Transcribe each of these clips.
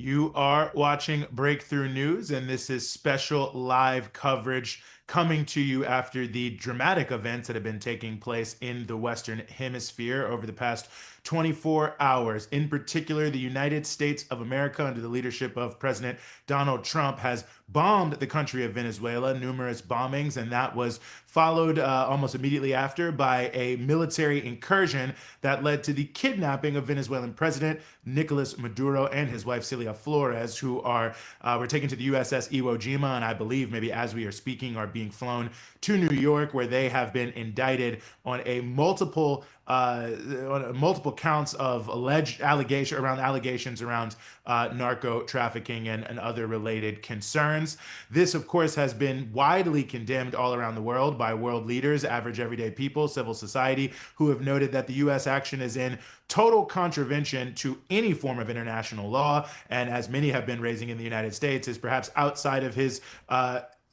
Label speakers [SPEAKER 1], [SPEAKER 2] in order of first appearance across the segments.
[SPEAKER 1] You are watching Breakthrough News, and this is special live coverage coming to you after the dramatic events that have been taking place in the Western Hemisphere over the past 24 hours. In particular, the United States of America, under the leadership of President Donald Trump, has bombed the country of Venezuela, numerous bombings, and that was followed almost immediately after by a military incursion that led to the kidnapping of Venezuelan President Nicolas Maduro and his wife Celia Flores, who were taken to the USS Iwo Jima, and I believe maybe as we are speaking are being flown to New York, where they have been indicted on a multiple counts of alleged allegations around narco trafficking and other related concerns. This, of course, has been widely condemned all around the world by world leaders, average everyday people, civil society, who have noted that the U.S. action is in total contravention to any form of international law, and as many have been raising in the United States, is perhaps outside of his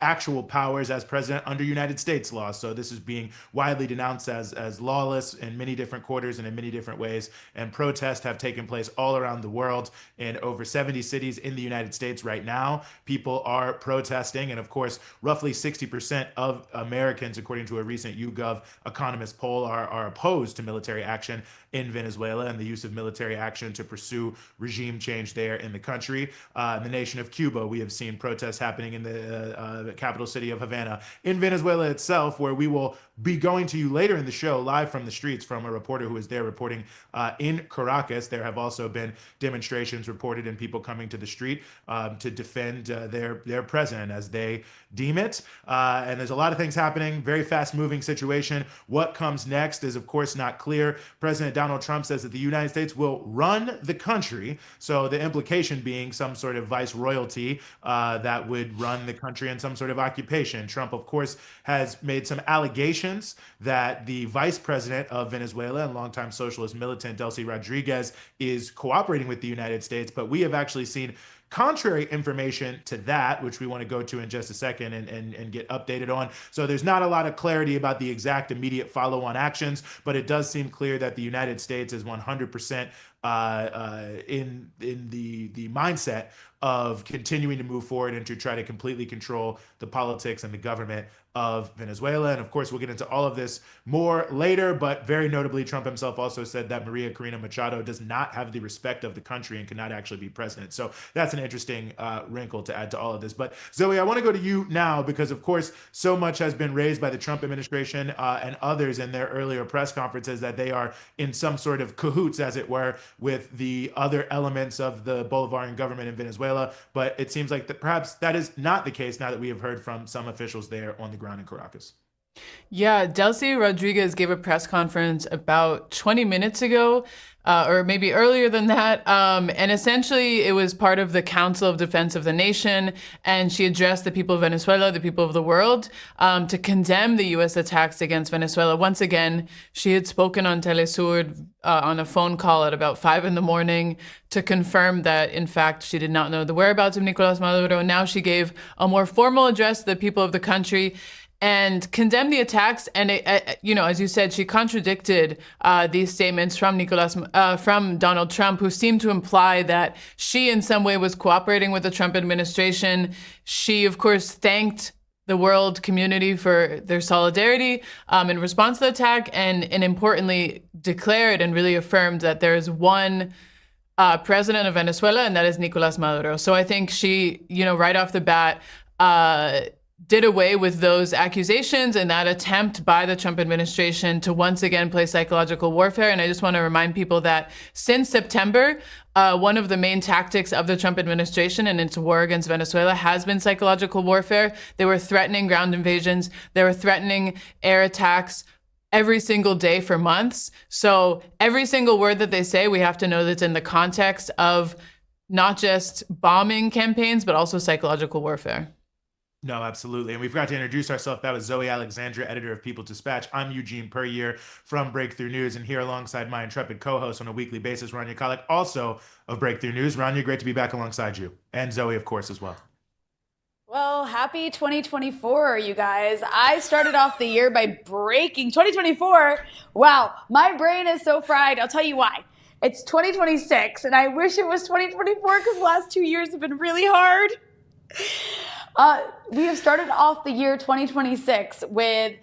[SPEAKER 1] actual powers as president under United States law. So this is being widely denounced as lawless in many different quarters and in many different ways. And protests have taken place all around the world in over 70 cities in the United States right now. People are protesting. And of course, roughly 60% of Americans, according to a recent YouGov Economist poll, are opposed to military action in Venezuela and the use of military action to pursue regime change there in the country. In the nation of Cuba, we have seen protests happening in the capital city of Havana. In Venezuela itself, where we will be going to you later in the show, live from the streets from a reporter who is there reporting in Caracas. There have also been demonstrations reported and people coming to the street to defend their president as they deem it. And there's a lot of things happening, very fast moving situation. What comes next is, of course, not clear. President Donald Trump says that the United States will run the country. So the implication being some sort of vice royalty that would run the country in some sort of occupation. Trump, of course, has made some allegations that the vice president of Venezuela and longtime socialist militant Delcy Rodriguez is cooperating with the United States. But we have actually seen contrary information to that, which we want to go to in just a second and get updated on. So there's not a lot of clarity about the exact immediate follow-on actions, but it does seem clear that the United States is 100% in the mindset of continuing to move forward and to try to completely control the politics and the government of Venezuela. And of course, we'll get into all of this more later, but very notably, Trump himself also said that Maria Corina Machado does not have the respect of the country and cannot actually be president. So that's an interesting wrinkle to add to all of this. But Zoe, I want to go to you now because, of course, so much has been raised by the Trump administration and others in their earlier press conferences that they are in some sort of cahoots, as it were, with the other elements of the Bolivarian government in Venezuela. But it seems like that perhaps that is not the case now that we have heard from some officials there on the ground in Caracas.
[SPEAKER 2] Yeah, Delcy Rodriguez gave a press conference about 20 minutes ago, or maybe earlier than that. And essentially, it was part of the Council of Defense of the Nation. And she addressed the people of Venezuela, the people of the world, to condemn the U.S. attacks against Venezuela. Once again, she had spoken on Telesur on a phone call at about 5 in the morning to confirm that, in fact, she did not know the whereabouts of Nicolas Maduro. Now she gave a more formal address to the people of the country and condemned the attacks. And as you said, she contradicted these statements from from Donald Trump, who seemed to imply that she in some way was cooperating with the Trump administration. She, of course, thanked the world community for their solidarity in response to the attack, and importantly declared and really affirmed that there is one president of Venezuela, and that is Nicolas Maduro. So I think she, right off the bat, did away with those accusations and that attempt by the Trump administration to once again play psychological warfare. And I just want to remind people that since September, one of the main tactics of the Trump administration and its war against Venezuela has been psychological warfare. They were threatening ground invasions. They were threatening air attacks every single day for months. So every single word that they say, we have to know that's in the context of not just bombing campaigns, but also psychological warfare.
[SPEAKER 1] No, absolutely. And we forgot to introduce ourselves. That was Zoe Alexandra, editor of People Dispatch. I'm Eugene Puryear from Breakthrough News, and here alongside my intrepid co-host on a weekly basis, Rania Khalek, also of Breakthrough News. Rania, great to be back alongside you. And Zoe, of course, as well.
[SPEAKER 3] Well, happy 2024, you guys. I started off the year by breaking 2024. Wow, my brain is so fried. I'll tell you why. It's 2026, and I wish it was 2024 because the last 2 years have been really hard. We have started off the year 2026 with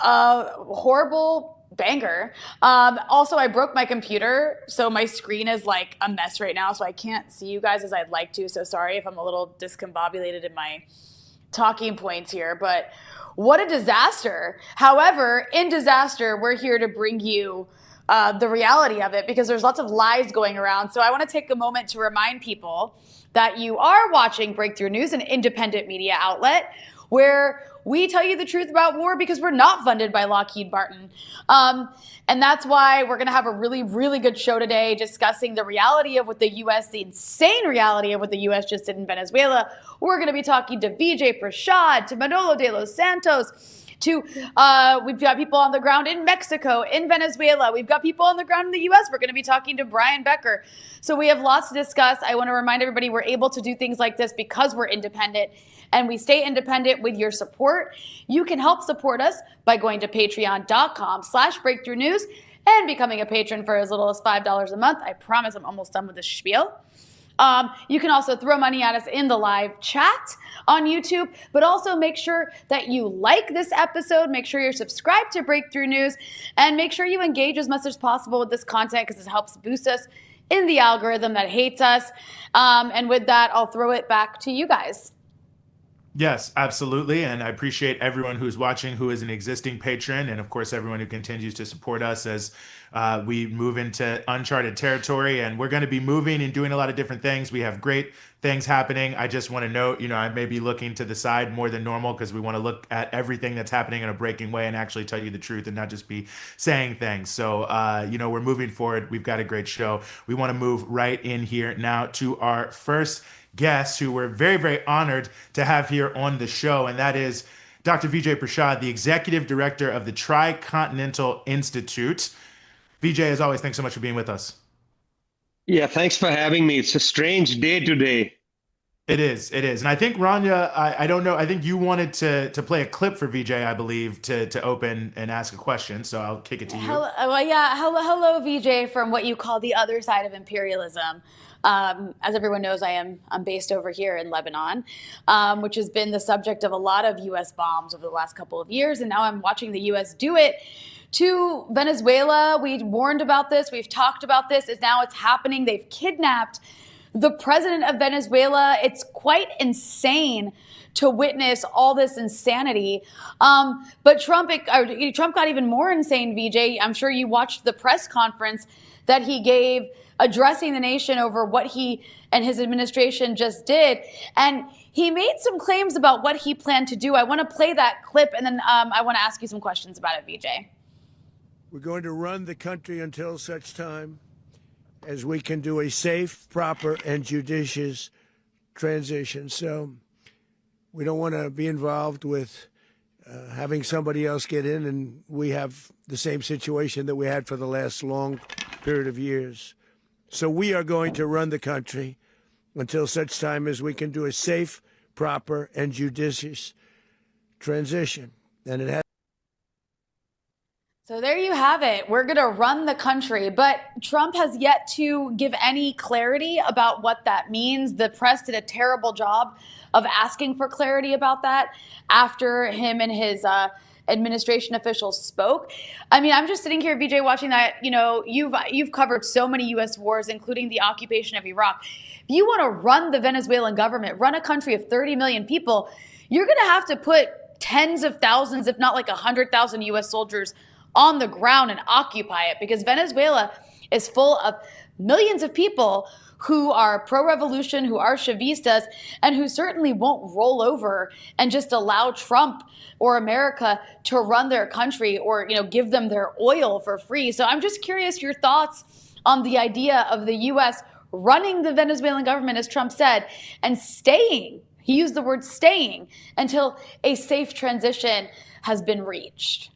[SPEAKER 3] a horrible banger. Also, I broke my computer, so my screen is like a mess right now, so I can't see you guys as I'd like to. So sorry if I'm a little discombobulated in my talking points here, but what a disaster. However, in disaster, we're here to bring you the reality of it because there's lots of lies going around. So I want to take a moment to remind people that you are watching BreakThrough News, an independent media outlet where we tell you the truth about war because we're not funded by Lockheed Martin. And that's why we're going to have a really, really good show today discussing the reality of what the U.S., the insane reality of what the U.S. just did in Venezuela. We're going to be talking to Vijay Prashad, to Manolo De Los Santos, to we've got people on the ground in Mexico, in Venezuela. We've got people on the ground in the U.S. We're going to be talking to Brian Becker. So we have lots to discuss. I want to remind everybody we're able to do things like this because we're independent. And we stay independent with your support. You can help support us by going to patreon.com/breakthrough news and becoming a patron for as little as $5 a month. I promise I'm almost done with this spiel. You can also throw money at us in the live chat on YouTube, but also make sure that you like this episode, make sure you're subscribed to BreakThrough News, and make sure you engage as much as possible with this content because it helps boost us in the algorithm that hates us. And with that, I'll throw it back to you guys.
[SPEAKER 1] Yes, absolutely. And I appreciate everyone who's watching who is an existing patron, and of course, everyone who continues to support us as we move into uncharted territory. And we're going to be moving and doing a lot of different things. We have great things happening. I just want to note, I may be looking to the side more than normal because we want to look at everything that's happening in a breaking way and actually tell you the truth and not just be saying things. So, we're moving forward. We've got a great show. We want to move right in here now to our first guest who we're very, very honored to have here on the show, and that is Dr. Vijay Prashad, the Executive Director of the Tricontinental Institute. Vijay, as always, thanks so much for being with us.
[SPEAKER 4] Yeah, thanks for having me. It's a strange day today.
[SPEAKER 1] It is. And I think, Rania, I don't know, I think you wanted to play a clip for Vijay, I believe, to open and ask a question, so I'll kick it to you.
[SPEAKER 3] Hello, Vijay, from what you call the other side of imperialism. As everyone knows, I'm based over here in Lebanon, which has been the subject of a lot of U.S. bombs over the last couple of years. And now I'm watching the U.S. do it to Venezuela. We warned about this. We've talked about this. Now it's happening. They've kidnapped the president of Venezuela. It's quite insane to witness all this insanity. But Trump got even more insane, Vijay. I'm sure you watched the press conference that he gave addressing the nation over what he and his administration just did. And he made some claims about what he planned to do. I want to play that clip, and then I want to ask you some questions about it, Vijay.
[SPEAKER 5] We're going to run the country until such time as we can do a safe, proper, and judicious transition. So we don't want to be involved with having somebody else get in, and we have the same situation that we had for the last long period of years. So we are going to run the country until such time as we can do a safe, proper, and judicious transition. And it has.
[SPEAKER 3] So there you have it. We're going to run the country, but Trump has yet to give any clarity about what that means. The press did a terrible job of asking for clarity about that after him and his administration officials spoke. I mean, I'm just sitting here, Vijay, watching that. You've covered so many U.S. wars, including the occupation of Iraq. If you want to run the Venezuelan government, run a country of 30 million people, you're going to have to put tens of thousands, if not like 100,000 U.S. soldiers on the ground and occupy it, because Venezuela is full of millions of people who are pro-revolution, who are Chavistas, and who certainly won't roll over and just allow Trump or America to run their country or, give them their oil for free. So I'm just curious your thoughts on the idea of the U.S. running the Venezuelan government, as Trump said, and staying, he used the word staying, until a safe transition has been reached.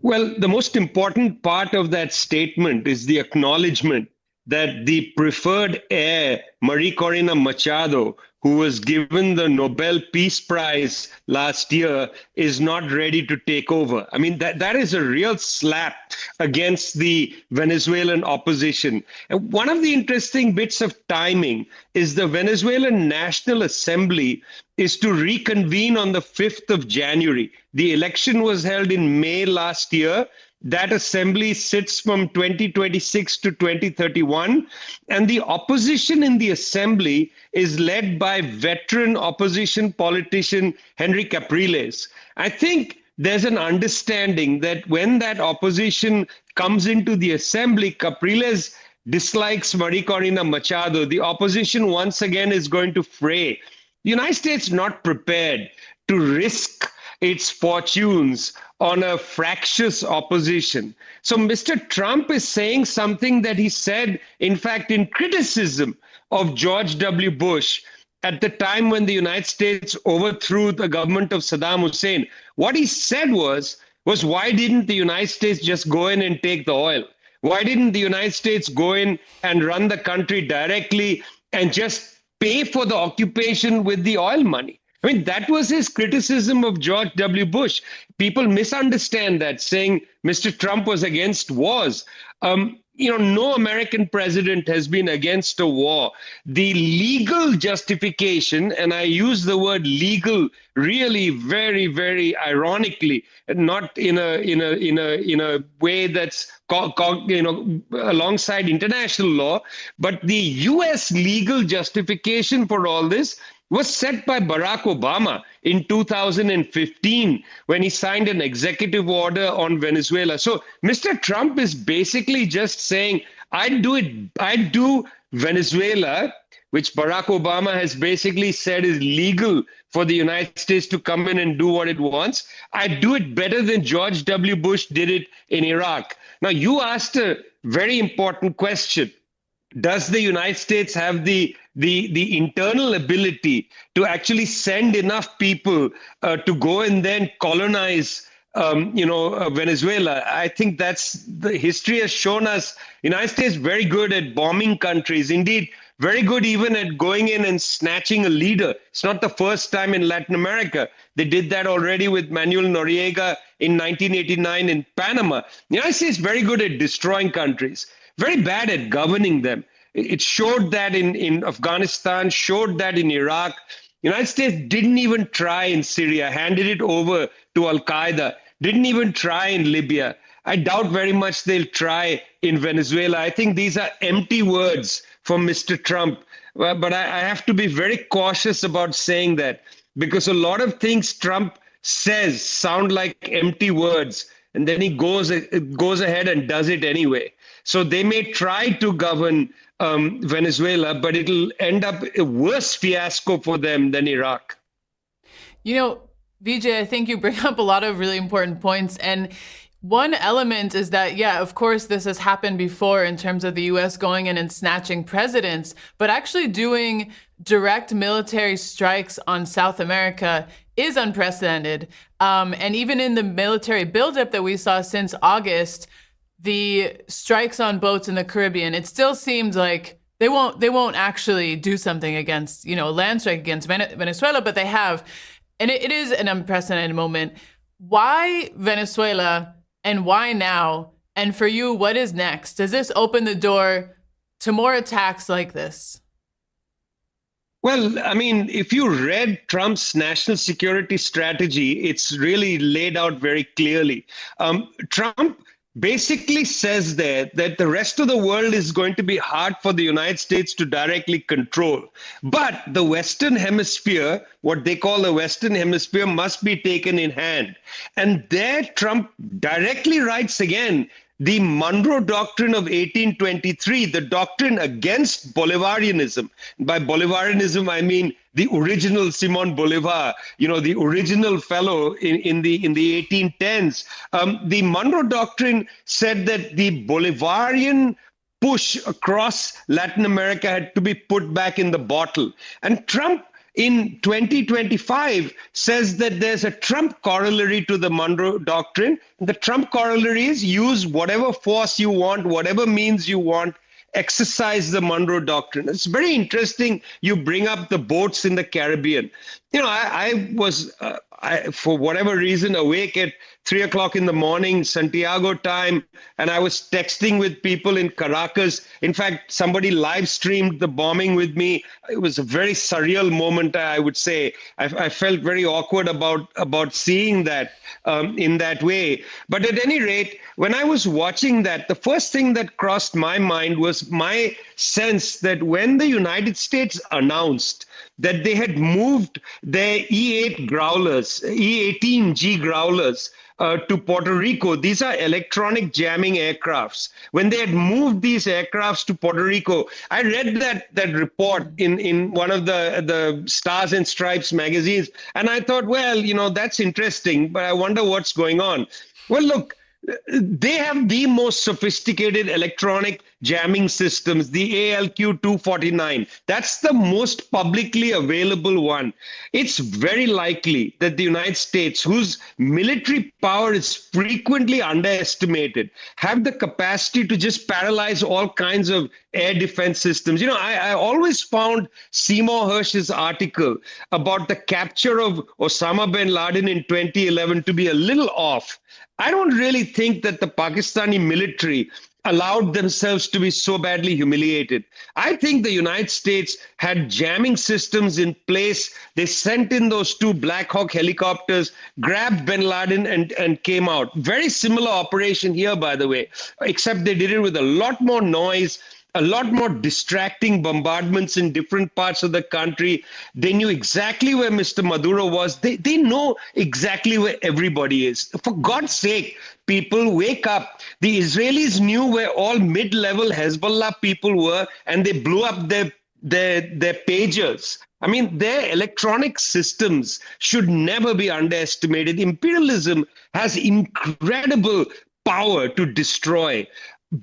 [SPEAKER 4] Well, the most important part of that statement is the acknowledgement that the preferred heir, Maria Corina Machado, who was given the Nobel Peace Prize last year, is not ready to take over. I mean, that is a real slap against the Venezuelan opposition. And one of the interesting bits of timing is the Venezuelan National Assembly is to reconvene on the 5th of January. The election was held in May last year. That assembly sits from 2026 to 2031. And the opposition in the assembly is led by veteran opposition politician Henry Capriles. I think there's an understanding that when that opposition comes into the assembly, Capriles dislikes Maria Corina Machado. The opposition once again is going to fray. The United States not prepared to risk its fortunes on a fractious opposition. So Mr. Trump is saying something that he said, in fact, in criticism of George W. Bush at the time when the United States overthrew the government of Saddam Hussein. What he said was why didn't the United States just go in and take the oil? Why didn't the United States go in and run the country directly and just pay for the occupation with the oil money? I mean, that was his criticism of George W. Bush. People misunderstand that, saying Mr. Trump was against wars. No American president has been against a war. The legal justification, and I use the word legal really very, very ironically, not in a way that's alongside international law, but the U.S. legal justification for all this was set by Barack Obama in 2015 when he signed an executive order on Venezuela. So Mr. Trump is basically just saying, I'd do Venezuela, which Barack Obama has basically said is legal for the United States to come in and do what it wants. I'd do it better than George W. Bush did it in Iraq. Now, you asked a very important question. Does the United States have the internal ability to actually send enough people to go and then colonize Venezuela? I think that's the history has shown us. United States very good at bombing countries. Indeed, very good even at going in and snatching a leader. It's not the first time in Latin America. They did that already with Manuel Noriega in 1989 in Panama. The United States very good at destroying countries, very bad at governing them. It showed that in Afghanistan, showed that in Iraq. The United States didn't even try in Syria, handed it over to Al-Qaeda, didn't even try in Libya. I doubt very much they'll try in Venezuela. I think these are empty words from Mr. Trump. But I have to be very cautious about saying that, because a lot of things Trump says sound like empty words, and then he goes ahead and does it anyway. So they may try to govern Venezuela, but it'll end up a worse fiasco for them than Iraq.
[SPEAKER 2] Vijay, I think you bring up a lot of really important points. And one element is that, yeah, of course, this has happened before in terms of the U.S. going in and snatching presidents, but actually doing direct military strikes on South America is unprecedented. And even in the military buildup that we saw since August, the strikes on boats in the Caribbean, it still seemed like they won't actually do something against, a land strike against Venezuela, but they have. And it is an unprecedented moment. Why Venezuela and why now? And for you, what is next? Does this open the door to more attacks like this?
[SPEAKER 4] Well, I mean, if you read Trump's national security strategy, it's really laid out very clearly. Trump basically says there that the rest of the world is going to be hard for the United States to directly control. But the Western Hemisphere, what they call the Western Hemisphere, must be taken in hand. And there Trump directly writes again the Monroe Doctrine of 1823, the doctrine against Bolivarianism. By Bolivarianism, I mean the original Simon Bolivar, the original fellow in the 1810s. The Monroe Doctrine said that the Bolivarian push across Latin America had to be put back in the bottle. And Trump in 2025 says that there's a Trump corollary to the Monroe Doctrine. The Trump corollary is use whatever force you want, whatever means you want, exercise the Monroe Doctrine. It's very interesting you bring up the boats in the Caribbean. I was, for whatever reason, awake at 3 o'clock in the morning, Santiago time, and I was texting with people in Caracas. In fact, somebody live streamed the bombing with me. It was a very surreal moment, I would say. I felt very awkward about seeing that in that way. But at any rate, when I was watching that, the first thing that crossed my mind was my sense that when the United States announced that they had moved their E-8 growlers, E-18G growlers, to Puerto Rico. These are electronic jamming aircrafts. When they had moved these aircrafts to Puerto Rico, I read that report in one of the Stars and Stripes magazines, and I thought, well, that's interesting, but I wonder what's going on. Well, look, they have the most sophisticated electronic jamming systems, the ALQ-249. That's the most publicly available one. It's very likely that the United States, whose military power is frequently underestimated, have the capacity to just paralyze all kinds of air defense systems. I always found Seymour Hersh's article about the capture of Osama bin Laden in 2011 to be a little off. I don't really think that the Pakistani military allowed themselves to be so badly humiliated. I think the United States had jamming systems in place. They sent in those 2 Black Hawk helicopters, grabbed bin Laden and came out. Very similar operation here, by the way, except they did it with a lot more noise, a lot more distracting bombardments in different parts of the country. They knew exactly where Mr. Maduro was. They know exactly where everybody is. For God's sake, people, wake up. The Israelis knew where all mid-level Hezbollah people were, and they blew up their pagers. I mean, their electronic systems should never be underestimated. Imperialism has incredible power to destroy.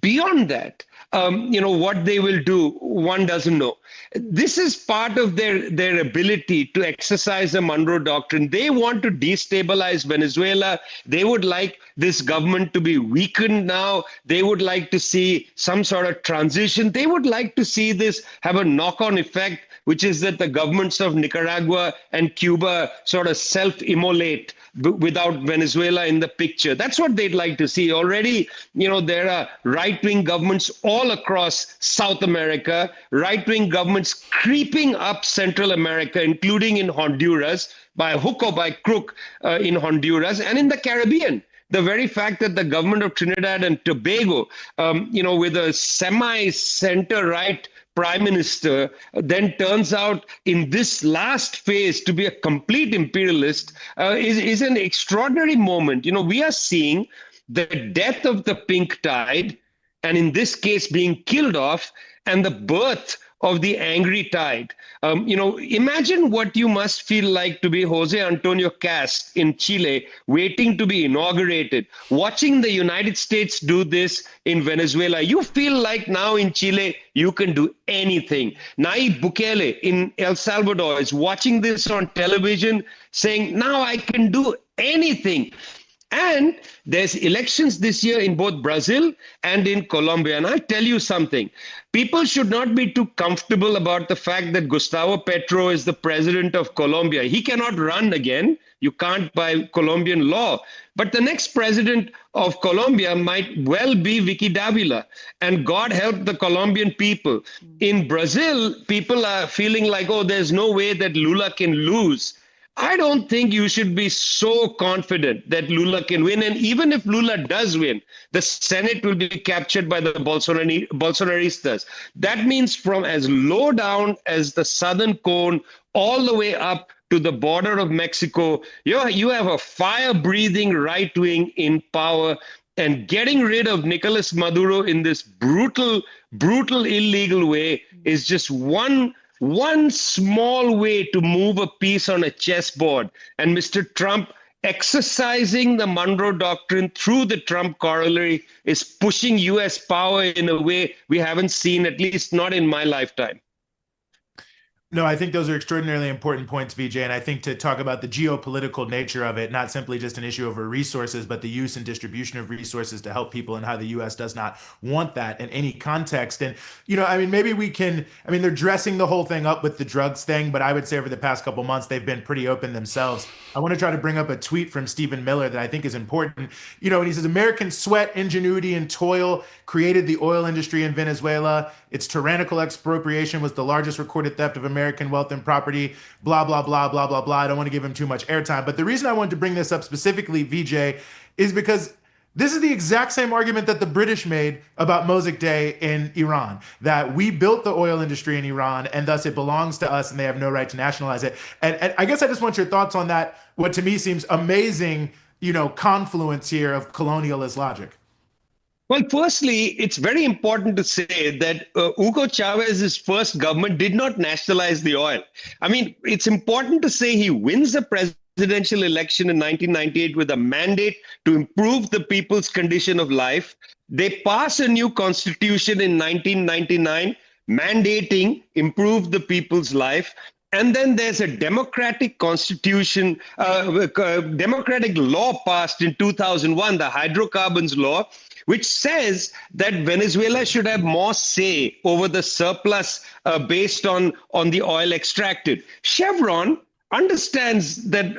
[SPEAKER 4] Beyond that, what they will do, one doesn't know. This is part of their ability to exercise the Monroe Doctrine. They want to destabilize Venezuela. They would like this government to be weakened now. They would like to see some sort of transition. They would like to see this have a knock-on effect, which is that the governments of Nicaragua and Cuba sort of self-immolate without Venezuela in the picture. That's what they'd like to see. Already, there are right-wing governments all across South America, right-wing governments creeping up Central America, including in Honduras, by hook or by crook in Honduras, and in the Caribbean. The very fact that the government of Trinidad and Tobago, with a semi-center-right prime minister, then turns out in this last phase to be a complete imperialist, is an extraordinary moment. We are seeing the death of the pink tide, and in this case being killed off, and the birth of the angry tide. Imagine what you must feel like to be Jose Antonio Cast in Chile, waiting to be inaugurated, watching the United States do this in Venezuela. You feel like now in Chile, you can do anything. Nayib Bukele in El Salvador is watching this on television, saying, now I can do anything. And there's elections this year in both Brazil and in Colombia. And I'll tell you something. People should not be too comfortable about the fact that Gustavo Petro is the president of Colombia. He cannot run again. You can't by Colombian law. But the next president of Colombia might well be Vicky Davila. And God help the Colombian people. In Brazil, people are feeling like, oh, there's no way that Lula can lose. I don't think you should be so confident that Lula can win. And even if Lula does win, the Senate will be captured by the Bolsonaristas. That means from as low down as the southern cone all the way up to the border of Mexico, you have a fire-breathing right wing in power. And getting rid of Nicolas Maduro in this brutal, illegal way is just one small way to move a piece on a chessboard. And Mr. Trump, exercising the Monroe Doctrine through the Trump corollary, is pushing U.S. power in a way we haven't seen, at least not in my lifetime.
[SPEAKER 1] No, I think those are extraordinarily important points, Vijay. And I think to talk about the geopolitical nature of it, not simply just an issue over resources, but the use and distribution of resources to help people and how the U.S. does not want that in any context. And, I mean, maybe we can, I mean, they're dressing the whole thing up with the drugs thing, but I would say over the past couple months, they've been pretty open themselves. I want to try to bring up a tweet from Stephen Miller that I think is important. And he says, American sweat, ingenuity, and toil created the oil industry in Venezuela. Its tyrannical expropriation was the largest recorded theft of American wealth and property, blah, blah, blah, blah, blah, blah. I don't want to give him too much airtime. But the reason I wanted to bring this up specifically, Vijay, is because this is the exact same argument that the British made about Mossadegh Day in Iran, that we built the oil industry in Iran and thus it belongs to us and they have no right to nationalize it. And I guess I just want your thoughts on that, what to me seems amazing, confluence here of colonialist logic.
[SPEAKER 4] Well, firstly, it's very important to say that Hugo Chavez's first government did not nationalize the oil. I mean, it's important to say he wins the presidential election in 1998 with a mandate to improve the people's condition of life. They pass a new constitution in 1999, mandating improve the people's life. And then there's a democratic constitution, democratic law passed in 2001, the hydrocarbons law, which says that Venezuela should have more say over the surplus based on the oil extracted. Chevron understands that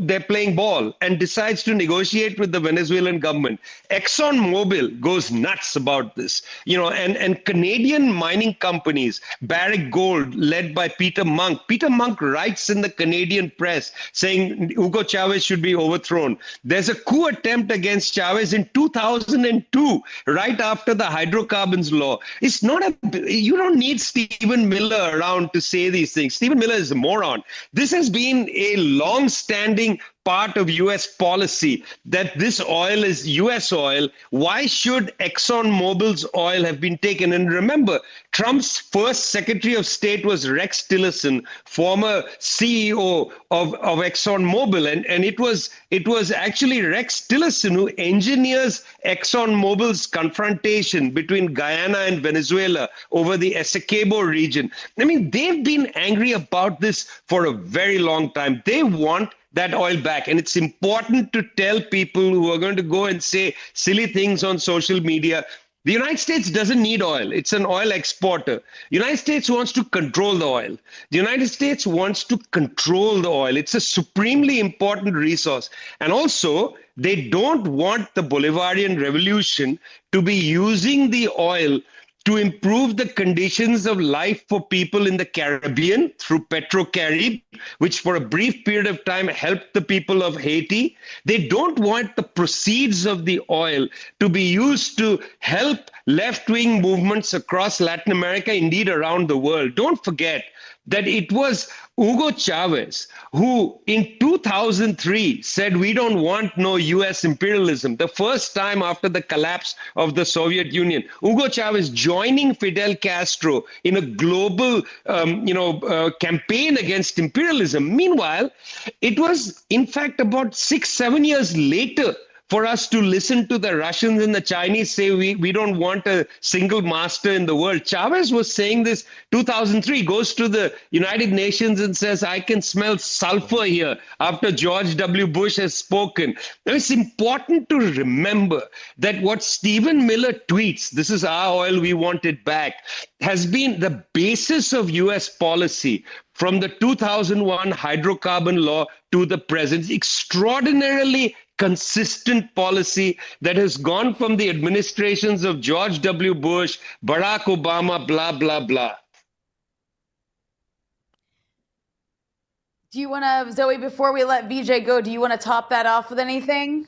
[SPEAKER 4] they're playing ball and decides to negotiate with the Venezuelan government. ExxonMobil goes nuts about this, and Canadian mining companies, Barrick Gold, led by Peter Monk. Peter Monk writes in the Canadian press saying Hugo Chavez should be overthrown. There's a coup attempt against Chavez in 2002, right after the hydrocarbons law. It's not you don't need Stephen Miller around to say these things. Stephen Miller is a moron. This has been a long-standing part of U.S. policy that this oil is U.S. oil. Why should ExxonMobil's oil have been taken? And remember, Trump's first Secretary of State was Rex Tillerson, former CEO of ExxonMobil. And it was actually Rex Tillerson who engineers ExxonMobil's confrontation between Guyana and Venezuela over the Essequibo region. I mean, they've been angry about this for a very long time. They want that oil back. And it's important to tell people who are going to go and say silly things on social media, the United States doesn't need oil. It's an oil exporter. The United States wants to control the oil. The United States wants to control the oil. It's a supremely important resource. And also, they don't want the Bolivarian revolution to be using the oil to improve the conditions of life for people in the Caribbean through PetroCarib, which for a brief period of time helped the people of Haiti. They don't want the proceeds of the oil to be used to help left-wing movements across Latin America, indeed around the world. Don't forget that it was Hugo Chavez who in 2003 said we don't want no US imperialism, the first time after the collapse of the Soviet Union. Hugo Chavez joining Fidel Castro in a global campaign against imperialism. Meanwhile, it was in fact about 6-7 years later for us to listen to the Russians and the Chinese say we don't want a single master in the world. Chavez was saying this 2003, goes to the United Nations and says, I can smell sulfur here after George W. Bush has spoken. Now, it's important to remember that what Stephen Miller tweets, this is our oil, we want it back, has been the basis of US policy from the 2001 hydrocarbon law to the present. Extraordinarily consistent policy that has gone from the administrations of George W. Bush, Barack Obama, blah, blah, blah.
[SPEAKER 3] Do you want to, Zoe, before we let Vijay go, do you want to top that off with anything?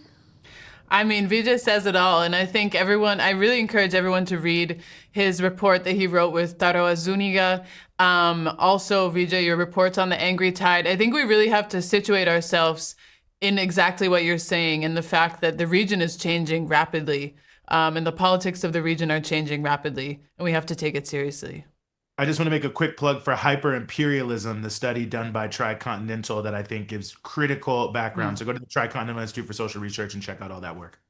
[SPEAKER 2] I mean, Vijay says it all. And I think I really encourage everyone to read his report that he wrote with Taroa Zuniga. Also, Vijay, your reports on the angry tide. I think we really have to situate ourselves in exactly what you're saying and the fact that the region is changing rapidly and the politics of the region are changing rapidly, and we have to take it seriously.
[SPEAKER 1] I just want to make a quick plug for Hyper-Imperialism, the study done by Tricontinental that I think gives critical background. So go to the Tricontinental Institute for Social Research and check out all that work.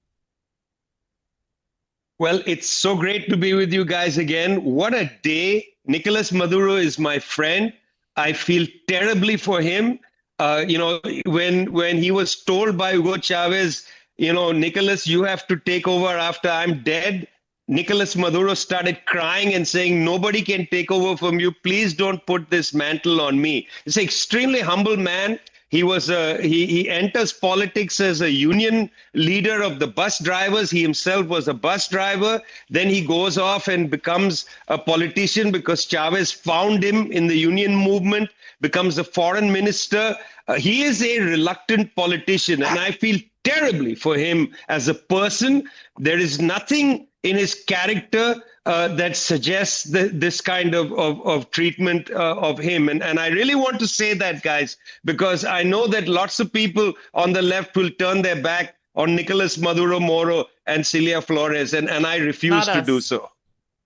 [SPEAKER 4] Well, it's so great to be with you guys again. What a day. Nicolas Maduro is my friend. I feel terribly for him. When he was told by Hugo Chavez, Nicolas, you have to take over after I'm dead. Nicolas Maduro started crying and saying, nobody can take over from you. Please don't put this mantle on me. It's an extremely humble man. He enters politics as a union leader of the bus drivers. He himself was a bus driver. Then he goes off and becomes a politician because Chavez found him in the union movement, becomes a foreign minister. He is a reluctant politician, and I feel terribly for him as a person. There is nothing in his character that suggests this kind of treatment of him. And I really want to say that, guys, because I know that lots of people on the left will turn their back on Nicolas Maduro Moro and Celia Flores, and I refuse to do so.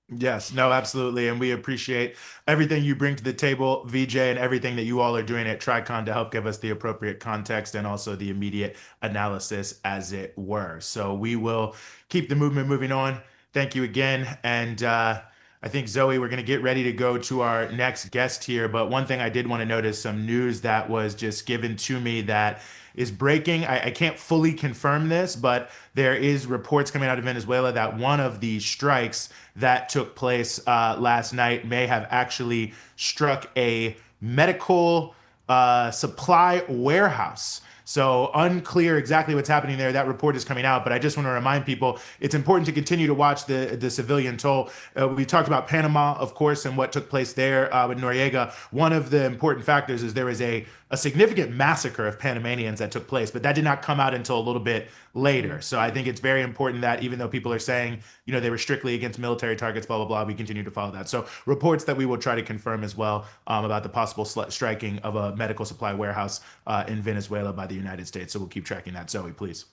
[SPEAKER 1] Yes, no, absolutely. And we appreciate everything you bring to the table, Vijay, and everything that you all are doing at Tricon to help give us the appropriate context and also the immediate analysis, as it were. So we will keep the movement moving on. Thank you again. And I think, Zoe, we're going to get ready to go to our next guest here. But one thing I did want to notice, some news that was just given to me that is breaking. I can't fully confirm this, but there is reports coming out of Venezuela that one of the strikes that took place last night may have actually struck a medical supply warehouse. So unclear exactly what's happening there. That report is coming out, but I just want to remind people it's important to continue to watch the civilian toll. We talked about Panama, of course, and what took place there with Noriega. One of the important factors is there was a significant massacre of Panamanians that took place, but that did not come out until a little bit later. So I think it's very important that even though people are saying, they were strictly against military targets, blah, blah, blah, we continue to follow that. So reports that we will try to confirm as well about the possible striking of a medical supply warehouse in Venezuela by the United States. So we'll keep tracking that. Zoe, please.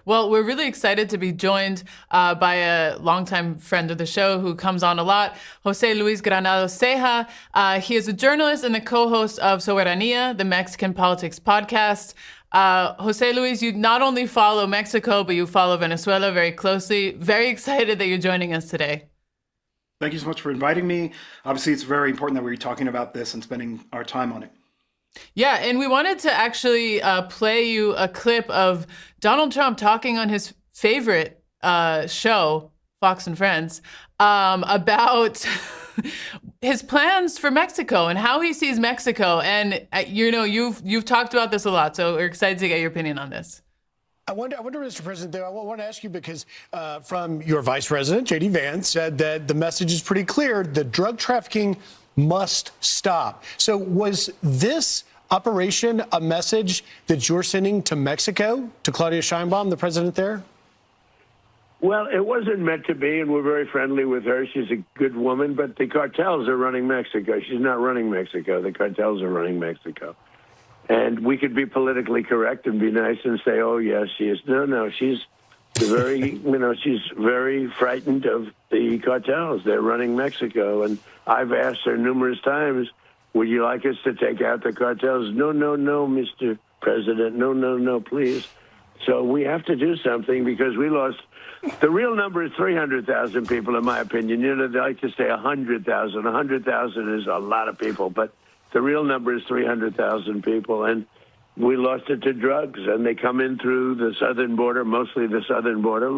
[SPEAKER 2] Well, we're really excited to be joined by a longtime friend of the show who comes on a lot, José Luis Granados Ceja. He is a journalist and the co-host of Soberanía, the Mexican politics podcast. José Luis, you not only follow Mexico, but you follow Venezuela very closely. Very excited that you're joining us today.
[SPEAKER 6] Thank you so much for inviting me. Obviously, it's very important that we're talking about this and spending our time on it.
[SPEAKER 2] Yeah, and we wanted to actually play you a clip of Donald Trump talking on his favorite show, Fox and Friends, about his plans for Mexico and how he sees Mexico. And you've talked about this a lot, so we're excited to get your opinion on this.
[SPEAKER 7] I wonder, Mr. President, I want to ask you because from your Vice President, J.D. Vance, said that the message is pretty clear: the drug trafficking must stop. So was this operation a message that you're sending to Mexico, to Claudia Sheinbaum, the president there?
[SPEAKER 5] Well, it wasn't meant to be, and we're very friendly with her. She's a good woman, but the cartels are running Mexico. She's not running Mexico. The cartels are running Mexico. And we could be politically correct and be nice and say, oh, yes, she is. No, she's very, she's very frightened of the cartels. They're running Mexico. And I've asked her numerous times, would you like us to take out the cartels? No, Mr. President. No, please. So we have to do something because we lost. The real number is 300,000 people, in my opinion. They like to say 100,000. 100,000 is a lot of people, but the real number is 300,000 people. And we lost it to drugs, and they come in through the southern border, mostly the southern border.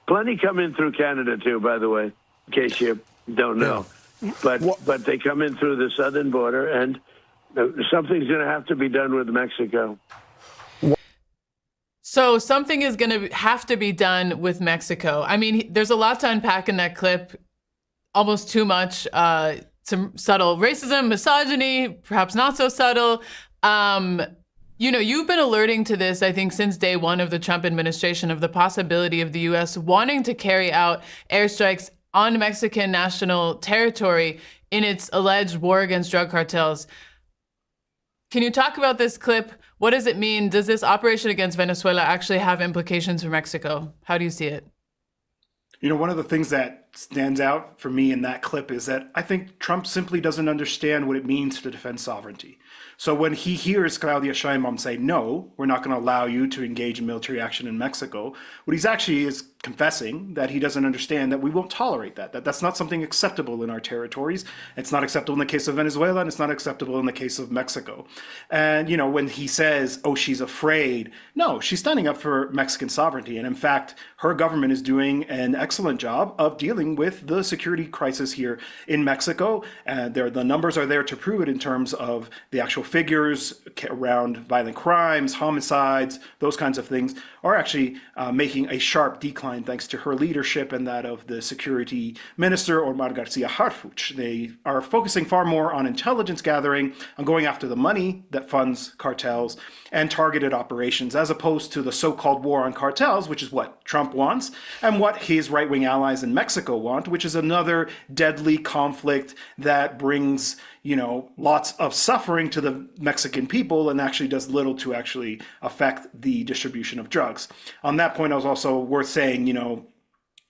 [SPEAKER 5] Plenty come in through Canada, too, by the way, in case you don't know. But they come in through the southern border, and something's going to have to be done with Mexico.
[SPEAKER 2] So something is going to have to be done with Mexico. I mean, there's a lot to unpack in that clip, almost too much. Some subtle racism, misogyny, perhaps not so subtle. You've been alerting to this, I think, since day one of the Trump administration, of the possibility of the U.S. wanting to carry out airstrikes on Mexican national territory in its alleged war against drug cartels. Can you talk about this clip? What does it mean? Does this operation against Venezuela actually have implications for Mexico? How do you see it?
[SPEAKER 6] One of the things that stands out for me in that clip is that I think Trump simply doesn't understand what it means to defend sovereignty. So when he hears Claudia Sheinbaum say, no, we're not going to allow you to engage in military action in Mexico, what he's actually is confessing that he doesn't understand that we won't tolerate that that's not something acceptable in our territories. It's not acceptable in the case of Venezuela, and it's not acceptable in the case of Mexico. And, you know, when he says, oh, she's afraid, no, she's standing up for Mexican sovereignty. And in fact, her government is doing an excellent job of dealing with the security crisis here in Mexico. And the numbers are there to prove it in terms of the actual figures around violent crimes, homicides, those kinds of things are actually making a sharp decline thanks to her leadership and that of the security minister, Omar Garcia Harfuch. They are focusing far more on intelligence gathering, on going after the money that funds cartels and targeted operations, as opposed to the so-called war on cartels, which is what Trump wants and what his right-wing allies in Mexico want, which is another deadly conflict that brings, you know, lots of suffering to the Mexican people and actually does little to actually affect the distribution of drugs. On that point, I was also worth saying, you know,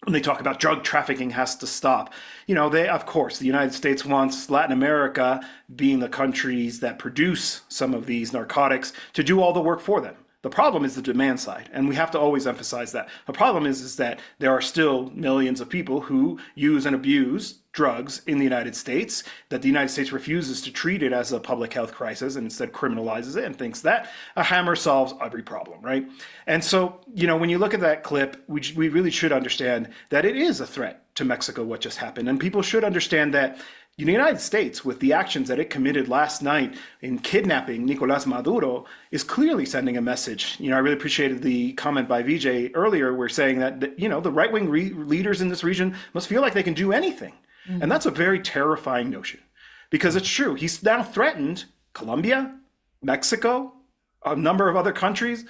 [SPEAKER 6] when they talk about drug trafficking has to stop, you know, of course, the United States wants Latin America, being the countries that produce some of these narcotics, to do all the work for them. The problem is the demand side, and we have to always emphasize that. The problem is that there are still millions of people who use and abuse drugs in the United States, that the United States refuses to treat it as a public health crisis and instead criminalizes it and thinks that a hammer solves every problem, right? And so, you know, when you look at that clip, we really should understand that it is a threat to Mexico what just happened. And people should understand that the United States, with the actions that it committed last night in kidnapping Nicolas Maduro, is clearly sending a message. You know, I really appreciated the comment by Vijay earlier. We're saying that, you know, the right-wing leaders in this region must feel like they can do anything. Mm-hmm. And that's a very terrifying notion, because it's true. He's now threatened Colombia, Mexico, a number of other countries.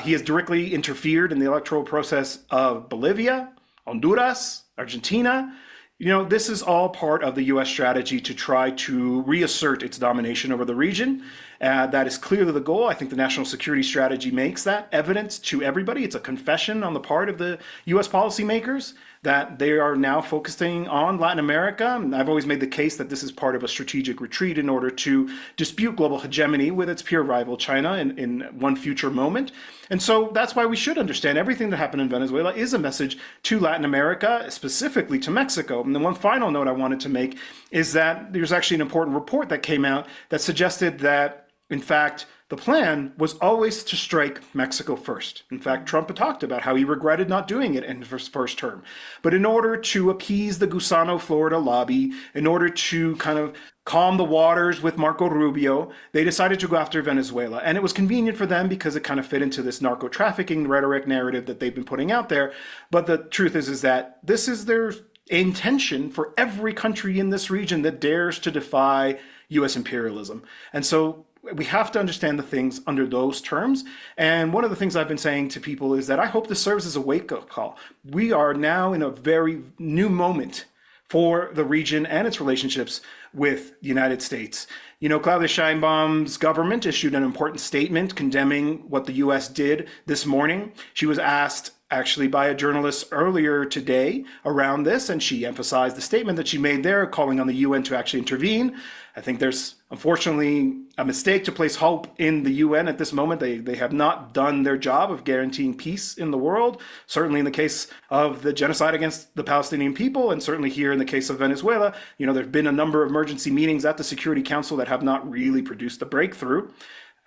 [SPEAKER 6] He has directly interfered in the electoral process of Bolivia, Honduras, Argentina. You know, this is all part of the U.S. strategy to try to reassert its domination over the region. That is clearly the goal. I think the national security strategy makes that evident to everybody. It's a confession on the part of the U.S. policymakers that they are now focusing on Latin America. And I've always made the case that this is part of a strategic retreat in order to dispute global hegemony with its peer rival China in one future moment. And so that's why we should understand everything that happened in Venezuela is a message to Latin America, specifically to Mexico. And the one final note I wanted to make is that there's actually an important report that came out that suggested that, in fact, the plan was always to strike Mexico first. In fact, Trump had talked about how he regretted not doing it in his first term. But in order to appease the Gusano Florida lobby, in order to kind of calm the waters with Marco Rubio, they decided to go after Venezuela. And it was convenient for them because it kind of fit into this narco trafficking rhetoric narrative that they've been putting out there. But the truth is that this is their intention for every country in this region that dares to defy U.S. imperialism. And so we have to understand the things under those terms. And one of the things I've been saying to people is that I hope this serves as a wake-up call. We are now in a very new moment for the region and its relationships with the United States. You know, Claudia Sheinbaum's government issued an important statement condemning what the U.S. did this morning. She was asked actually by a journalist earlier today around this, and she emphasized the statement that she made there, calling on the UN to actually intervene. I think there's unfortunately a mistake to place hope in the UN at this moment. They have not done their job of guaranteeing peace in the world, certainly in the case of the genocide against the Palestinian people, and certainly here in the case of Venezuela. You know, there have been a number of emergency meetings at the Security Council that have not really produced a breakthrough.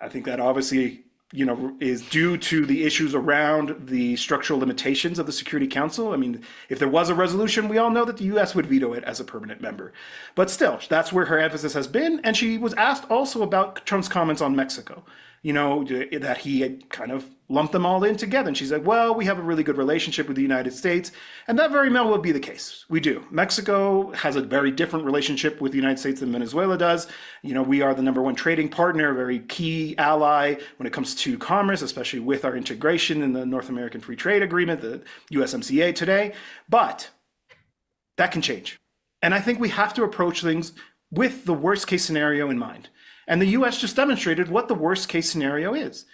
[SPEAKER 6] I think that obviously, you know, is due to the issues around the structural limitations of the Security Council. I mean, if there was a resolution, we all know that the U.S. would veto it as a permanent member. But still, that's where her emphasis has been. And she was asked also about Trump's comments on Mexico, you know, that he had kind of lumped them all in together. And she said, well, we have a really good relationship with the United States. And that very well would be the case. We do. Mexico has a very different relationship with the United States than Venezuela does. You know, we are the #1 trading partner, a very key ally when it comes to commerce, especially with our integration in the North American Free Trade Agreement, the USMCA today. But that can change. And I think we have to approach things with the worst case scenario in mind. And the U.S. just demonstrated what the worst case scenario is.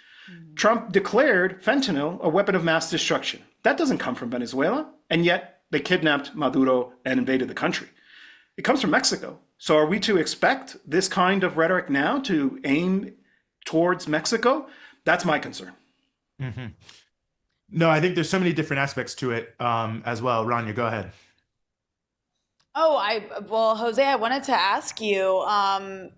[SPEAKER 6] Trump declared fentanyl a weapon of mass destruction. That doesn't come from Venezuela, and yet they kidnapped Maduro and invaded the country. It comes from Mexico. So are we to expect this kind of rhetoric now to aim towards Mexico? That's my concern.
[SPEAKER 1] Mm-hmm. No, I think there's so many different aspects to it as well. Rania, go ahead.
[SPEAKER 3] Well, Jose, I wanted to ask you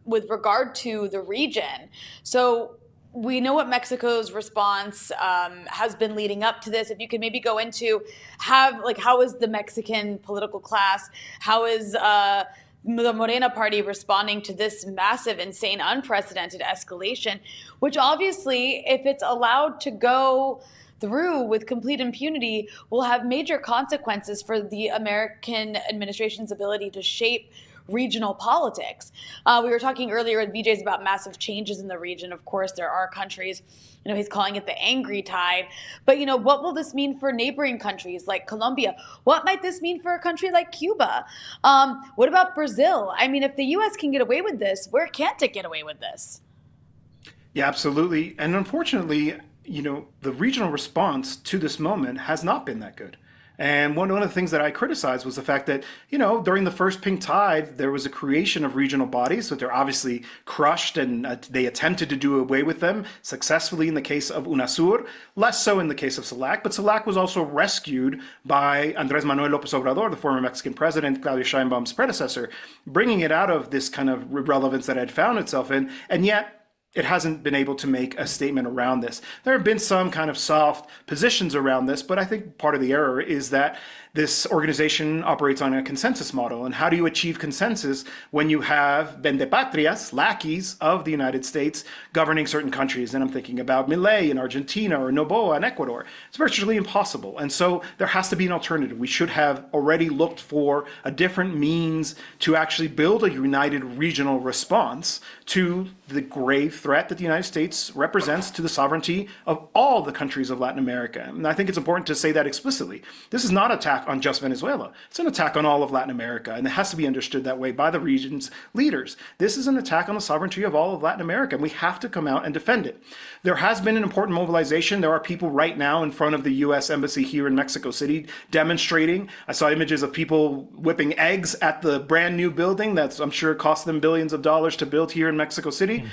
[SPEAKER 3] with regard to the region. So we know what Mexico's response has been leading up to this. If you could maybe go into how is the Mexican political class, how is the Morena party responding to this massive, insane, unprecedented escalation, which obviously, if it's allowed to go through with complete impunity, will have major consequences for the American administration's ability to shape regional politics. We were talking earlier with Vijay's about massive changes in the region. Of course, there are countries, he's calling it the angry tide. But, what will this mean for neighboring countries like Colombia? What might this mean for a country like Cuba? What about Brazil? I mean, if the U.S. can get away with this, where can't it get away with this?
[SPEAKER 6] Yeah, absolutely. And unfortunately, the regional response to this moment has not been that good. And one of the things that I criticized was the fact that, during the first pink tide, there was a creation of regional bodies, but they're obviously crushed and they attempted to do away with them successfully in the case of UNASUR, less so in the case of CELAC. But CELAC was also rescued by Andrés Manuel López Obrador, the former Mexican president, Claudia Sheinbaum's predecessor, bringing it out of this kind of irrelevance that it had found itself in. And yet, it hasn't been able to make a statement around this. There have been some kind of soft positions around this, but I think part of the error is that this organization operates on a consensus model. And how do you achieve consensus when you have vendepatrias, lackeys of the United States, governing certain countries? And I'm thinking about Milei in Argentina or Noboa in Ecuador. It's virtually impossible. And so there has to be an alternative. We should have already looked for a different means to actually build a united regional response to the grave threat that the United States represents to the sovereignty of all the countries of Latin America. And I think it's important to say that explicitly. This is not an attack on just Venezuela. It's an attack on all of Latin America, and it has to be understood that way by the region's leaders. This is an attack on the sovereignty of all of Latin America, and we have to come out and defend it. There has been an important mobilization. There are people right now in front of the U.S. Embassy here in Mexico City demonstrating. I saw images of people whipping eggs at the brand new building that's, I'm sure, cost them billions of dollars to build here in Mexico City.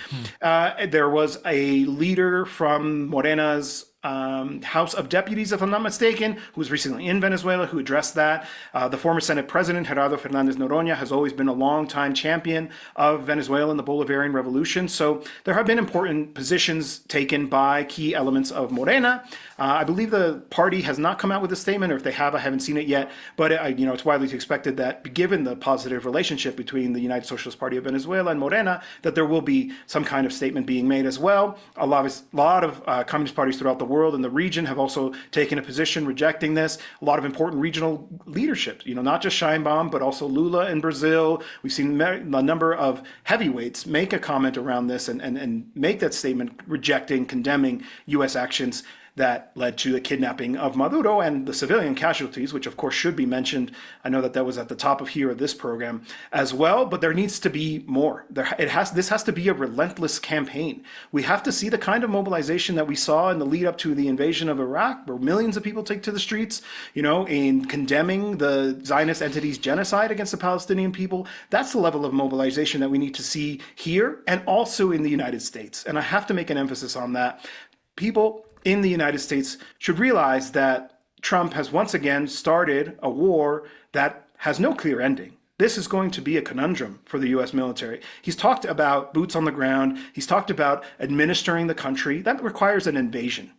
[SPEAKER 6] There was a leader from Morena's House of Deputies, if I'm not mistaken, who was recently in Venezuela, who addressed that. The former Senate President, Gerardo Fernández Noroña, has always been a longtime champion of Venezuela and the Bolivarian Revolution. So there have been important positions taken by key elements of Morena. I believe the party has not come out with a statement, or if they have, I haven't seen it yet. But it's widely expected that, given the positive relationship between the United Socialist Party of Venezuela and Morena, that there will be some kind of statement being made as well. A lot of communist parties throughout the world and the region have also taken a position rejecting this. A lot of important regional leadership, not just Sheinbaum, but also Lula in Brazil. We've seen a number of heavyweights make a comment around this and make that statement rejecting, condemning U.S. actions that led to the kidnapping of Maduro and the civilian casualties, which of course should be mentioned. I know that was at the top of this program as well, but there needs to be more. This has to be a relentless campaign. We have to see the kind of mobilization that we saw in the lead up to the invasion of Iraq, where millions of people take to the streets, in condemning the Zionist entity's genocide against the Palestinian people. That's the level of mobilization that we need to see here and also in the United States. And I have to make an emphasis on that. People in the United States should realize that Trump has once again started a war that has no clear ending. This is going to be a conundrum for the U.S. military. He's talked about boots on the ground. He's talked about administering the country. That requires an invasion.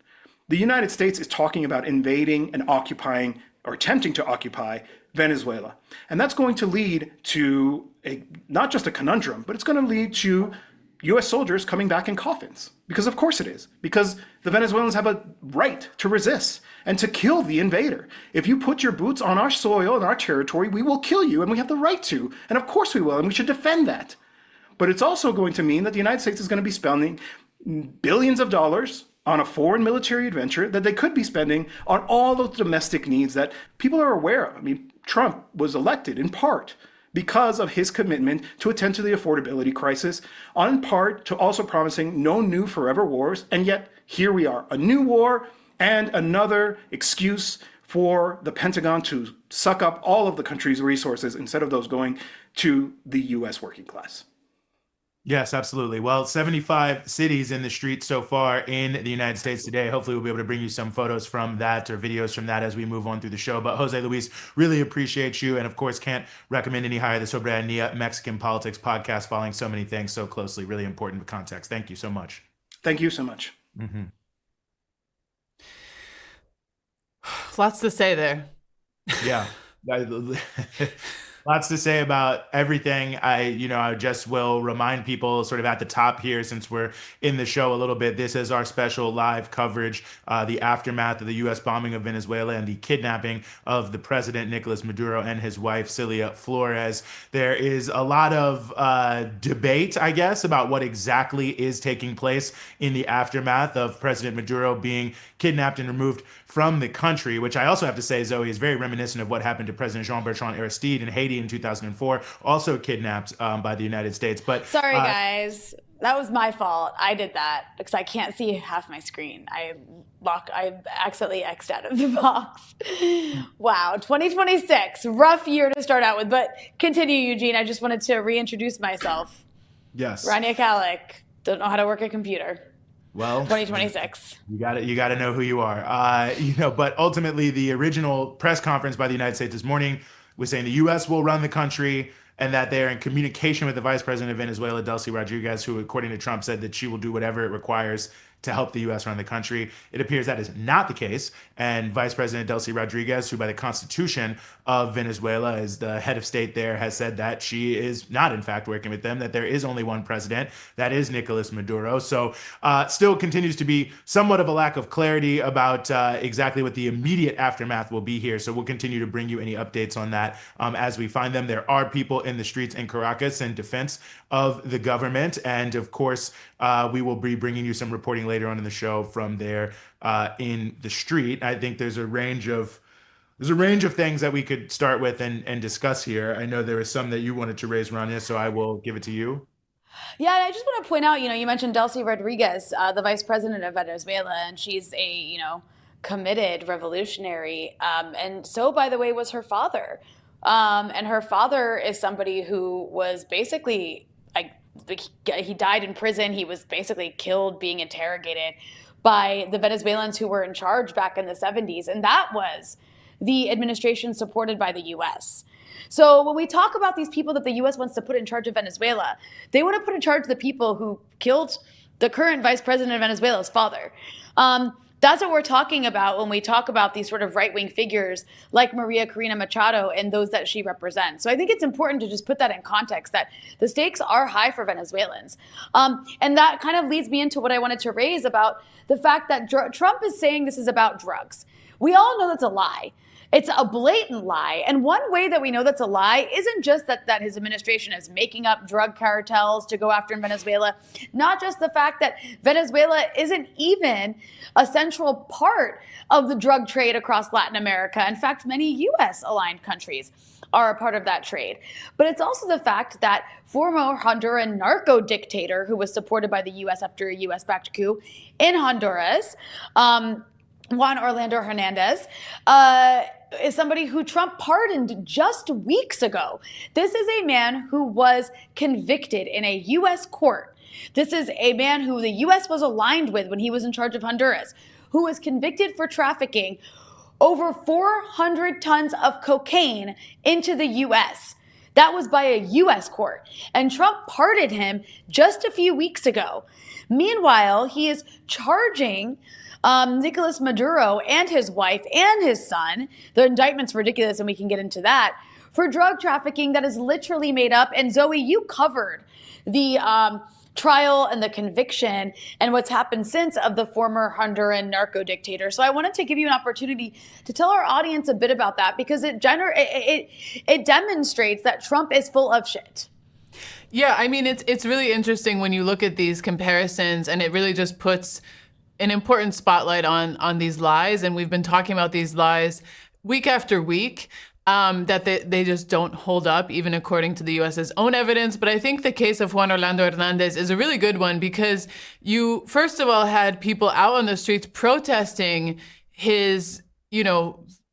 [SPEAKER 6] The United States is talking about invading and occupying, or attempting to occupy, Venezuela. And that's going to lead to not just a conundrum, but it's going to lead to U.S. soldiers coming back in coffins. Because of course it is. Because the Venezuelans have a right to resist and to kill the invader. If you put your boots on our soil and our territory, we will kill you, and we have the right to. And of course we will, and we should defend that. But it's also going to mean that the United States is going to be spending billions of dollars on a foreign military adventure that they could be spending on all those domestic needs that people are aware of. I mean, Trump was elected in part because of his commitment to attend to the affordability crisis, on part to also promising no new forever wars. And yet here we are, a new war and another excuse for the Pentagon to suck up all of the country's resources instead of those going to the U.S. working class.
[SPEAKER 1] Yes, absolutely. Well, 75 cities in the streets so far in the United States today. Hopefully, we'll be able to bring you some photos from that or videos from that as we move on through the show. But Jose Luis, really appreciate you. And of course, can't recommend any higher the Soberanía Mexican Politics podcast, following so many things so closely. Really important context. Thank you so much.
[SPEAKER 6] Thank you so much.
[SPEAKER 1] Mm-hmm.
[SPEAKER 2] Lots to say there.
[SPEAKER 1] Yeah. Lots to say about everything. I just will remind people sort of at the top here, since we're in the show a little bit, this is our special live coverage, the aftermath of the U.S. bombing of Venezuela and the kidnapping of the President Nicolas Maduro and his wife, Cilia Flores. There is a lot of debate, I guess, about what exactly is taking place in the aftermath of President Maduro being kidnapped and removed from the country, which I also have to say, Zoe, is very reminiscent of what happened to President Jean-Bertrand Aristide in Haiti in 2004, also kidnapped by the United States. But
[SPEAKER 3] sorry, guys, that was my fault. I did that because I can't see half my screen. I accidentally X'd out of the box. Wow, 2026, rough year to start out with. But continue, Eugene. I just wanted to reintroduce myself.
[SPEAKER 1] Yes.
[SPEAKER 3] Rania Khalek. Don't know how to work a computer.
[SPEAKER 1] Well,
[SPEAKER 3] 2026.
[SPEAKER 1] You got to know who you are. But ultimately, the original press conference by the United States this morning was saying the U.S. will run the country and that they're in communication with the vice president of Venezuela, Delcy Rodriguez, who, according to Trump, said that she will do whatever it requires to help the U.S. run the country. It appears that is not the case. And Vice President Delcy Rodriguez, who by the Constitution of Venezuela is the head of state there, has said that she is not, in fact, working with them, that there is only one president, that is Nicolas Maduro. So still continues to be somewhat of a lack of clarity about exactly what the immediate aftermath will be here. So we'll continue to bring you any updates on that as we find them. There are people in the streets in Caracas in defense of the government. And of course, we will be bringing you some reporting later on in the show from there in the street. I think there's a range of things that we could start with and discuss here. I know there is some that you wanted to raise, Rania, so I will give it to you.
[SPEAKER 3] Yeah, and I just want to point out, you mentioned Delcy Rodriguez, the vice president of Venezuela, and she's a, committed revolutionary. And so, by the way, was her father. And her father is somebody who was basically, he died in prison. He was basically killed being interrogated by the Venezuelans who were in charge back in the 70s. And that was the administration supported by the U.S. So when we talk about these people that the U.S. wants to put in charge of Venezuela, they want to put in charge the people who killed the current vice president of Venezuela's father. That's what we're talking about when we talk about these sort of right-wing figures like Maria Corina Machado and those that she represents. So I think it's important to just put that in context, that the stakes are high for Venezuelans. And that kind of leads me into what I wanted to raise about the fact that Trump is saying this is about drugs. We all know that's a lie. It's a blatant lie. And one way that we know that's a lie isn't just that his administration is making up drug cartels to go after in Venezuela, not just the fact that Venezuela isn't even a central part of the drug trade across Latin America. In fact, many U.S.-aligned countries are a part of that trade. But it's also the fact that former Honduran narco dictator who was supported by the U.S. after a U.S.-backed coup in Honduras, Juan Orlando Hernandez, is somebody who Trump pardoned just weeks ago. This is a man who was convicted in a U.S. court. This is a man who the U.S. was aligned with when he was in charge of Honduras, who was convicted for trafficking over 400 tons of cocaine into the U.S. That was by a U.S. court. And Trump pardoned him just a few weeks ago. Meanwhile, he is charging Nicolas Maduro and his wife and his son, the indictment's ridiculous and we can get into that, for drug trafficking that is literally made up. And Zoe, you covered the trial and the conviction and what's happened since of the former Honduran narco dictator. So I wanted to give you an opportunity to tell our audience a bit about that, because it demonstrates that Trump is full of shit.
[SPEAKER 2] Yeah, I mean, it's really interesting when you look at these comparisons, and it really just puts an important spotlight on these lies. And we've been talking about these lies week after week, that they just don't hold up, even according to the U.S.'s own evidence. But I think the case of Juan Orlando Hernandez is a really good one, because you, first of all, had people out on the streets protesting his,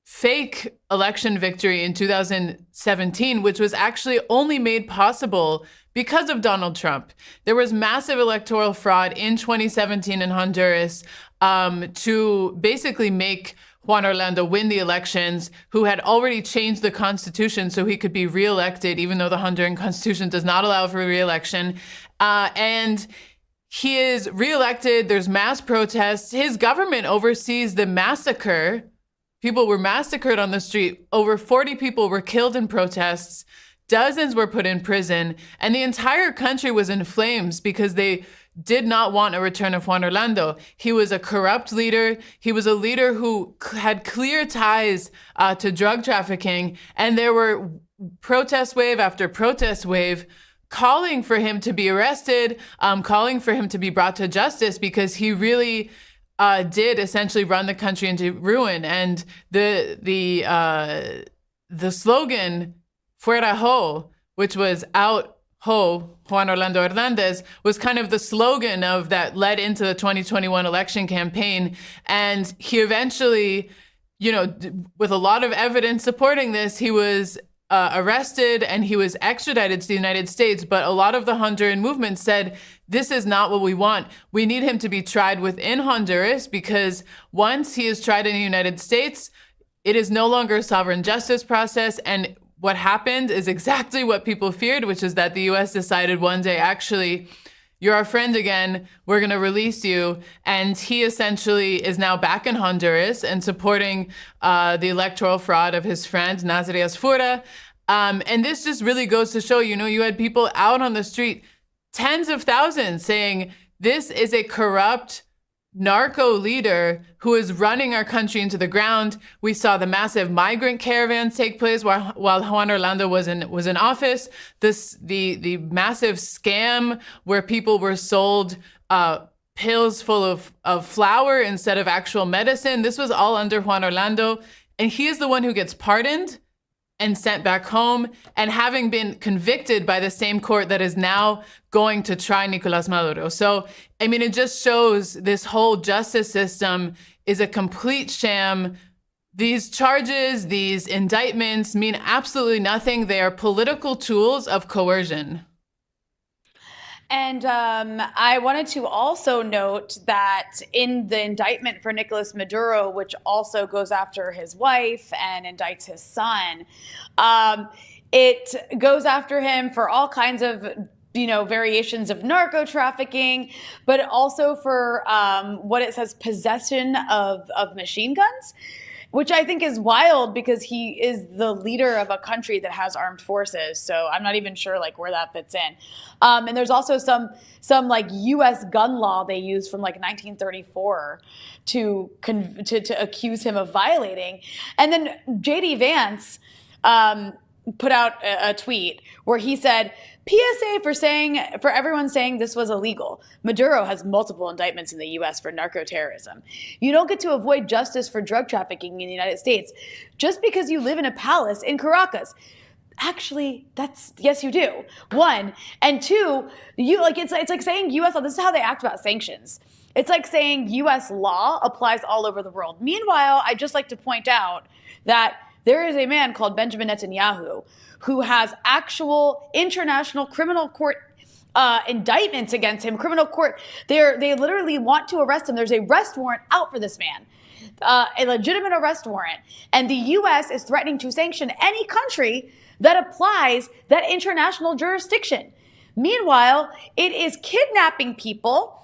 [SPEAKER 2] fake election victory in 2017, which was actually only made possible because of Donald Trump. There was massive electoral fraud in 2017 in Honduras to basically make Juan Orlando win the elections, who had already changed the constitution so he could be reelected, even though the Honduran constitution does not allow for reelection. And he is reelected. There's mass protests. His government oversees the massacre. People were massacred on the street. Over 40 people were killed in protests. Dozens were put in prison. And the entire country was in flames because they did not want a return of Juan Orlando. He was a corrupt leader. He was a leader who had clear ties to drug trafficking. And there were protest wave after protest wave calling for him to be arrested, calling for him to be brought to justice, because he really did essentially run the country into ruin. And the slogan "Fuera Ho," which was "Out Ho Juan Orlando Hernandez," was kind of the slogan of that led into the 2021 election campaign. And he eventually, with a lot of evidence supporting this, he was arrested and he was extradited to the United States. But a lot of the Honduran movement said, this is not what we want. We need him to be tried within Honduras, because once he is tried in the United States, it is no longer a sovereign justice process. And what happened is exactly what people feared, which is that the US decided one day, actually, you're our friend again, we're going to release you. And he essentially is now back in Honduras and supporting the electoral fraud of his friend, Nazri Asfura. And this just really goes to show, you had people out on the street, tens of thousands, saying this is a corrupt narco leader who is running our country into the ground. We saw the massive migrant caravans take place while Juan Orlando was in office. The massive scam where people were sold pills full of flour instead of actual medicine. This was all under Juan Orlando, and he is the one who gets pardoned and sent back home, and having been convicted by the same court that is now going to try Nicolas Maduro. So, it just shows this whole justice system is a complete sham. These charges, these indictments mean absolutely nothing. They are political tools of coercion.
[SPEAKER 3] And I wanted to also note that in the indictment for Nicolas Maduro, which also goes after his wife and indicts his son, it goes after him for all kinds of variations of narco trafficking, but also for what it says, possession of machine guns, which I think is wild because he is the leader of a country that has armed forces. So I'm not even sure where that fits in. And there's also some U.S. gun law they used from 1934 to accuse him of violating. And then J.D. Vance put out a tweet where he said, PSA for everyone saying this was illegal. Maduro has multiple indictments in the U.S. for narco-terrorism. You don't get to avoid justice for drug trafficking in the United States just because you live in a palace in Caracas. Actually, yes, you do. One. And two, it's like saying U.S. law. This is how they act about sanctions. It's like saying U.S. law applies all over the world. Meanwhile, I'd just like to point out that there is a man called Benjamin Netanyahu who has actual international criminal court indictments against him. Criminal court, they literally want to arrest him. There's a arrest warrant out for this man, a legitimate arrest warrant. And the U.S. is threatening to sanction any country that applies that international jurisdiction. Meanwhile, it is kidnapping people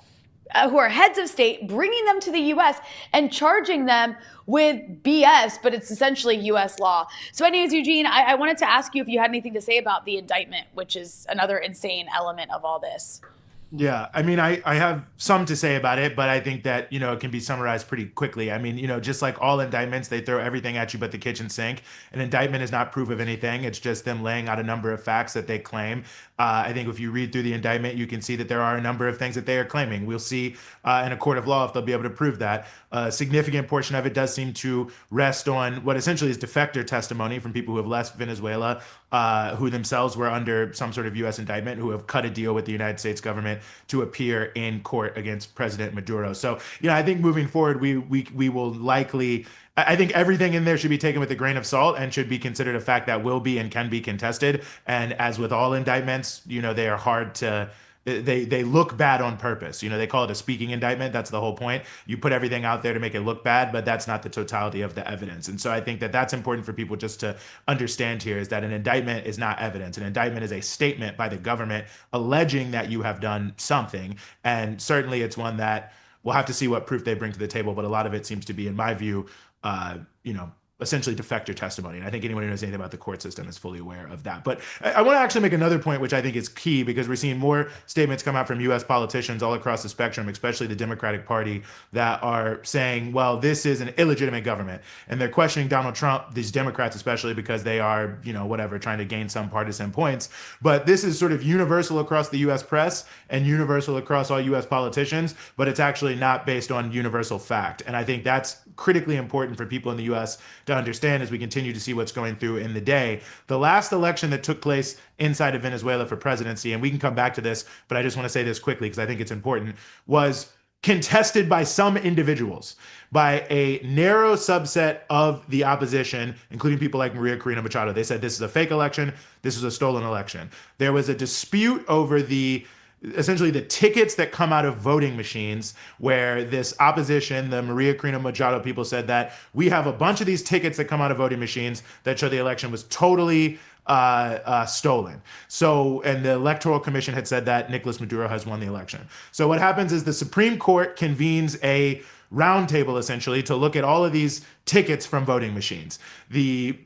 [SPEAKER 3] who are heads of state, bringing them to the U.S. and charging them with BS, but it's essentially U.S. law. So anyways, Eugene, I wanted to ask you if you had anything to say about the indictment, which is another insane element of all this.
[SPEAKER 1] Yeah, I have some to say about it, but I think that, it can be summarized pretty quickly. Just like all indictments, they throw everything at you but the kitchen sink. An indictment is not proof of anything. It's just them laying out a number of facts that they claim I think if you read through the indictment, you can see that there are a number of things that they are claiming. We'll see in a court of law if they'll be able to prove that. A significant portion of it does seem to rest on what essentially is defector testimony from people who have left Venezuela, who themselves were under some sort of U.S. indictment, who have cut a deal with the United States government to appear in court against President Maduro. So, I think moving forward, we will likely. I think everything in there should be taken with a grain of salt and should be considered a fact that will be and can be contested. And as with all indictments, they are hard to. They look bad on purpose. They call it a speaking indictment. That's the whole point. You put everything out there to make it look bad, but that's not the totality of the evidence. And so I think that that's important for people just to understand here, is that an indictment is not evidence. An indictment is a statement by the government alleging that you have done something. And certainly it's one that we'll have to see what proof they bring to the table. But a lot of it seems to be, in my view, essentially defector testimony. And I think anyone who knows anything about the court system is fully aware of that. But I want to actually make another point, which I think is key, because we're seeing more statements come out from U.S. politicians all across the spectrum, especially the Democratic Party, that are saying, well, this is an illegitimate government. And they're questioning Donald Trump, these Democrats especially, because they are, trying to gain some partisan points. But this is sort of universal across the U.S. press and universal across all U.S. politicians, but it's actually not based on universal fact. And I think that's critically important for people in the U.S. to understand as we continue to see what's going through in the day. The last election that took place inside of Venezuela for presidency, and we can come back to this, but I just want to say this quickly because I think it's important, was contested by some individuals, by a narrow subset of the opposition, including people like Maria Corina Machado. They said this is a fake election, this is a stolen election. There was a dispute over essentially the tickets that come out of voting machines, where this opposition, the Maria Corina Machado people, said that we have a bunch of these tickets that come out of voting machines that show the election was totally stolen. So, and the Electoral Commission had said that Nicolas Maduro has won the election. So what happens is the Supreme Court convenes a roundtable essentially to look at all of these tickets from voting machines. The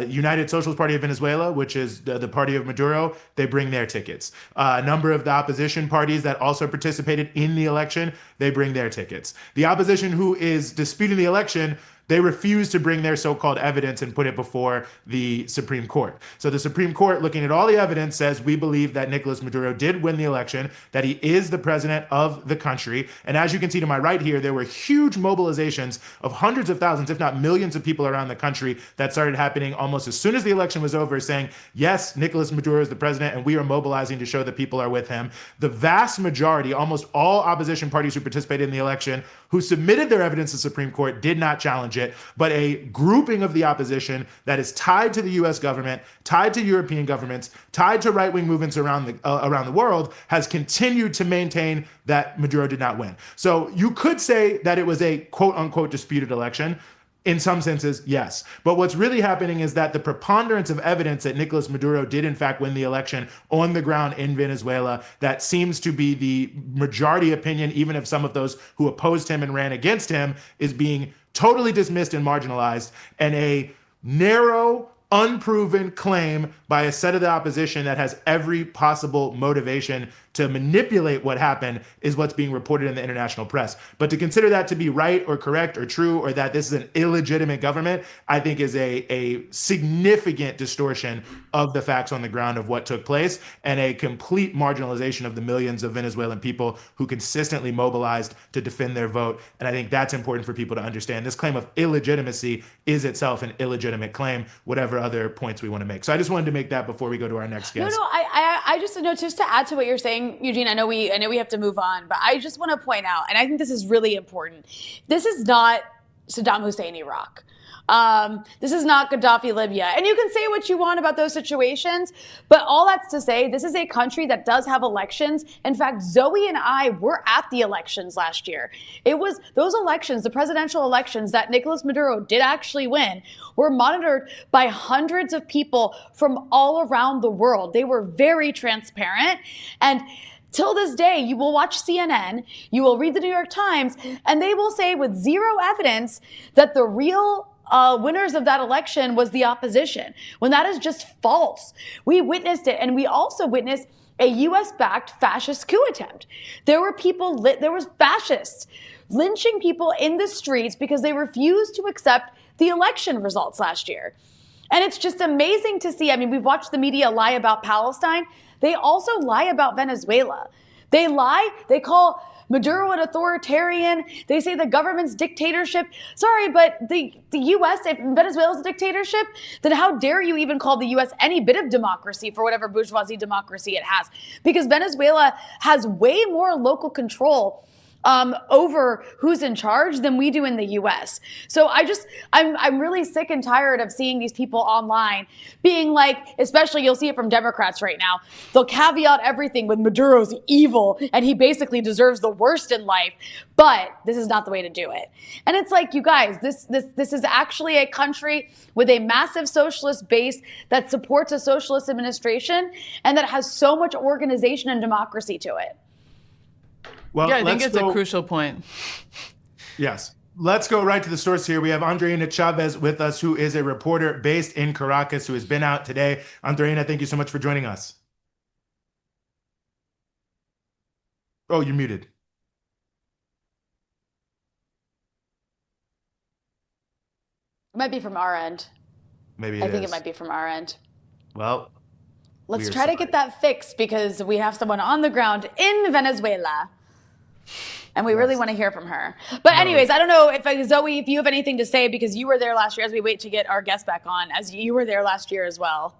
[SPEAKER 1] United Socialist Party of Venezuela, which is the party of Maduro, they bring their tickets. A number of the opposition parties that also participated in the election, they bring their tickets. The opposition who is disputing the election, they refuse to bring their so-called evidence and put it before the Supreme Court. So the Supreme Court, looking at all the evidence, says we believe that Nicolas Maduro did win the election, that he is the president of the country. And as you can see to my right here, there were huge mobilizations of hundreds of thousands, if not millions of people around the country that started happening almost as soon as the election was over, saying, yes, Nicolas Maduro is the president, and we are mobilizing to show that people are with him. The vast majority, almost all opposition parties who participated in the election, who submitted their evidence to the Supreme Court, did not challenge it, but a grouping of the opposition that is tied to the U.S. government, tied to European governments, tied to right-wing movements around the world, has continued to maintain that Maduro did not win. So you could say that it was a quote-unquote disputed election. In some senses, yes. But what's really happening is that the preponderance of evidence that Nicolas Maduro did in fact win the election on the ground in Venezuela, that seems to be the majority opinion, even of some of those who opposed him and ran against him, is being totally dismissed and marginalized. And a narrow, unproven claim by a set of the opposition that has every possible motivation to manipulate what happened is what's being reported in the international press. But to consider that to be right or correct or true, or that this is an illegitimate government, I think is a significant distortion of the facts on the ground of what took place, and a complete marginalization of the millions of Venezuelan people who consistently mobilized to defend their vote. And I think that's important for people to understand. This claim of illegitimacy is itself an illegitimate claim, whatever other points we want to make. So I just wanted to make that before we go to our next guest.
[SPEAKER 3] No, I just know, just to add to what you're saying, Eugene, I know we have to move on, but I just want to point out, and I think this is really important. This is not Saddam Hussein, Iraq. This is not Gaddafi, Libya. And you can say what you want about those situations, but all that's to say, this is a country that does have elections. In fact, Zoe and I were at the elections last year. It was those elections, the presidential elections that Nicolas Maduro did actually win, were monitored by hundreds of people from all around the world. They were very transparent. And till this day, you will watch CNN, you will read the New York Times, and they will say with zero evidence that the real winners of that election was the opposition, when that is just false. We witnessed it, and we also witnessed a U.S.-backed fascist coup attempt. There were there was fascists lynching people in the streets because they refused to accept the election results last year. And it's just amazing to see. I mean, we've watched the media lie about Palestine. they also lie about Venezuela. They lie. They call Maduro an authoritarian. They say the government's dictatorship. Sorry, but the U.S., if Venezuela's a dictatorship, then how dare you even call the U.S. any bit of democracy for whatever bourgeoisie democracy it has? Because Venezuela has way more local control over who's in charge than we do in the U.S. So I'm really sick and tired of seeing these people online being like, especially you'll see it from Democrats right now, they'll caveat everything with Maduro's evil and he basically deserves the worst in life. But this is not the way to do it. And it's like, you guys, this is actually a country with a massive socialist base that supports a socialist administration and that has so much organization and democracy to it.
[SPEAKER 1] Well,
[SPEAKER 2] yeah, I think it's a crucial point.
[SPEAKER 1] Yes. Let's go right to the source here. We have Andreína Chávez with us, who is a reporter based in Caracas, who has been out today. Andreína, thank you so much for joining us. Oh, you're muted.
[SPEAKER 3] It might be from our end.
[SPEAKER 1] Maybe
[SPEAKER 3] I think it might be from our end.
[SPEAKER 1] Well,
[SPEAKER 3] let's try to get that fixed because we have someone on the ground in Venezuela. And we really want to hear from her. But anyways, I don't know if Zoe, if you have anything to say, because you were there last year as we wait to get our guest back on, as you were there last year as well.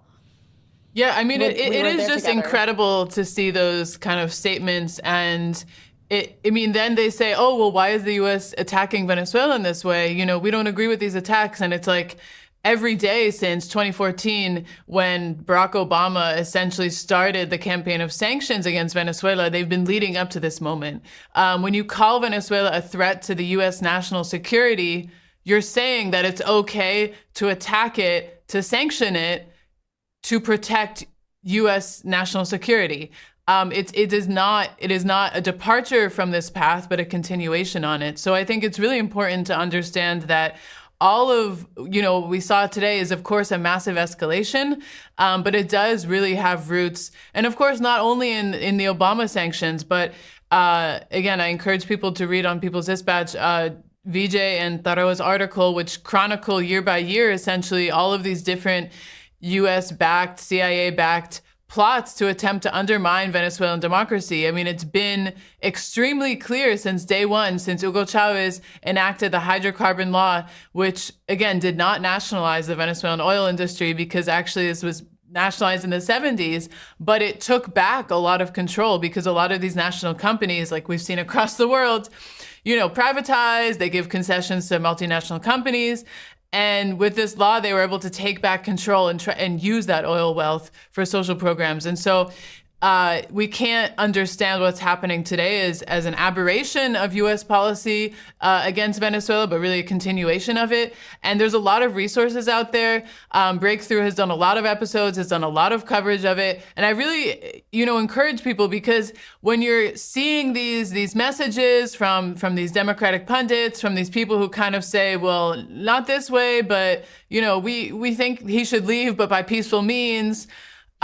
[SPEAKER 2] Yeah, I mean, it is just incredible to see those kind of statements. And then they say, oh, well, why is the U.S. attacking Venezuela in this way? You know, we don't agree with these attacks. And it's like, every day since 2014, when Barack Obama essentially started the campaign of sanctions against Venezuela, they've been leading up to this moment. When you call Venezuela a threat to the U.S. national security, you're saying that it's okay to attack it, to sanction it, to protect U.S. national security. It is not a departure from this path, but a continuation on it. So I think it's really important to understand that all of, what we saw today is, of course, a massive escalation, but it does really have roots. And of course, not only in the Obama sanctions, but again, I encourage people to read on People's Dispatch, Vijay and Taro's article, which chronicle year by year, essentially, all of these different US-backed, CIA-backed plots to attempt to undermine Venezuelan democracy. I mean, it's been extremely clear since day one, since Hugo Chavez enacted the hydrocarbon law, which, again, did not nationalize the Venezuelan oil industry, because actually this was nationalized in the 70s, but it took back a lot of control because a lot of these national companies, like we've seen across the world, privatize, they give concessions to multinational companies. And with this law, they were able to take back control and use that oil wealth for social programs. And so we can't understand what's happening today as an aberration of U.S. policy against Venezuela, but really a continuation of it. And there's a lot of resources out there. BreakThrough has done a lot of episodes, has done a lot of coverage of it. And I really, encourage people, because when you're seeing these messages from these Democratic pundits, from these people who kind of say, well, not this way, but, we think he should leave, but by peaceful means.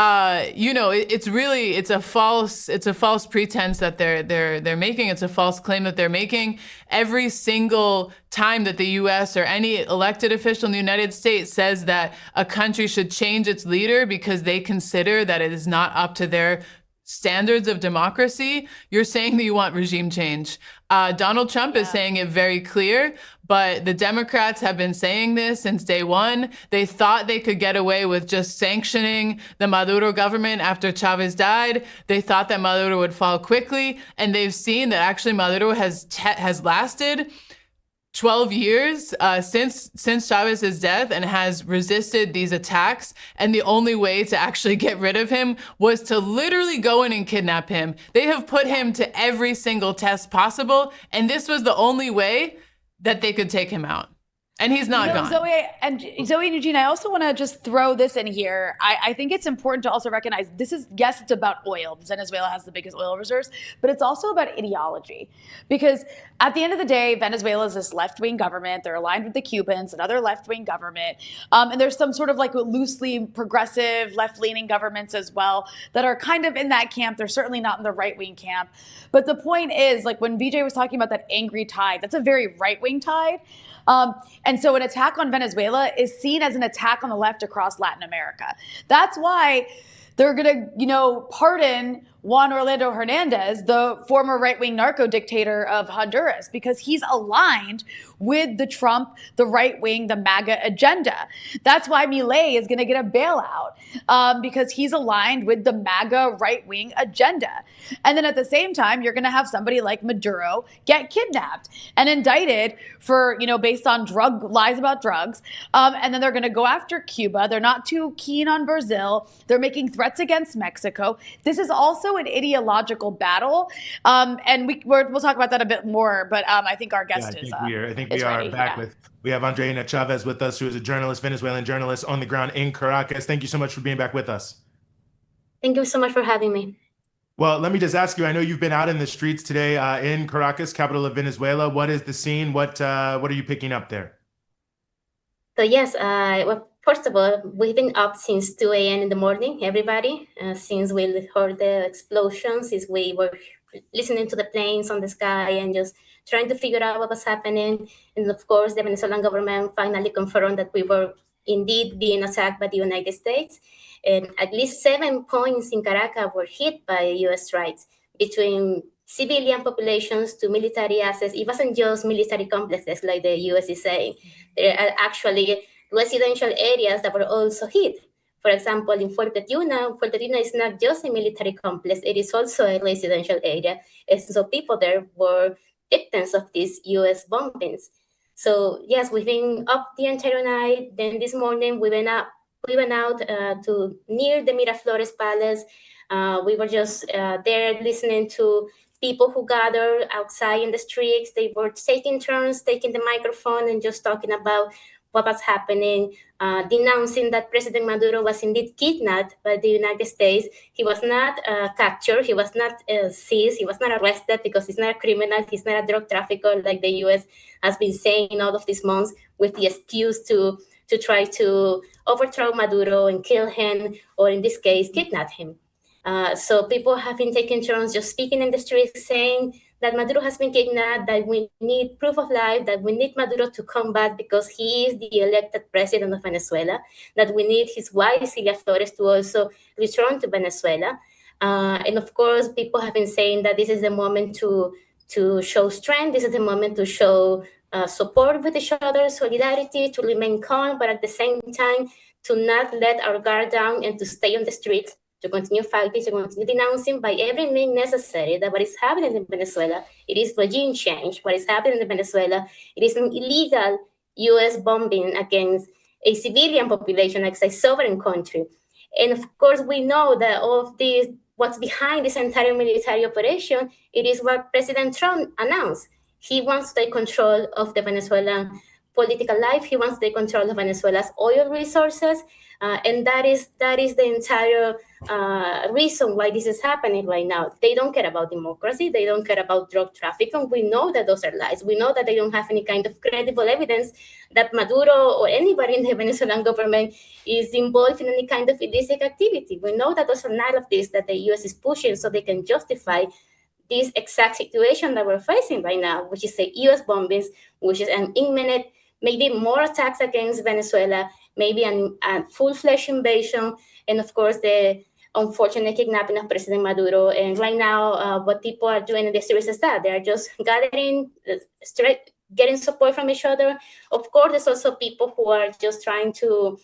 [SPEAKER 2] It's a false pretense that they're making. It's a false claim that they're making. Every single time that the U.S. or any elected official in the United States says that a country should change its leader because they consider that it is not up to their standards of democracy, you're saying that you want regime change. Donald Trump is saying it very clear, but the Democrats have been saying this since day one. They thought they could get away with just sanctioning the Maduro government after Chavez died. They thought that Maduro would fall quickly, and they've seen that actually Maduro has lasted 12 years since Chavez's death and has resisted these attacks. And the only way to actually get rid of him was to literally go in and kidnap him. They have put him to every single test possible. And this was the only way that they could take him out. And he's not gone.
[SPEAKER 3] Zoe and Eugene, I also want to just throw this in here. I think it's important to also recognize this is, yes, it's about oil. Venezuela has the biggest oil reserves, but it's also about ideology. Because at the end of the day, Venezuela is this left-wing government. They're aligned with the Cubans, another left-wing government. And there's some sort of like loosely progressive, left-leaning governments as well that are kind of in that camp. They're certainly not in the right-wing camp. But the point is, like when Vijay was talking about that angry tide, that's a very right-wing tide. And so an attack on Venezuela is seen as an attack on the left across Latin America. That's why they're going to, pardon Juan Orlando Hernandez, the former right-wing narco dictator of Honduras, because he's aligned with the Trump, the right-wing, the MAGA agenda. That's why Milei is going to get a bailout, because he's aligned with the MAGA right-wing agenda. And then at the same time, you're going to have somebody like Maduro get kidnapped and indicted for, based on lies about drugs. And then they're going to go after Cuba. They're not too keen on Brazil. They're making threats against Mexico. This is also an ideological battle. And we'll talk about that a bit more, but I think our guest
[SPEAKER 1] we are back with, we have Andreína Chávez with us, who is a journalist, Venezuelan journalist on the ground in Caracas. Thank you so much for being back with us.
[SPEAKER 8] Thank you so much for having me.
[SPEAKER 1] Well, let me just ask you, I know you've been out in the streets today in Caracas, capital of Venezuela. What is the scene? What are you picking up there?
[SPEAKER 8] So yes, well, first of all, we've been up since 2 a.m. in the morning, everybody, since we heard the explosions, since we were listening to the planes on the sky and just trying to figure out what was happening. And of course, the Venezuelan government finally confirmed that we were indeed being attacked by the United States. And at least 7 points in Caracas were hit by U.S. strikes, between civilian populations to military assets. It wasn't just military complexes like the U.S. is saying. There are actually residential areas that were also hit. For example, in Fuerte Tiuna is not just a military complex, it is also a residential area. And so people there were victims of these U.S. bombings. So yes, we've been up the entire night. Then this morning we went out to near the Miraflores Palace. We were just there listening to people who gathered outside in the streets. They were taking turns, taking the microphone and just talking about what was happening, denouncing that President Maduro was indeed kidnapped by the United States. He was not captured, he was not seized, he was not arrested because he's not a criminal, he's not a drug trafficker like the US has been saying all of these months with the excuse to try to overthrow Maduro and kill him, or in this case, kidnap him. So people have been taking turns just speaking in the streets saying that Maduro has been kidnapped, that we need proof of life, that we need Maduro to come back because he is the elected president of Venezuela, that we need his wife, Cilia Flores, to also return to Venezuela. And of course, people have been saying that this is the moment to show strength, this is the moment to show support with each other, solidarity, to remain calm, but at the same time, to not let our guard down and to stay on the streets, to continue fighting, to continue denouncing by every means necessary that what is happening in Venezuela, it is regime change. What is happening in Venezuela, it is an illegal U.S. bombing against a civilian population, against a sovereign country. And of course, we know that all of this, what's behind this entire military operation, it is what President Trump announced. He wants to take control of the Venezuelan political life. He wants to take control of Venezuela's oil resources. And that is the entire reason why this is happening right now. They don't care about democracy. They don't care about drug trafficking. We know that those are lies. We know that they don't have any kind of credible evidence that Maduro or anybody in the Venezuelan government is involved in any kind of illicit activity. We know that those are none of this that the U.S. is pushing so they can justify this exact situation that we're facing right now, which is a U.S. bombings, which is an imminent, maybe more attacks against Venezuela, maybe a full-fledged invasion, and of course the unfortunate kidnapping of President Maduro. And right now, what people are doing in the streets is that they are just gathering, getting support from each other. Of course, there's also people who are just trying to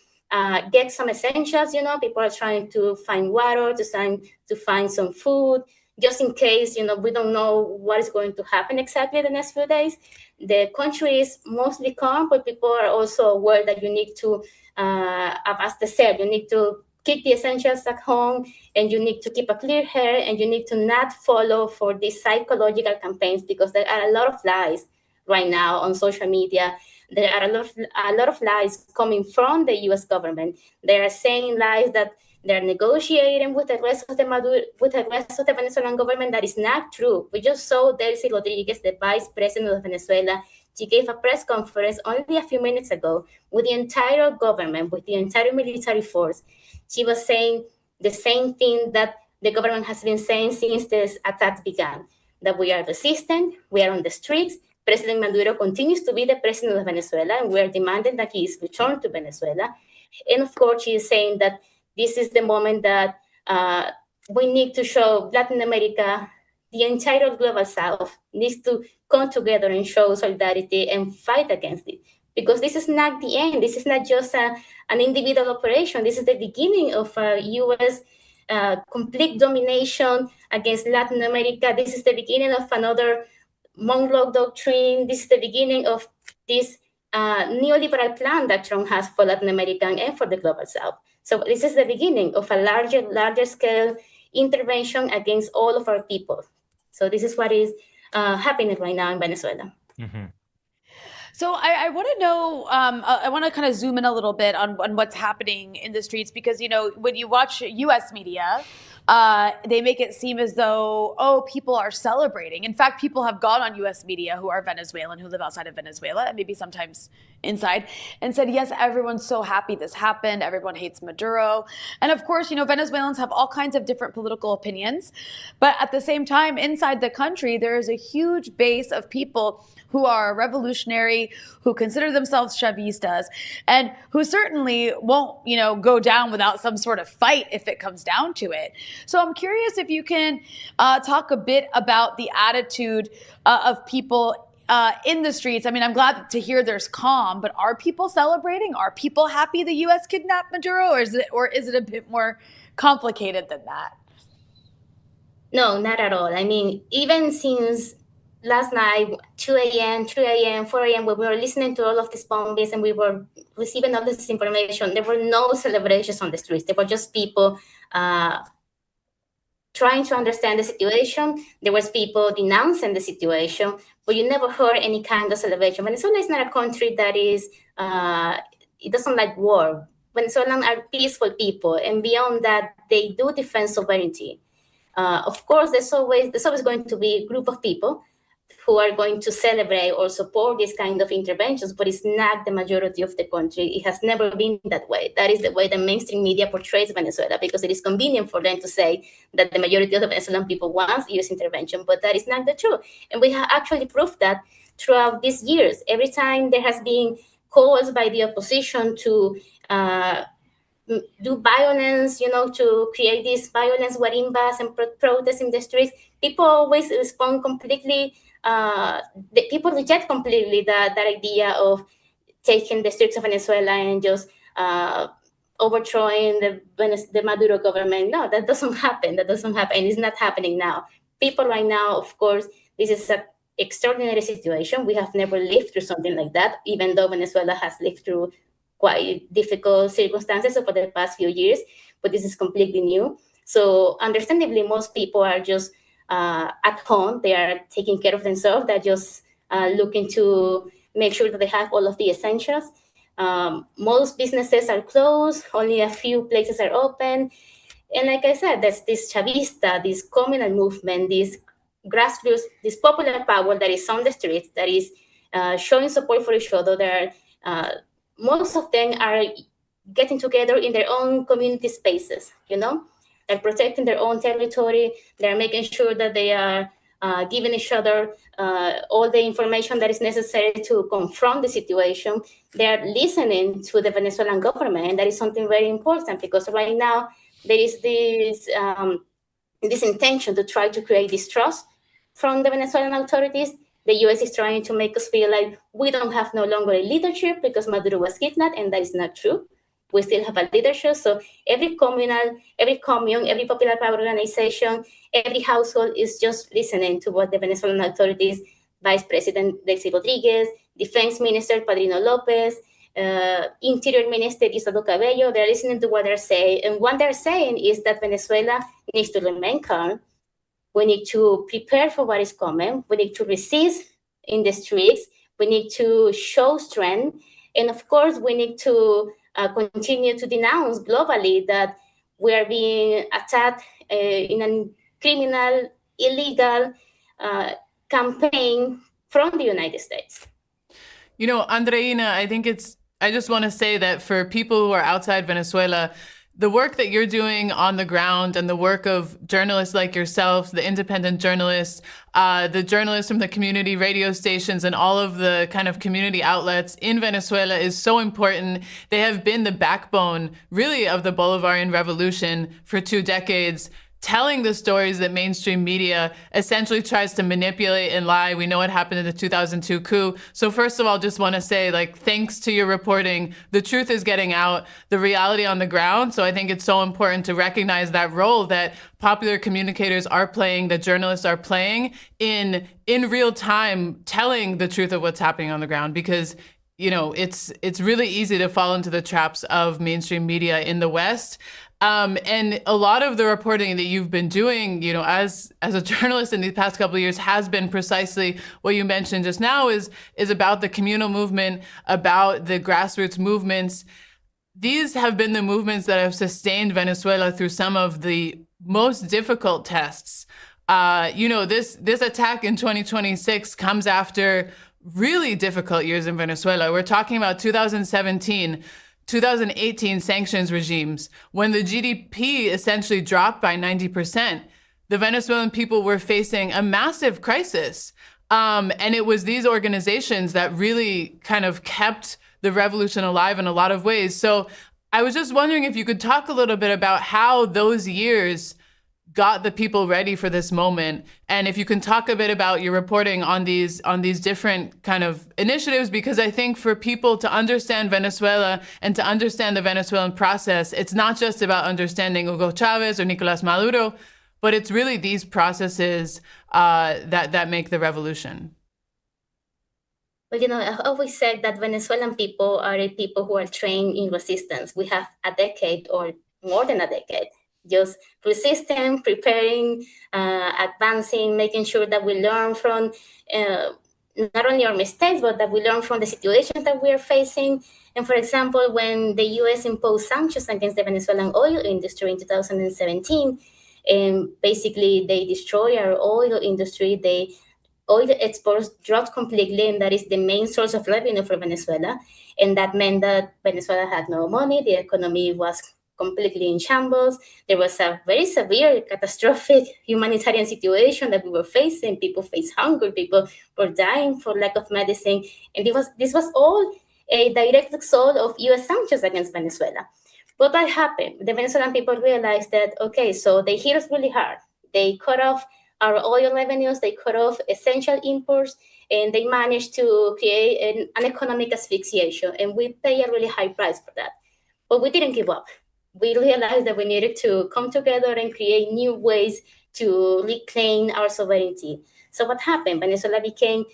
[SPEAKER 8] get some essentials. People are trying to find water, to find some food, just in case, we don't know what is going to happen exactly the next few days. The country is mostly calm, but people are also aware that you need to, as they said, you need to keep the essentials at home, and you need to keep a clear head, and you need to not follow for these psychological campaigns, because there are a lot of lies right now on social media. There are a lot of lies coming from the U.S. government. They are saying lies that they're negotiating with the rest of the Venezuelan government. That is not true. We just saw Delcy Rodriguez, the vice president of Venezuela. She gave a press conference only a few minutes ago with the entire government, with the entire military force. She was saying the same thing that the government has been saying since this attacks began, that we are resistant, we are on the streets. President Maduro continues to be the president of Venezuela, and we are demanding that he is returned to Venezuela. And of course, she is saying that this is the moment that we need to show Latin America, the entire global South needs to come together and show solidarity and fight against it. Because this is not the end. This is not just an individual operation. This is the beginning of a U.S. Complete domination against Latin America. This is the beginning of another Monroe Doctrine. This is the beginning of this neoliberal plan that Trump has for Latin America and for the global South. So this is the beginning of a larger scale intervention against all of our people. So this is what is happening right now in Venezuela.
[SPEAKER 1] Mm-hmm.
[SPEAKER 3] So I want to know, I want to kind of zoom in a little bit on what's happening in the streets, because, you know, when you watch U.S. media, they make it seem as though, oh, people are celebrating. In fact, people have gone on U.S. media who are Venezuelan, who live outside of Venezuela, and maybe sometimes inside, and said, yes, everyone's so happy this happened. Everyone hates Maduro. And of course, you know, Venezuelans have all kinds of different political opinions. But at the same time, inside the country, there is a huge base of people who are revolutionary, who consider themselves Chavistas, and who certainly won't, you know, go down without some sort of fight if it comes down to it. So I'm curious if you can talk a bit about the attitude of people in the streets. I mean, I'm glad to hear there's calm, but are people celebrating? Are people happy the U.S. kidnapped Maduro, or is it a bit more complicated than that?
[SPEAKER 8] No, not at all. I mean, even since last night, 2 a.m., 3 a.m., 4 a.m., when we were listening to all of these bombings and we were receiving all this information, there were no celebrations on the streets. There were just people trying to understand the situation. There was people denouncing the situation, but you never heard any kind of celebration. Venezuela is not a country that is, it doesn't like war. Venezuelans are peaceful people, and beyond that, they do defend sovereignty. Of course, there's always going to be a group of people who are going to celebrate or support these kind of interventions, but it's not the majority of the country. It has never been that way. That is the way the mainstream media portrays Venezuela, because it is convenient for them to say that the majority of the Venezuelan people wants U.S. intervention, but that is not the truth. And we have actually proved that throughout these years. Every time there has been calls by the opposition to do violence, you know, to create these violence guarimbas and protests in the streets, people always respond completely. People reject completely that idea of taking the streets of Venezuela and just overthrowing the Maduro government. No, that doesn't happen. That doesn't happen. And it's not happening now. People right now, of course, this is an extraordinary situation. We have never lived through something like that, even though Venezuela has lived through quite difficult circumstances over the past few years, but this is completely new. So understandably, most people are just at home. They are taking care of themselves. They're just looking to make sure that they have all of the essentials. Most businesses are closed. Only a few places are open. And like I said, there's this Chavista, this communal movement, this grassroots, this popular power that is on the streets, that is showing support for each other. Most of them are getting together in their own community spaces, you know? They're protecting their own territory. They're making sure that they are giving each other all the information that is necessary to confront the situation. They're listening to the Venezuelan government, and that is something very important, because right now there is this intention to try to create distrust from the Venezuelan authorities. The U.S. is trying to make us feel like we don't have no longer a leadership because Maduro was kidnapped, and that is not true. We still have a leadership. So every commune, every popular power organization, every household is just listening to what the Venezuelan authorities, Vice President Delcy Rodriguez, Defense Minister Padrino Lopez, Interior Minister Diosdado Cabello, they're listening to what they're saying. And what they're saying is that Venezuela needs to remain calm. We need to prepare for what is coming. We need to resist in the streets. We need to show strength. And of course, we need to continue to denounce globally that we are being attacked in a criminal, illegal campaign from the United States.
[SPEAKER 2] You know, Andreína, I just want to say that for people who are outside Venezuela, the work that you're doing on the ground and the work of journalists like yourself, the independent journalists, the journalists from the community radio stations and all of the kind of community outlets in Venezuela is so important. They have been the backbone, really, of the Bolivarian revolution for 2 decades, telling the stories that mainstream media essentially tries to manipulate and lie. We know what happened in the 2002 coup. So first of all, just want to say, like, thanks to your reporting, the truth is getting out, the reality on the ground. So I think it's so important to recognize that role that popular communicators are playing, that journalists are playing in real time, telling the truth of what's happening on the ground, because it's really easy to fall into the traps of mainstream media in the West. And a lot of the reporting that you've been doing, as a journalist in these past couple of years has been precisely what you mentioned just now, is about the communal movement, about the grassroots movements. These have been the movements that have sustained Venezuela through some of the most difficult tests. This attack in 2026 comes after really difficult years in Venezuela. We're talking about 2017, 2018 sanctions regimes, when the GDP essentially dropped by 90%. The Venezuelan people were facing a massive crisis. And it was these organizations that really kind of kept the revolution alive in a lot of ways. So I was just wondering if you could talk a little bit about how those years got the people ready for this moment, and if you can talk a bit about your reporting on these different kind of initiatives, because I think for people to understand Venezuela and to understand the Venezuelan process, it's not just about understanding Hugo Chavez or Nicolas Maduro, but it's really these processes that make the revolution.
[SPEAKER 8] Well, I always said that Venezuelan people are a people who are trained in resistance. We have a decade or more than a decade just resisting, preparing, advancing, making sure that we learn from not only our mistakes, but that we learn from the situation that we are facing. And for example, when the US imposed sanctions against the Venezuelan oil industry in 2017, and basically they destroyed our oil industry, oil exports dropped completely, and that is the main source of revenue for Venezuela. And that meant that Venezuela had no money, the economy was completely in shambles. There was a very severe, catastrophic humanitarian situation that we were facing. People faced hunger, people were dying for lack of medicine. And this was all a direct result of US sanctions against Venezuela. But what happened? The Venezuelan people realized that, okay, so they hit us really hard. They cut off our oil revenues, they cut off essential imports, and they managed to create an economic asphyxiation. And we pay a really high price for that. But we didn't give up. We realized that we needed to come together and create new ways to reclaim our sovereignty. So what happened? Venezuela became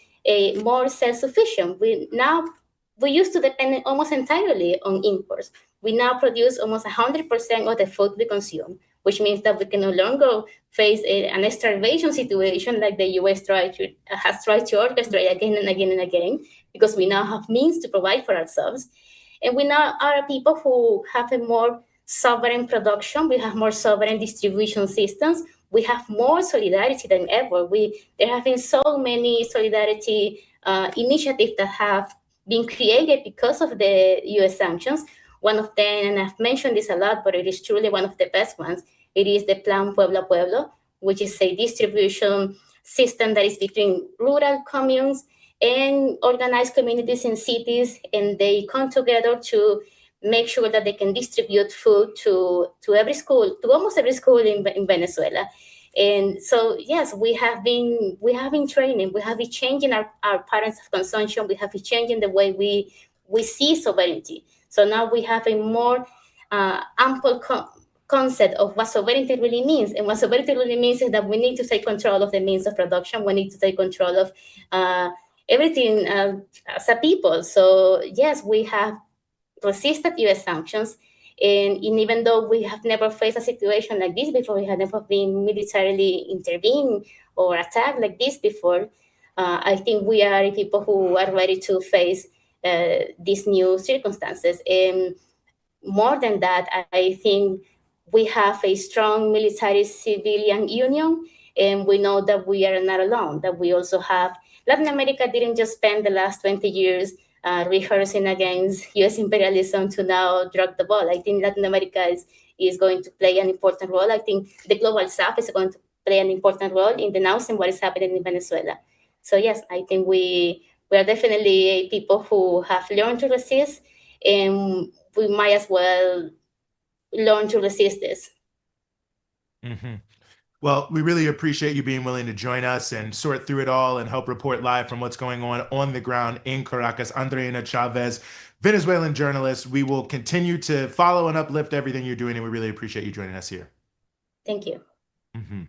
[SPEAKER 8] more self-sufficient. We used to depend almost entirely on imports. We now produce almost 100% of the food we consume, which means that we can no longer face an starvation situation like the US has tried to orchestrate again and again and again, because we now have means to provide for ourselves. And we now are a people who have a more sovereign production. We have more sovereign distribution systems. We have more solidarity than ever. There have been so many solidarity initiatives that have been created because of the US sanctions. One of them, and I've mentioned this a lot, but it is truly one of the best ones, it is the Plan Pueblo a Pueblo, which is a distribution system that is between rural communes and organized communities in cities, and they come together to make sure that they can distribute food to every school, to almost every school in Venezuela. And so, yes, we have been training, we have been changing our patterns of consumption, we have been changing the way we see sovereignty. So now we have a more ample concept of what sovereignty really means. And what sovereignty really means is that we need to take control of the means of production, we need to take control of everything as a people. So yes, we have resisted US sanctions, and even though we have never faced a situation like this before, we have never been militarily intervened or attacked like this before, I think we are people who are ready to face these new circumstances. And more than that, I think we have a strong military-civilian union, and we know that we are not alone, that we also have, Latin America didn't just spend the last 20 years rehearsing against US imperialism to now drop the ball. I think Latin America is going to play an important role. I think the global south is going to play an important role in denouncing what is happening in Venezuela. So yes, I think we are definitely people who have learned to resist, and we might as well learn to resist this.
[SPEAKER 1] Mm-hmm. Well, we really appreciate you being willing to join us and sort through it all and help report live from what's going on the ground in Caracas. Andreína Chávez, Venezuelan journalist. We will continue to follow and uplift everything you're doing, and we really appreciate you joining us here.
[SPEAKER 8] Thank you.
[SPEAKER 1] Mm-hmm.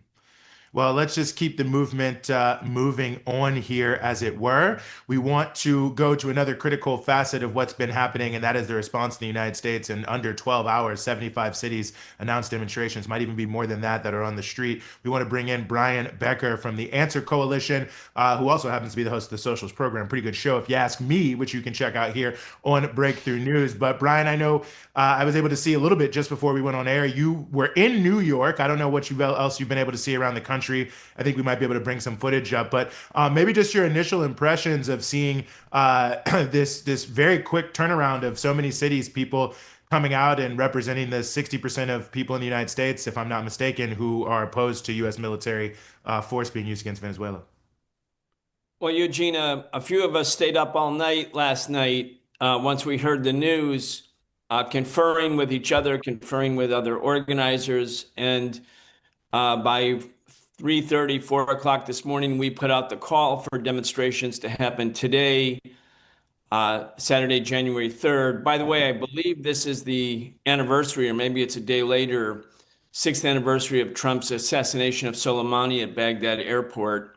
[SPEAKER 1] Well, let's just keep the movement moving on here, as it were. We want to go to another critical facet of what's been happening, and that is the response to the United States. In under 12 hours, 75 cities announced demonstrations, might even be more than that are on the street. We want to bring in Brian Becker from the Answer Coalition, who also happens to be the host of the Socials program. Pretty good show, if you ask me, which you can check out here on Breakthrough News. But Brian, I know I was able to see a little bit just before we went on air. You were in New York. I don't know what else you've been able to see around the country. I think we might be able to bring some footage up, but maybe just your initial impressions of seeing this very quick turnaround of so many cities, people coming out and representing the 60% of people in the United States, if I'm not mistaken, who are opposed to U.S. military force being used against Venezuela.
[SPEAKER 9] Well, Eugene, a few of us stayed up all night last night once we heard the news, conferring with each other, conferring with other organizers, and by 3:30, 4 o'clock this morning, we put out the call for demonstrations to happen today, Saturday, January 3rd. By the way, I believe this is the anniversary, or maybe it's a day later, 6th anniversary of Trump's assassination of Soleimani at Baghdad airport.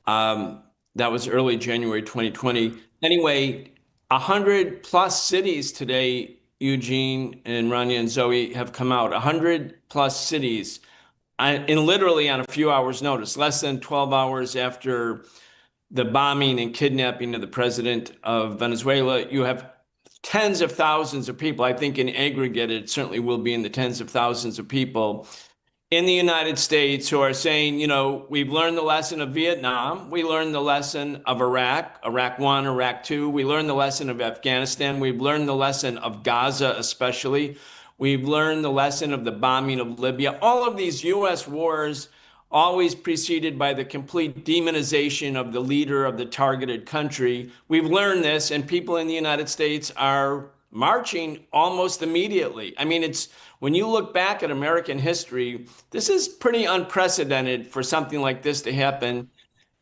[SPEAKER 9] That was early January 2020. Anyway, 100 plus cities today, Eugene and Rania and Zoe, have come out. 100 plus cities. And literally on a few hours' notice, less than 12 hours after the bombing and kidnapping of the president of Venezuela, you have tens of thousands of people. I think in aggregate, it certainly will be in the tens of thousands of people in the United States who are saying, you know, we've learned the lesson of Vietnam. We learned the lesson of Iraq, Iraq 1, Iraq 2. We learned the lesson of Afghanistan. We've learned the lesson of Gaza, especially. We've learned the lesson of the bombing of Libya. All of these U.S. wars, always preceded by the complete demonization of the leader of the targeted country. We've learned this, and people in the United States are marching almost immediately. I mean, it's when you look back at American history, this is pretty unprecedented for something like this to happen.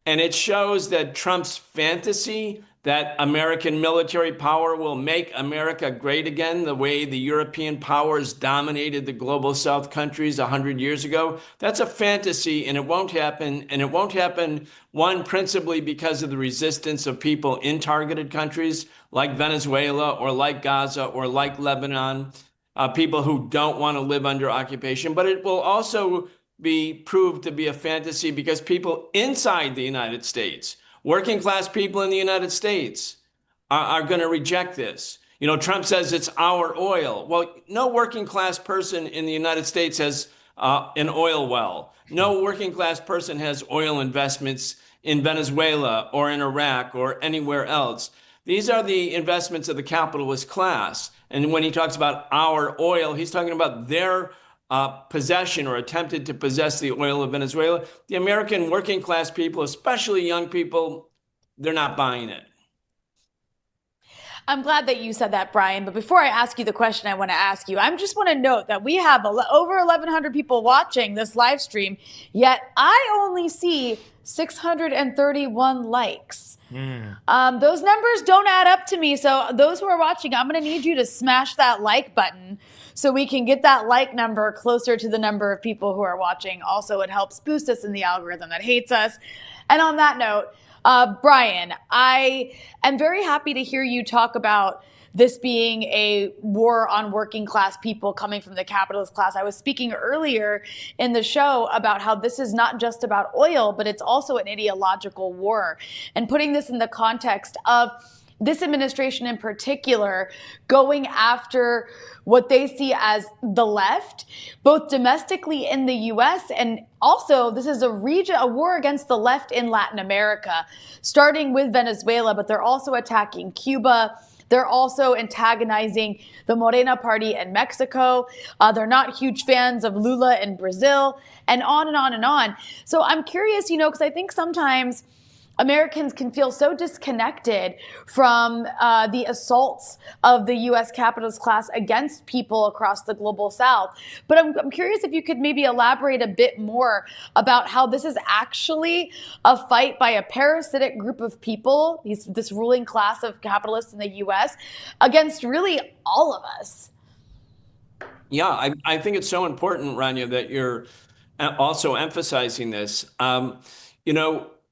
[SPEAKER 9] And it shows that Trump's fantasy that American military power will make America great again, the way the European powers dominated the global South countries 100 years ago. That's a fantasy, and it won't happen. And it won't happen, one, principally because of the resistance of people in targeted countries like Venezuela or like Gaza or like Lebanon, people who don't want to live under occupation. But it will also be proved to be a fantasy because people inside the United States, working class people in the United States, are going to reject this. You know, Trump says it's our oil. Well, no working class person in the United States has an oil well. No working class person has oil investments in Venezuela or in Iraq or anywhere else. These are the investments of the capitalist class. And when he talks about our oil, he's talking about their possession or attempted to possess the oil of Venezuela. The American working class people, especially young people, they're not buying it.
[SPEAKER 3] I'm glad that you said that, Brian. But before I ask you the question I want to ask you, I just want to note that we have over 1,100 people watching this live stream, yet I only see 631 likes. Those numbers don't add up to me. So those who are watching, I'm going to need you to smash that like button so we can get that like number closer to the number of people who are watching. Also, it helps boost us in the algorithm that hates us. And on that note, Brian, I am very happy to hear you talk about this being a war on working class people coming from the capitalist class. I was speaking earlier in the show about how this is not just about oil, but it's also an ideological war. And putting this in the context of this administration in particular going after what they see as the left, both domestically in the US, and also this is a war against the left in Latin America, starting with Venezuela, but they're also attacking Cuba. They're also antagonizing the Morena party in Mexico. They're not huge fans of Lula in Brazil, and on and on and on. So I'm curious, because I think sometimes Americans can feel so disconnected from the assaults of the U.S. capitalist class against people across the global South. But I'm curious if you could maybe elaborate a bit more about how this is actually a fight by a parasitic group of people, this ruling class of capitalists in the U.S., against really all of us.
[SPEAKER 9] Yeah, I think it's so important, Rania, that you're also emphasizing this.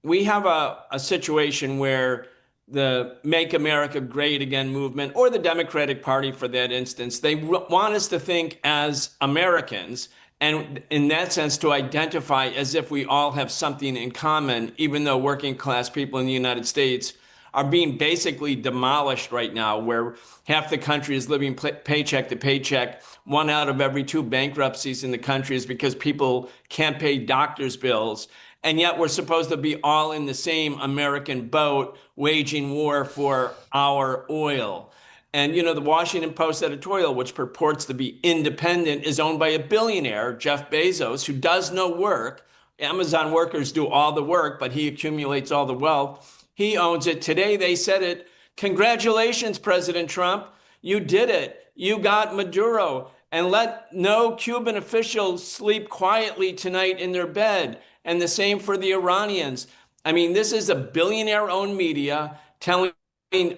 [SPEAKER 9] We have a situation where the Make America Great Again movement, or the Democratic Party for that instance, they want us to think as Americans, and in that sense to identify as if we all have something in common, even though working class people in the United States are being basically demolished right now, where half the country is living paycheck to paycheck. 1 out of every 2 bankruptcies in the country is because people can't pay doctors' bills. And yet we're supposed to be all in the same American boat, waging war for our oil. And, the Washington Post editorial, which purports to be independent, is owned by a billionaire, Jeff Bezos, who does no work. Amazon workers do all the work, but he accumulates all the wealth. He owns it. Today they said it. Congratulations, President Trump. You did it. You got Maduro. And let no Cuban officials sleep quietly tonight in their bed. And the same for the Iranians. I mean, this is a billionaire-owned media telling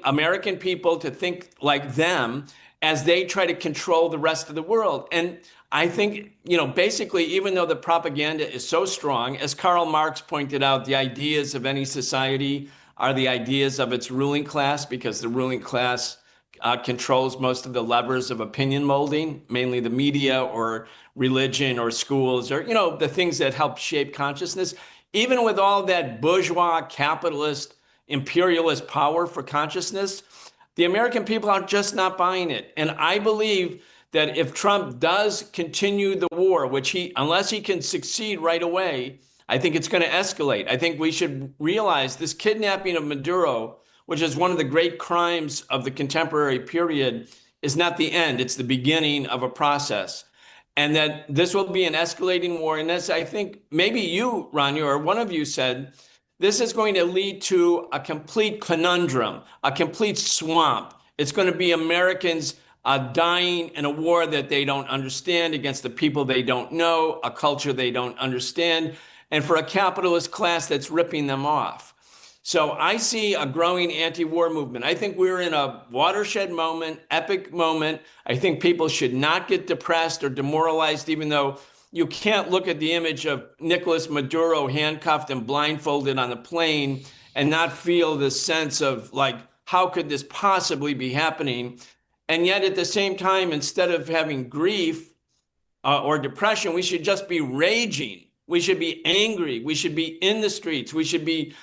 [SPEAKER 9] American people to think like them as they try to control the rest of the world. And I think, basically, even though the propaganda is so strong, as Karl Marx pointed out, the ideas of any society are the ideas of its ruling class, because the ruling class controls most of the levers of opinion molding, mainly the media or religion or schools, or, the things that help shape consciousness. Even with all that bourgeois, capitalist, imperialist power for consciousness, the American people are just not buying it. And I believe that if Trump does continue the war, unless he can succeed right away, I think it's going to escalate. I think we should realize this kidnapping of Maduro, which is one of the great crimes of the contemporary period, is not the end. It's the beginning of a process. And that this will be an escalating war. And as I think maybe you, Rania, or one of you said, this is going to lead to a complete conundrum, a complete swamp. It's going to be Americans dying in a war that they don't understand, against the people they don't know, a culture they don't understand, and for a capitalist class that's ripping them off. So I see a growing anti-war movement. I think we're in a watershed moment, epic moment. I think people should not get depressed or demoralized, even though you can't look at the image of Nicolas Maduro handcuffed and blindfolded on the plane and not feel the sense of, like, how could this possibly be happening? And yet at the same time, instead of having grief or depression, we should just be raging. We should be angry. We should be in the streets. We should be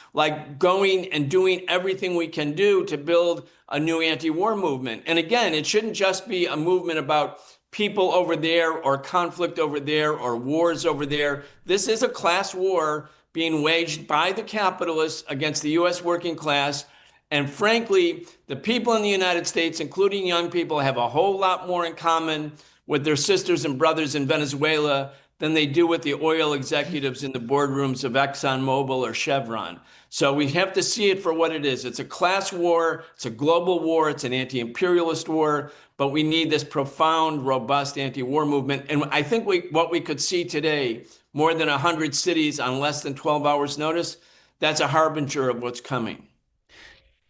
[SPEAKER 9] going and doing everything we can do to build a new anti-war movement. And again, it shouldn't just be a movement about people over there or conflict over there or wars over there. This is a class war being waged by the capitalists against the U.S. working class. And frankly, the people in the United States, including young people, have a whole lot more in common with their sisters and brothers in Venezuela than they do with the oil executives in the boardrooms of ExxonMobil or Chevron. So we have to see it for what it is. It's a class war, it's a global war, it's an anti-imperialist war, but we need this profound, robust anti-war movement. And I think what we could see today, more than 100 cities on less than 12 hours notice, that's a harbinger of what's coming.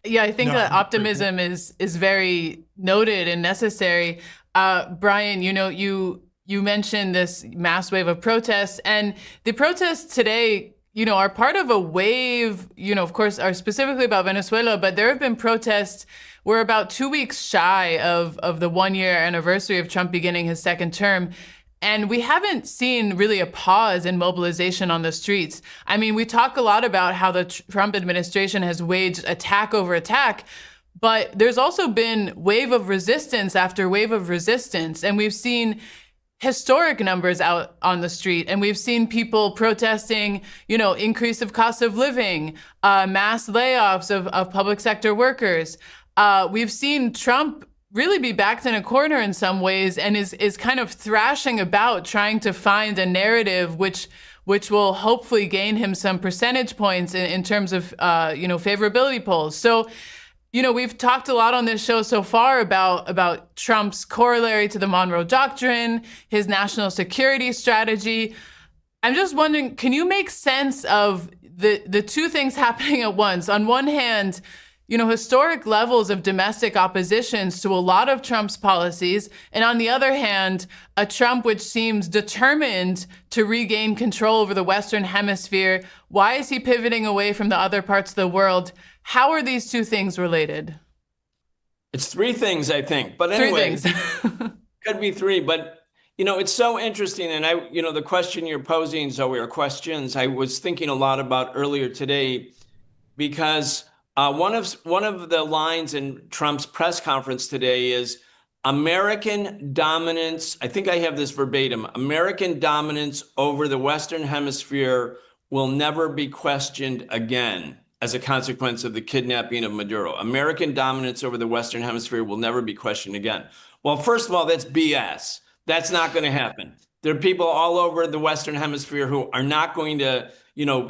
[SPEAKER 2] Yeah, I think that optimism is very noted and necessary. Brian, you mentioned this mass wave of protests, and the protests today, are part of a wave, of course, are specifically about Venezuela, but there have been protests. We're about 2 weeks shy of the 1-year anniversary of Trump beginning his second term. And we haven't seen really a pause in mobilization on the streets. I mean, we talk a lot about how the Trump administration has waged attack over attack, but there's also been wave of resistance after wave of resistance. And we've seen historic numbers out on the street. And we've seen people protesting, increase of cost of living, mass layoffs of public sector workers. we've seen Trump really be backed in a corner in some ways, and is kind of thrashing about trying to find a narrative which will hopefully gain him some percentage points in terms of favorability polls. So, we've talked a lot on this show so far about Trump's corollary to the Monroe Doctrine, his national security strategy. I'm just wondering, can you make sense of the two things happening at once? On one hand, historic levels of domestic oppositions to a lot of Trump's policies. And on the other hand, a Trump which seems determined to regain control over the Western Hemisphere. Why is he pivoting away from the other parts of the world? How are these two things related?
[SPEAKER 9] It's three things, I think. But anyway, could be three. But, it's so interesting. And the question you're posing, Zoe, or questions, I was thinking a lot about earlier today, because one of the lines in Trump's press conference today is American dominance. I think I have this verbatim. American dominance over the Western Hemisphere will never be questioned again as a consequence of the kidnapping of Maduro. American dominance over the Western Hemisphere will never be questioned again. Well, first of all, that's BS. That's not going to happen. There are people all over the Western Hemisphere who are not going to,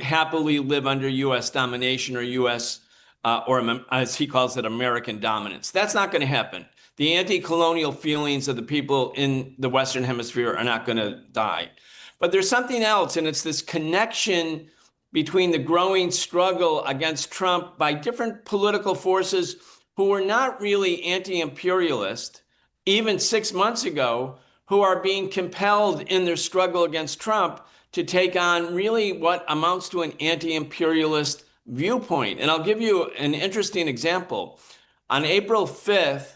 [SPEAKER 9] happily live under U.S. domination or U.S. Or as he calls it, American dominance. That's not going to happen. The anti-colonial feelings of the people in the Western Hemisphere are not going to die. But there's something else, and it's this connection between the growing struggle against Trump by different political forces who were not really anti-imperialist, even 6 months ago, who are being compelled in their struggle against Trump to take on really what amounts to an anti-imperialist viewpoint. And I'll give you an interesting example. On April 5th,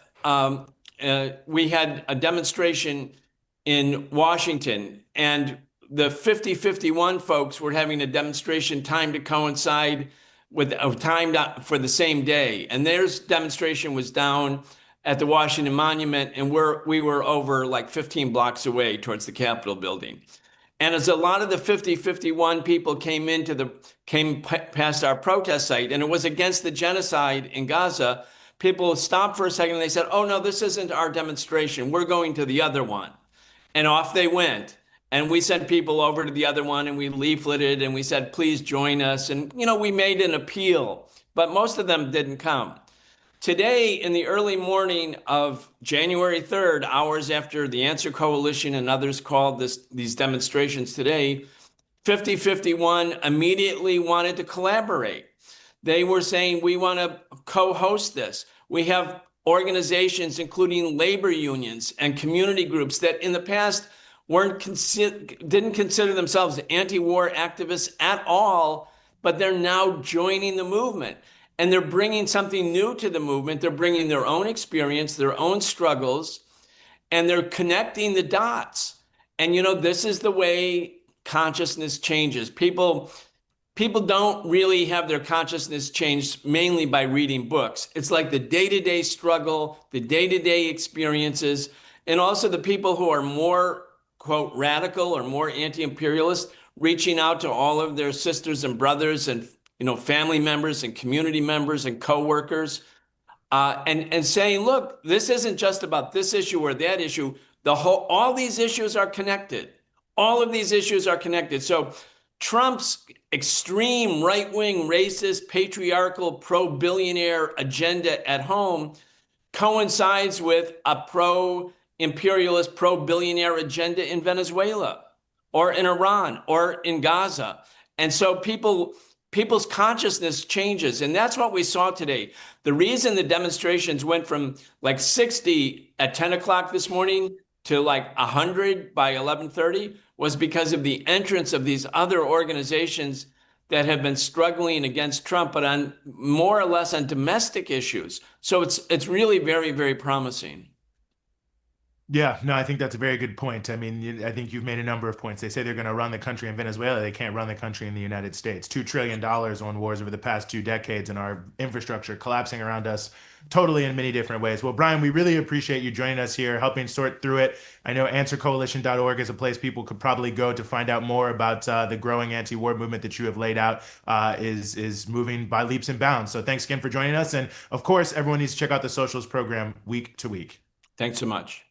[SPEAKER 9] we had a demonstration in Washington, and the 50-51 folks were having a demonstration timed to coincide with timed for the same day. And their demonstration was down at the Washington Monument, and we were over like 15 blocks away towards the Capitol building. And as a lot of the 50-51 people came past our protest site, and it was against the genocide in Gaza, people stopped for a second and they said, "Oh no, this isn't our demonstration. We're going to the other one." And off they went. And we sent people over to the other one, and we leafleted, and we said, "Please join us." And, we made an appeal, but most of them didn't come. Today, in the early morning of January 3rd, hours after the Answer Coalition and others called these demonstrations today, 50-51 immediately wanted to collaborate. They were saying, "We want to co-host this." We have organizations, including labor unions and community groups that in the past didn't consider themselves anti-war activists at all, but they're now joining the movement. And they're bringing something new to the movement. They're bringing their own experience, their own struggles, and they're connecting the dots. And, this is the way consciousness changes. People don't really have their consciousness changed mainly by reading books. It's like the day-to-day struggle, the day-to-day experiences, and also the people who are more, quote, radical or more anti-imperialist, reaching out to all of their sisters and brothers and family members and community members and coworkers, and saying, "Look, this isn't just about this issue or that issue. All these issues are connected. All of these issues are connected." So Trump's extreme right-wing, racist, patriarchal, pro-billionaire agenda at home coincides with a pro-imperialist, pro-billionaire agenda in Venezuela or in Iran or in Gaza. And so people's consciousness changes. And that's what we saw today. The reason the demonstrations went from like 60 at 10 o'clock this morning to like 100 by 11:30 was because of the entrance of these other organizations that have been struggling against Trump, but on more or less on domestic issues. So it's really very, very promising.
[SPEAKER 1] Yeah, no, I think that's a very good point. I mean, I think you've made a number of points. They say they're going to run the country in Venezuela. They can't run the country in the United States. $2 trillion on wars over the past 2 decades and our infrastructure collapsing around us totally in many different ways. Well, Brian, we really appreciate you joining us here, helping sort through it. I know answercoalition.org is a place people could probably go to find out more about the growing anti-war movement that you have laid out is moving by leaps and bounds. So thanks again for joining us. And of course, everyone needs to check out the socials program week to week.
[SPEAKER 9] Thanks so much.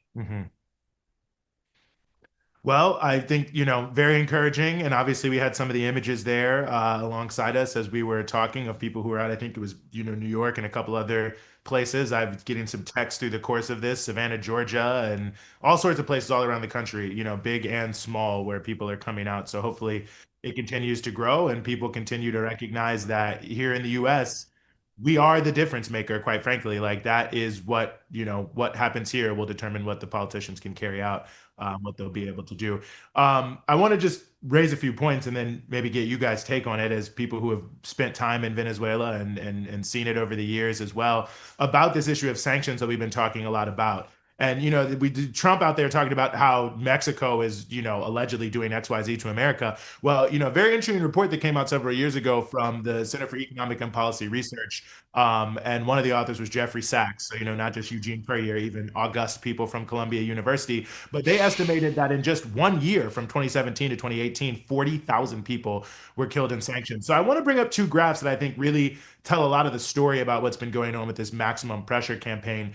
[SPEAKER 1] Well, I think, very encouraging. And obviously, we had some of the images there alongside us as we were talking of people who were out. I think it was, New York and a couple other places. I'm getting some texts through the course of this, Savannah, Georgia, and all sorts of places all around the country, big and small, where people are coming out. So hopefully it continues to grow and people continue to recognize that here in the US, we are the difference maker, quite frankly. Like that is what happens here will determine what the politicians can carry out, what they'll be able to do. I want to just raise a few points and then maybe get you guys' take on it as people who have spent time in Venezuela and seen it over the years as well about this issue of sanctions that we've been talking a lot about. And, we did Trump out there talking about how Mexico is, allegedly doing XYZ to America. Well, very interesting report that came out several years ago from the Center for Economic and Policy Research. And one of the authors was Jeffrey Sachs. So, not just Eugene, Puryear, even august people from Columbia University. But they estimated that in just 1 year from 2017 to 2018, 40,000 people were killed in sanctions. So I want to bring up two graphs that I think really tell a lot of the story about what's been going on with this maximum pressure campaign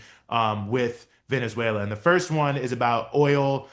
[SPEAKER 1] with Venezuela. And the first one is about oil,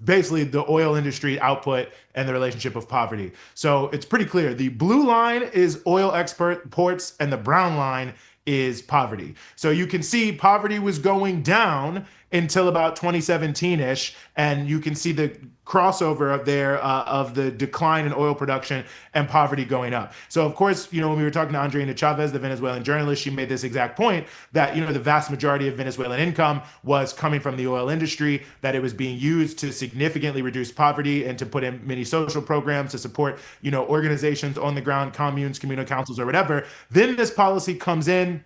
[SPEAKER 1] basically the oil industry output and the relationship of poverty. So it's pretty clear. The blue line is oil exports and the brown line is poverty. So you can see poverty was going down until about 2017-ish, and you can see the crossover up there of the decline in oil production and poverty going up. So of course, when we were talking to Andreína Chávez, the Venezuelan journalist, she made this exact point that, the vast majority of Venezuelan income was coming from the oil industry, that it was being used to significantly reduce poverty and to put in many social programs to support, organizations on the ground, communes, communal councils, or whatever. Then this policy comes in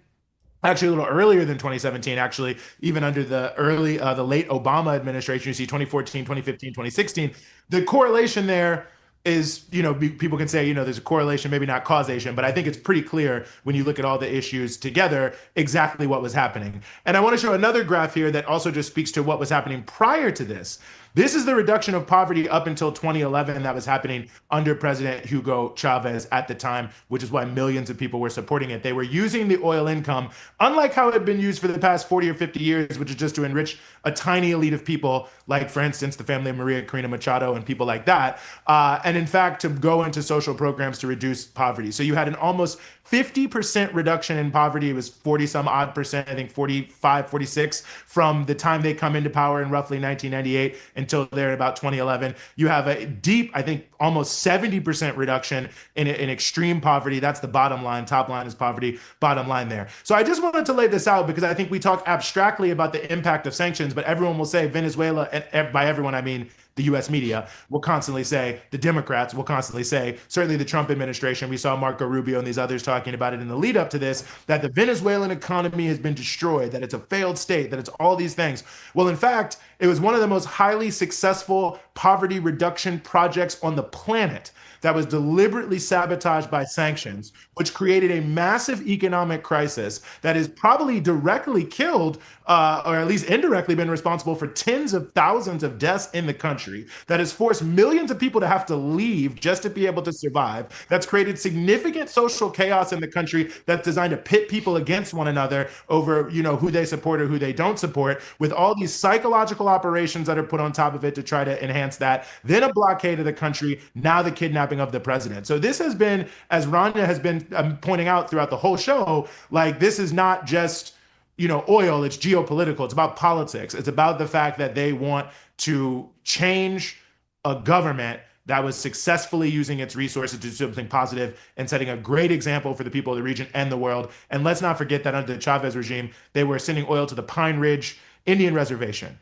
[SPEAKER 1] actually a little earlier than 2017, actually, even under the late Obama administration. You see 2014, 2015, 2016. The correlation there is, people can say, there's a correlation, maybe not causation, but I think it's pretty clear when you look at all the issues together, exactly what was happening. And I want to show another graph here that also just speaks to what was happening prior to this. This is the reduction of poverty up until 2011 that was happening under President Hugo Chavez at the time, which is why millions of people were supporting it. They were using the oil income, unlike how it had been used for the past 40 or 50 years, which is just to enrich a tiny elite of people, like, for instance, the family of Maria Corina Machado and people like that. And in fact, to go into social programs to reduce poverty. So you had an almost 50% reduction in poverty. It was 40 some odd percent, I think 45, 46 from the time they come into power in roughly 1998 until there in about 2011. You have a deep, I think almost 70% reduction in extreme poverty. That's the bottom line. Top line is poverty, bottom line there. So I just wanted to lay this out because I think we talk abstractly about the impact of sanctions, but everyone will say Venezuela, and by everyone I mean the US media, will constantly say, the Democrats will constantly say, certainly the Trump administration, we saw Marco Rubio and these others talking about it in the lead up to this, that the Venezuelan economy has been destroyed, that it's a failed state, that it's all these things. Well, in fact, it was one of the most highly successful poverty reduction projects on the planet that was deliberately sabotaged by sanctions, which created a massive economic crisis that has probably directly killed, or at least indirectly been responsible for tens of thousands of deaths in the country, that has forced millions of people to have to leave just to be able to survive, that's created significant social chaos in the country, that's designed to pit people against one another over, who they support or who they don't support, with all these psychological operations that are put on top of it to try to enhance that, then a blockade of the country, now the kidnapping of the president. So this has been, as Rania has been pointing out throughout the whole show, like this is not just, oil, it's geopolitical, it's about politics. It's about the fact that they want to change a government that was successfully using its resources to do something positive and setting a great example for the people of the region and the world. And let's not forget that under the Chavez regime, they were sending oil to the Pine Ridge Indian Reservation,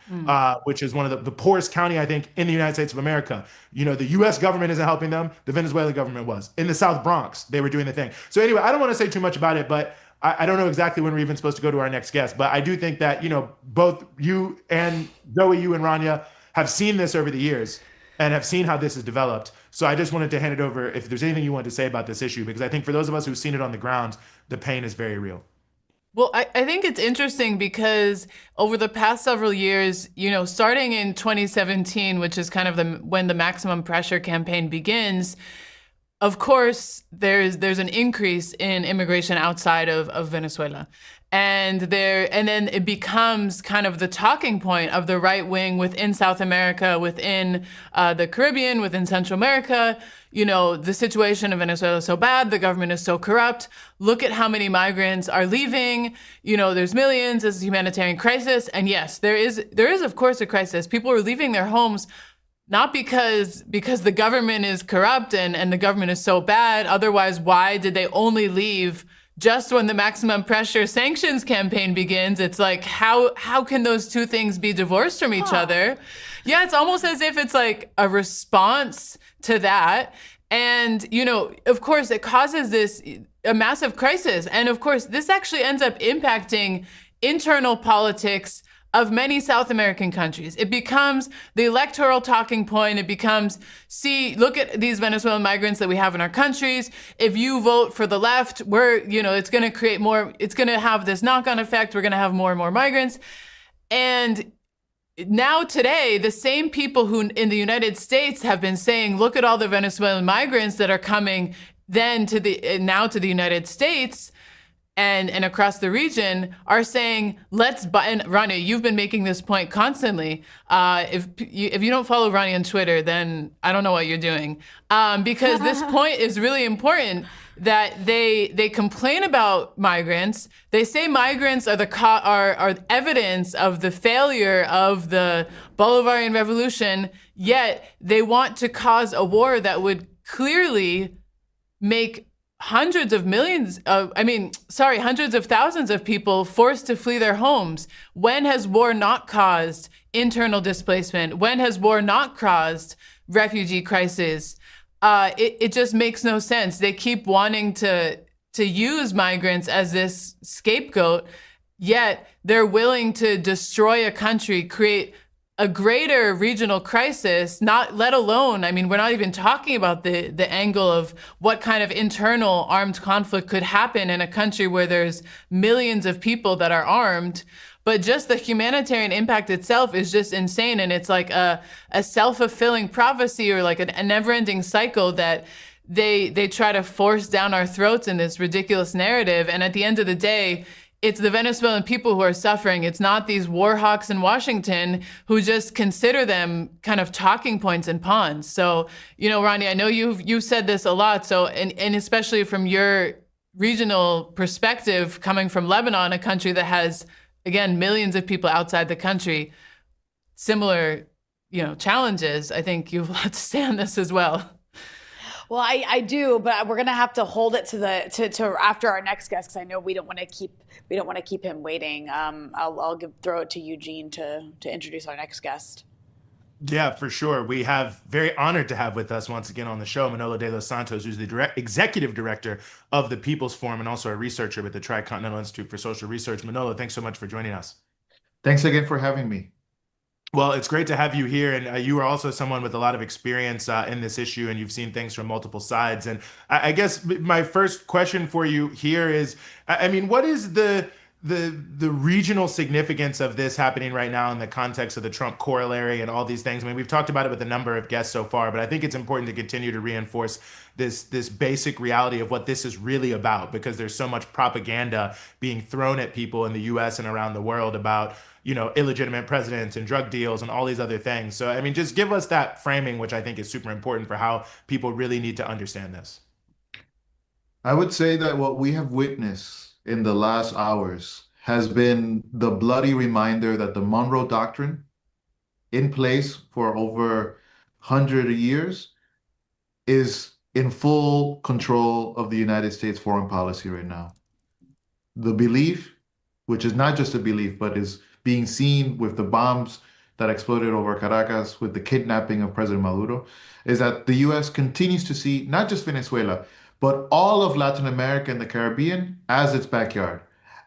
[SPEAKER 1] which is one of the poorest county, I think, in the United States of America. The U.S. government isn't helping them. The Venezuelan government was. In the South Bronx, they were doing the thing. So anyway, I don't want to say too much about it, but I don't know exactly when we're even supposed to go to our next guest, but I do think that, both you and Zoe, you and Rania have seen this over the years and have seen how this has developed. So I just wanted to hand it over if there's anything you wanted to say about this issue, because I think for those of us who've seen it on the ground, the pain is very real.
[SPEAKER 2] Well, I think it's interesting because over the past several years, starting in 2017, which is kind of when the maximum pressure campaign begins, of course, there's an increase in immigration outside of Venezuela. And then it becomes kind of the talking point of the right wing within South America, within the Caribbean, within Central America. The situation in Venezuela is so bad, the government is so corrupt. Look at how many migrants are leaving. There's millions. It's a humanitarian crisis. And yes, there is of course a crisis. People are leaving their homes not because the government is corrupt and the government is so bad. Otherwise, why did they only leave just when the maximum pressure sanctions campaign begins? It's like, how can those two things be divorced from each other? Yeah, it's almost as if it's like a response to that. And, of course, it causes a massive crisis. And of course, this actually ends up impacting internal politics of many South American countries. It becomes the electoral talking point. It becomes, see, look at these Venezuelan migrants that we have in our countries. If you vote for the left, it's going to create more, it's going to have this knock-on effect. We're going to have more and more migrants. And now today, the same people who in the United States have been saying, look at all the Venezuelan migrants that are coming then to the United States, and across the region are saying, let's buy, and Rania, you've been making this point constantly. If you don't follow Rania on Twitter, then I don't know what you're doing. Because this point is really important, that they complain about migrants. They say migrants are evidence of the failure of the Bolivarian Revolution, yet they want to cause a war that would clearly make hundreds of thousands of people forced to flee their homes. When has war not caused internal displacement? When has war not caused refugee crisis? It just makes no sense. They keep wanting to use migrants as this scapegoat, yet they're willing to destroy a country, create a greater regional crisis, let alone, we're not even talking about the angle of what kind of internal armed conflict could happen in a country where there's millions of people that are armed. But just the humanitarian impact itself is just insane. And it's like a self-fulfilling prophecy, or like a never-ending cycle that they try to force down our throats in this ridiculous narrative. And at the end of the day, it's the Venezuelan people who are suffering. It's not these war hawks in Washington who just consider them kind of talking points and pawns. So, Rania, I know you've said this a lot. So, and especially from your regional perspective, coming from Lebanon, a country that has, again, millions of people outside the country, similar, challenges. I think you have a lot to say on this as well.
[SPEAKER 3] Well, I do, but we're gonna have to hold it to after our next guest, because I know we don't want to keep him waiting. I'll throw it to Eugene to introduce our next guest.
[SPEAKER 1] Yeah, for sure. We have very honored to have with us once again on the show Manolo De Los Santos, who's the executive director of the People's Forum and also a researcher with the Tricontinental Institute for Social Research. Manolo, thanks so much for joining us.
[SPEAKER 10] Thanks again for having me.
[SPEAKER 1] Well, it's great to have you here. And you are also someone with a lot of experience in this issue, and you've seen things from multiple sides. And I guess my first question for you here is, what is the regional significance of this happening right now in the context of the Trump corollary and all these things? We've talked about it with a number of guests so far, but I think it's important to continue to reinforce this basic reality of what this is really about, because there's so much propaganda being thrown at people in the US and around the world about, illegitimate presidents and drug deals and all these other things. So, just give us that framing, which I think is super important for how people really need to understand this.
[SPEAKER 10] I would say that what we have witnessed in the last hours has been the bloody reminder that the Monroe Doctrine, in place for over 100 years, is in full control of the United States foreign policy right now. The belief, which is not just a belief, but is being seen with the bombs that exploded over Caracas, with the kidnapping of President Maduro, is that the U.S. continues to see not just Venezuela, but all of Latin America and the Caribbean as its backyard,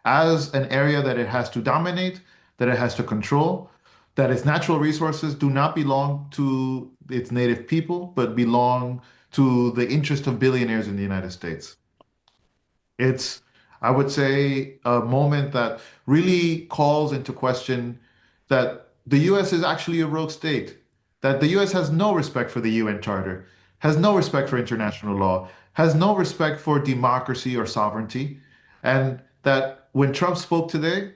[SPEAKER 10] as an area that it has to dominate, that it has to control, that its natural resources do not belong to its native people, but belong to the interest of billionaires in the United States. It's, I would say, a moment that really calls into question that the US is actually a rogue state, that the US has no respect for the UN Charter, has no respect for international law, has no respect for democracy or sovereignty, and that when Trump spoke today,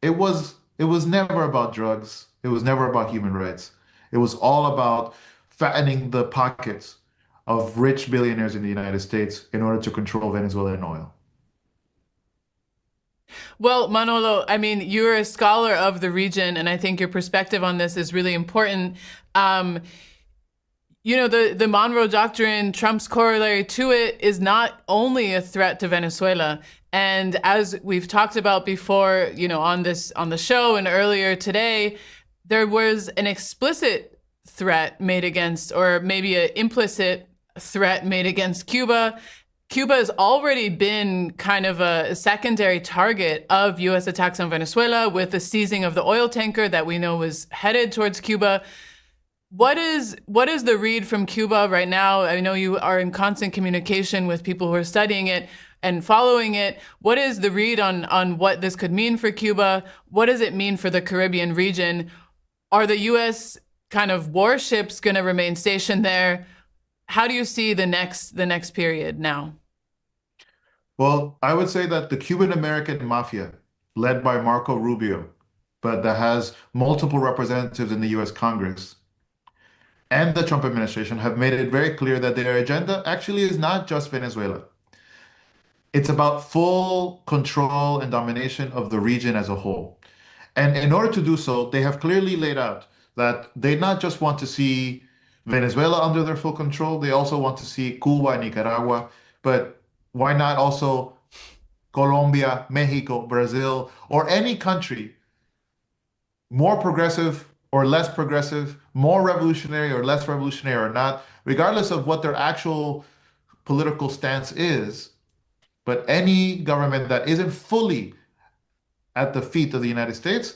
[SPEAKER 10] it was never about drugs, it was never about human rights. It was all about fattening the pockets of rich billionaires in the United States in order to control Venezuelan oil.
[SPEAKER 2] Well, Manolo, I mean, you're a scholar of the region, and I think your perspective on this is really important. The Monroe Doctrine, Trump's corollary to it, is not only a threat to Venezuela. And as we've talked about before, on the show and earlier today, there was an explicit threat made against, or maybe an implicit threat made against Cuba. Cuba has already been kind of a secondary target of U.S. attacks on Venezuela with the seizing of the oil tanker that we know was headed towards Cuba. What is the read from Cuba right now? I know you are in constant communication with people who are studying it and following it. What is the read on what this could mean for Cuba? What does it mean for the Caribbean region? Are the U.S. kind of warships going to remain stationed there? How do you see the next period now?
[SPEAKER 10] Well, I would say that the Cuban American mafia, led by Marco Rubio, but that has multiple representatives in the US Congress, and the Trump administration have made it very clear that their agenda actually is not just Venezuela. It's about full control and domination of the region as a whole. And in order to do so, they have clearly laid out that they not just want to see Venezuela under their full control, they also want to see Cuba and Nicaragua, but why not also Colombia, Mexico, Brazil, or any country more progressive or less progressive, more revolutionary or less revolutionary or not, regardless of what their actual political stance is, but any government that isn't fully at the feet of the United States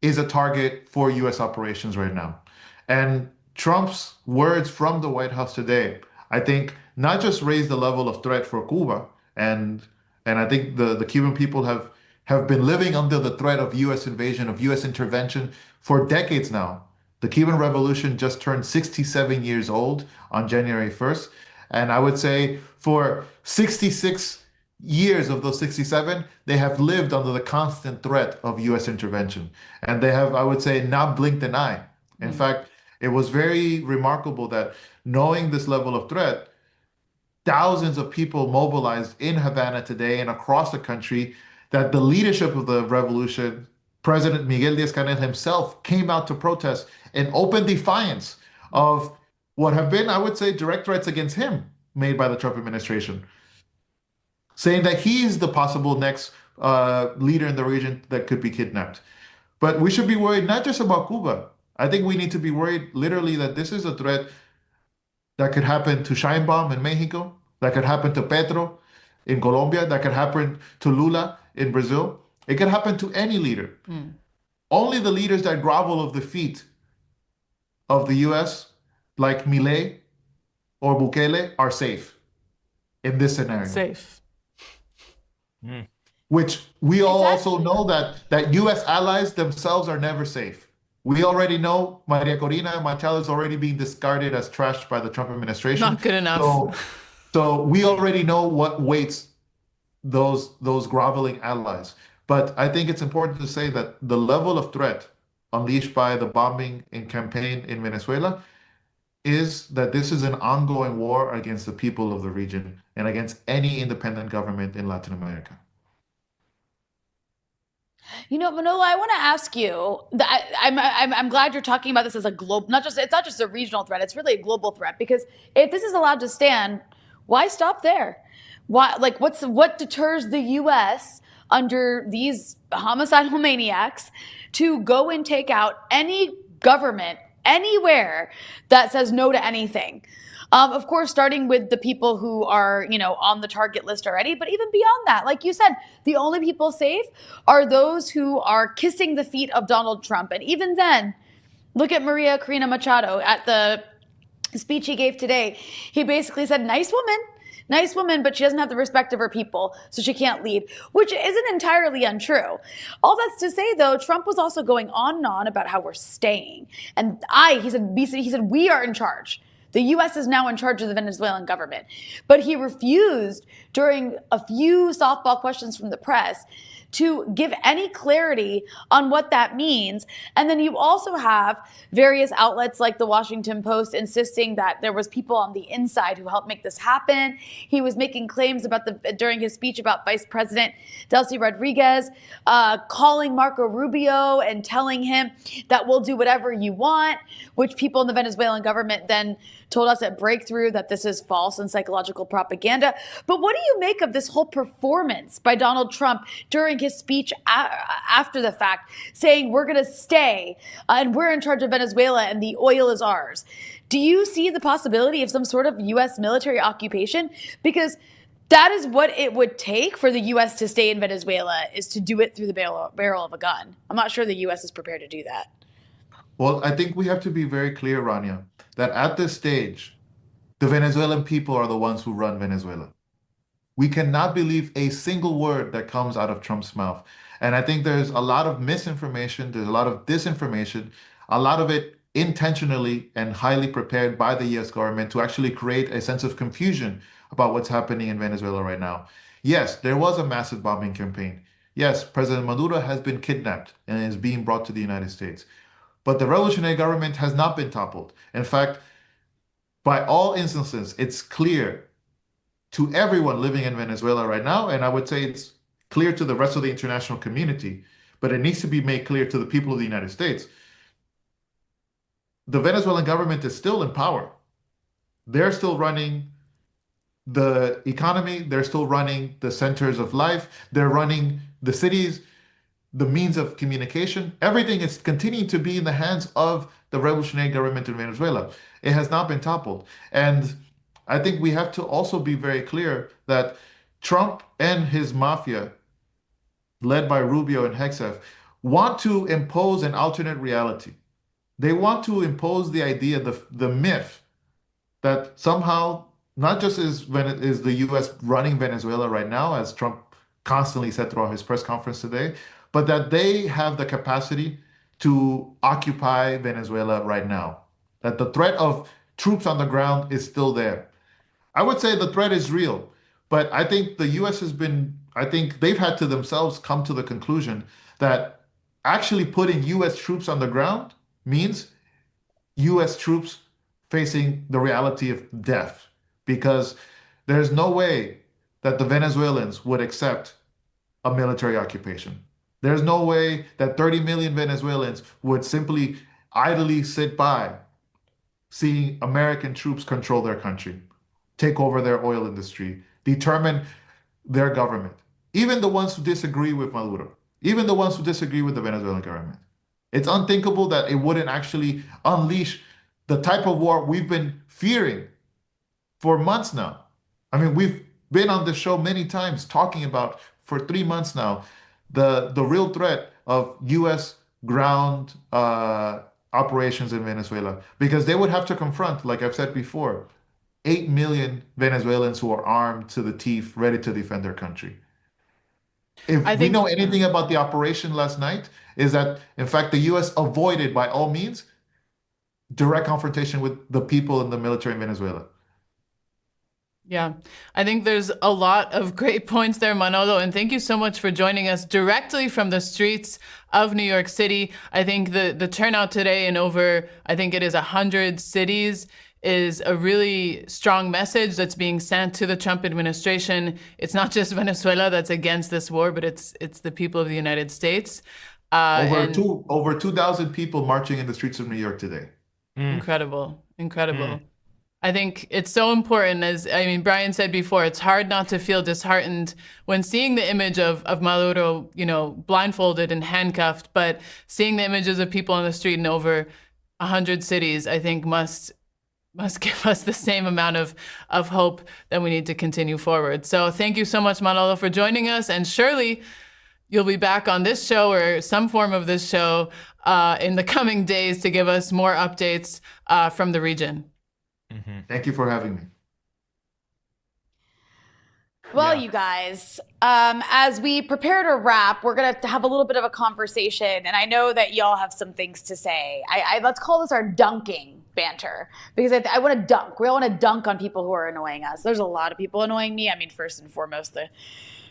[SPEAKER 10] is a target for US operations right now. And Trump's words from the White House today, I think, not just raised the level of threat for Cuba, and I think the Cuban people have been living under the threat of US invasion, of US intervention for decades now. The Cuban Revolution just turned 67 years old on January 1st. And I would say for 66 years of those 67, they have lived under the constant threat of US intervention. And they have, I would say, not blinked an eye. In fact, it was very remarkable that knowing this level of threat, thousands of people mobilized in Havana today and across the country, that the leadership of the revolution, President Miguel Díaz-Canel himself, came out to protest in open defiance of what have been, I would say, direct threats against him made by the Trump administration, saying that he's the possible next leader in the region that could be kidnapped. But we should be worried not just about Cuba. I think we need to be worried literally that this is a threat that could happen to Sheinbaum in Mexico, that could happen to Petro in Colombia, that could happen to Lula in Brazil. It could happen to any leader. Only the leaders that grovel at the feet of the US, like Milei or Bukele, are safe in this scenario.
[SPEAKER 2] Safe.
[SPEAKER 10] Which we all also know that US allies themselves are never safe. We already know Maria Corina Machado is already being discarded as trash by the Trump administration.
[SPEAKER 2] Not good enough.
[SPEAKER 10] So we already know what waits those groveling allies. But I think it's important to say that the level of threat unleashed by the bombing and campaign in Venezuela is that this is an ongoing war against the people of the region and against any independent government in Latin America.
[SPEAKER 3] Manolo, I want to ask you. I'm glad you're talking about this as a global, it's not just a regional threat. It's really a global threat, because if this is allowed to stand, why stop there? Why, what deters the U.S. under these homicidal maniacs to go and take out any government anywhere that says no to anything? Of course, starting with the people who are, on the target list already, but even beyond that, like you said, the only people safe are those who are kissing the feet of Donald Trump. And even then, look at Maria Corina Machado at the speech he gave today. He basically said, nice woman, but she doesn't have the respect of her people, so she can't lead, which isn't entirely untrue. All that's to say, though, Trump was also going on and on about how we're staying. And he said, we are in charge. The U.S. is now in charge of the Venezuelan government. But he refused, during a few softball questions from the press, to give any clarity on what that means. And then you also have various outlets like the Washington Post insisting that there was people on the inside who helped make this happen. He was making claims during his speech about Vice President Delcy Rodriguez, calling Marco Rubio and telling him that we'll do whatever you want, which people in the Venezuelan government then told us at BreakThrough that this is false and psychological propaganda. But what do you make of this whole performance by Donald Trump during his speech after the fact, saying we're going to stay and we're in charge of Venezuela and the oil is ours? Do you see the possibility of some sort of U.S. military occupation? Because that is what it would take for the U.S. to stay in Venezuela, is to do it through the barrel of a gun. I'm not sure the U.S. is prepared to do that.
[SPEAKER 10] Well, I think we have to be very clear, Rania, that at this stage, the Venezuelan people are the ones who run Venezuela. We cannot believe a single word that comes out of Trump's mouth. And I think there's a lot of misinformation, there's a lot of disinformation, a lot of it intentionally and highly prepared by the US government to actually create a sense of confusion about what's happening in Venezuela right now. Yes, there was a massive bombing campaign. Yes, President Maduro has been kidnapped and is being brought to the United States. But the revolutionary government has not been toppled. In fact, by all instances, it's clear to everyone living in Venezuela right now, and I would say it's clear to the rest of the international community, but it needs to be made clear to the people of the United States. The Venezuelan government is still in power. They're still running the economy. They're still running the centers of life. They're running the cities, the means of communication. Everything is continuing to be in the hands of the revolutionary government in Venezuela. It has not been toppled. And I think we have to also be very clear that Trump and his mafia, led by Rubio and Hegseth, want to impose an alternate reality. They want to impose the idea, the myth, that somehow not just is the U.S. running Venezuela right now, as Trump constantly said throughout his press conference today, but that they have the capacity to occupy Venezuela right now, that the threat of troops on the ground is still there. I would say the threat is real, but I think the U.S. I think they've had to themselves come to the conclusion that actually putting U.S. troops on the ground means U.S. troops facing the reality of death, because there's no way that the Venezuelans would accept a military occupation. There's no way that 30 million Venezuelans would simply idly sit by seeing American troops control their country, take over their oil industry, determine their government. Even the ones who disagree with Maduro, even the ones who disagree with the Venezuelan government. It's unthinkable that it wouldn't actually unleash the type of war we've been fearing for months now. I mean, we've been on the show many times talking about, for 3 months now, the real threat of U.S. ground operations in Venezuela, because they would have to confront, like I've said before, 8 million Venezuelans who are armed to the teeth, ready to defend their country. If we know anything about the operation last night, is that, in fact, the U.S. avoided, by all means, direct confrontation with the people in the military in Venezuela.
[SPEAKER 2] Yeah, I think there's a lot of great points there, Manolo, and thank you so much for joining us directly from the streets of New York City. I think the turnout today in over, I think it is 100 cities, is a really strong message that's being sent to the Trump administration. It's not just Venezuela that's against this war, but it's the people of the United States.
[SPEAKER 10] Over 2,000 people marching in the streets of New York today.
[SPEAKER 2] Incredible. I think it's so important, Brian said before, it's hard not to feel disheartened when seeing the image of Maduro, blindfolded and handcuffed, but seeing the images of people on the street in over 100 cities, I think must must give us the same amount of hope that we need to continue forward. So thank you so much, Manolo, for joining us. And surely you'll be back on this show or some form of this show in the coming days to give us more updates from the region.
[SPEAKER 10] Thank you for having me.
[SPEAKER 3] Well, you guys, as we prepare to wrap, we're going to have a little bit of a conversation. And I know that y'all have some things to say. Let's call this our dunking banter, because I want to dunk. We all want to dunk on people who are annoying us. There's a lot of people annoying me. I mean, first and foremost,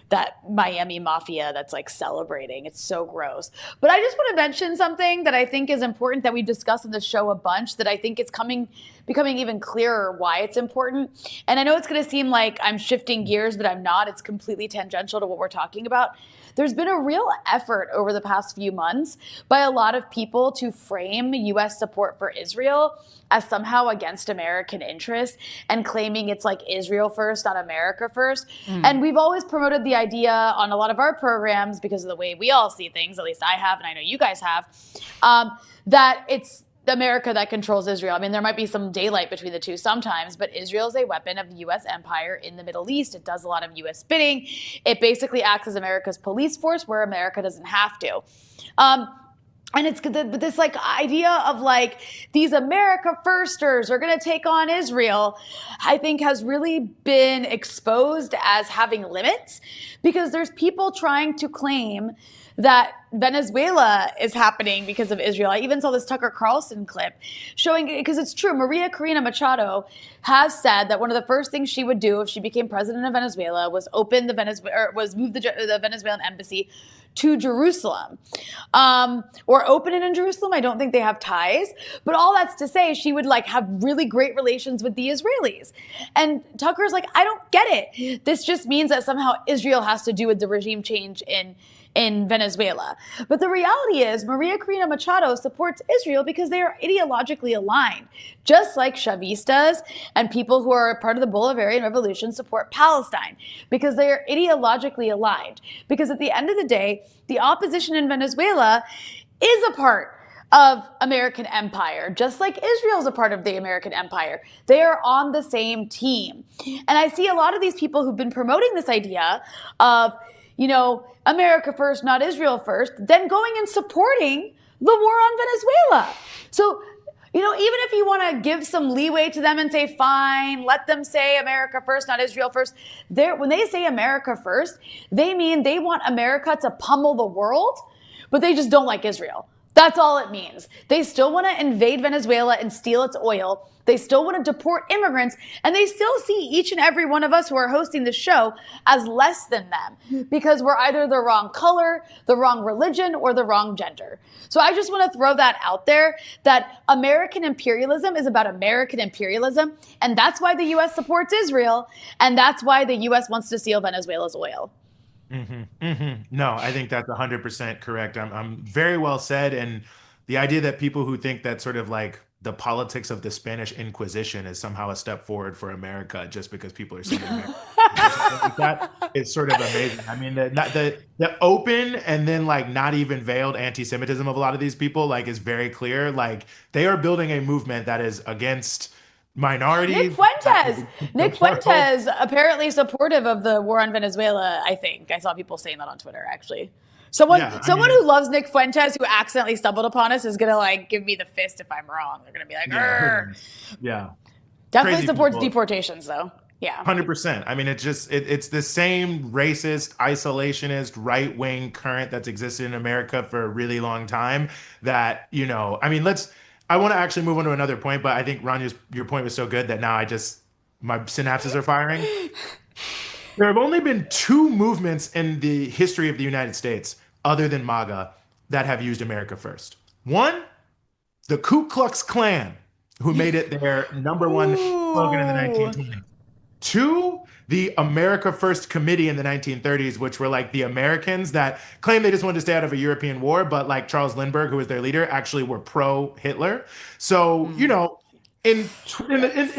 [SPEAKER 3] that Miami mafia that's like celebrating. It's so gross. But I just want to mention something that I think is important that we discussed in the show a bunch, that I think it's becoming even clearer why it's important. And I know it's going to seem like I'm shifting gears, but I'm not. It's completely tangential to what we're talking about. There's been a real effort over the past few months by a lot of people to frame U.S. support for Israel as somehow against American interests and claiming it's like Israel first, not America first. And we've always promoted the idea on a lot of our programs, because of the way we all see things, at least I have, and I know you guys have, that it's America that controls Israel. I mean, there might be some daylight between the two sometimes, but Israel is a weapon of the U.S. empire in the Middle East. It does a lot of U.S. bidding. It basically acts as America's police force where America doesn't have to. And it's this like idea of like these America firsters are going to take on Israel, I think has really been exposed as having limits, because there's people trying to claim that Venezuela is happening because of Israel. I even saw this Tucker Carlson clip showing, because it's true, Maria Corina Machado has said that one of the first things she would do if she became president of Venezuela was move the Venezuelan embassy to Jerusalem, or open it in Jerusalem. I don't think they have ties, but all that's to say she would like have really great relations with the Israelis. And Tucker's like, I don't get it. This just means that somehow Israel has to do with the regime change in Venezuela. But the reality is Maria Corina Machado supports Israel because they are ideologically aligned, just like Chavistas and people who are part of the Bolivarian Revolution support Palestine, because they are ideologically aligned. Because at the end of the day, the opposition in Venezuela is a part of American empire, just like Israel's a part of the American empire. They are on the same team. And I see a lot of these people who've been promoting this idea of, you know, America first, not Israel first, then going and supporting the war on Venezuela. So, you know, even if you want to give some leeway to them and say, fine, let them say America first, not Israel first, when they say America first, they mean they want America to pummel the world, but they just don't like Israel. That's all it means. They still want to invade Venezuela and steal its oil. They still want to deport immigrants, and they still see each and every one of us who are hosting the show as less than them, because we're either the wrong color, the wrong religion, or the wrong gender. So I just want to throw that out there, that American imperialism is about American imperialism, and that's why the U.S. supports Israel, and that's why the U.S. wants to steal Venezuela's oil.
[SPEAKER 1] No, I think that's 100% correct. I'm very well said. And the idea that people who think that sort of like the politics of the Spanish Inquisition is somehow a step forward for America just because people are saying that is sort of amazing. I mean, the open and then like not even veiled anti-Semitism of a lot of these people like is very clear. Like they are building a movement that is against minorities.
[SPEAKER 3] Nick Fuentes apparently supportive of the war on Venezuela. I think I saw people saying that on Twitter. Actually, someone who loves Nick Fuentes who accidentally stumbled upon us is gonna like give me the fist if I'm wrong. They're gonna be like, definitely
[SPEAKER 1] Crazy
[SPEAKER 3] supports
[SPEAKER 1] people.
[SPEAKER 3] deportations though. Yeah,
[SPEAKER 1] 100%. I mean, it's the same racist, isolationist, right-wing current that's existed in America for a really long time. That, you know, I mean, I want to actually move on to another point, but I think your point was so good that now my synapses are firing. There have only been two movements in the history of the United States, other than MAGA, that have used America first. One, the Ku Klux Klan, who made it their number one slogan in the 1920s. Two, the America First Committee in the 1930s, which were like the Americans that claimed they just wanted to stay out of a European war, but like Charles Lindbergh, who was their leader, actually were pro-Hitler. So, you know, in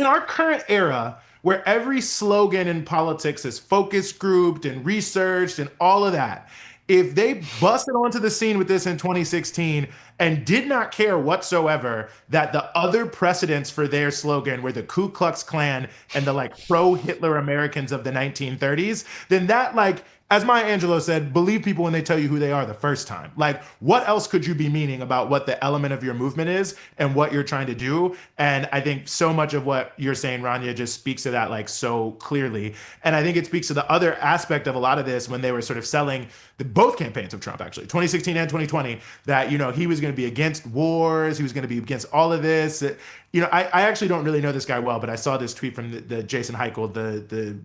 [SPEAKER 1] our current era, where every slogan in politics is focus grouped and researched and all of that, if they busted onto the scene with this in 2016 and did not care whatsoever that the other precedents for their slogan were the Ku Klux Klan and the like pro-Hitler Americans of the 1930s, then that, like, as Maya Angelou said, believe people when they tell you who they are the first time. Like, what else could you be meaning about what the element of your movement is and what you're trying to do? And I think so much of what you're saying, Rania, just speaks to that like so clearly. And I think it speaks to the other aspect of a lot of this when they were sort of selling both campaigns of Trump, actually, 2016 and 2020, that, he was going to be against wars, he was going to be against all of this. I actually don't really know this guy well, but I saw this tweet from the Jason Heichel, the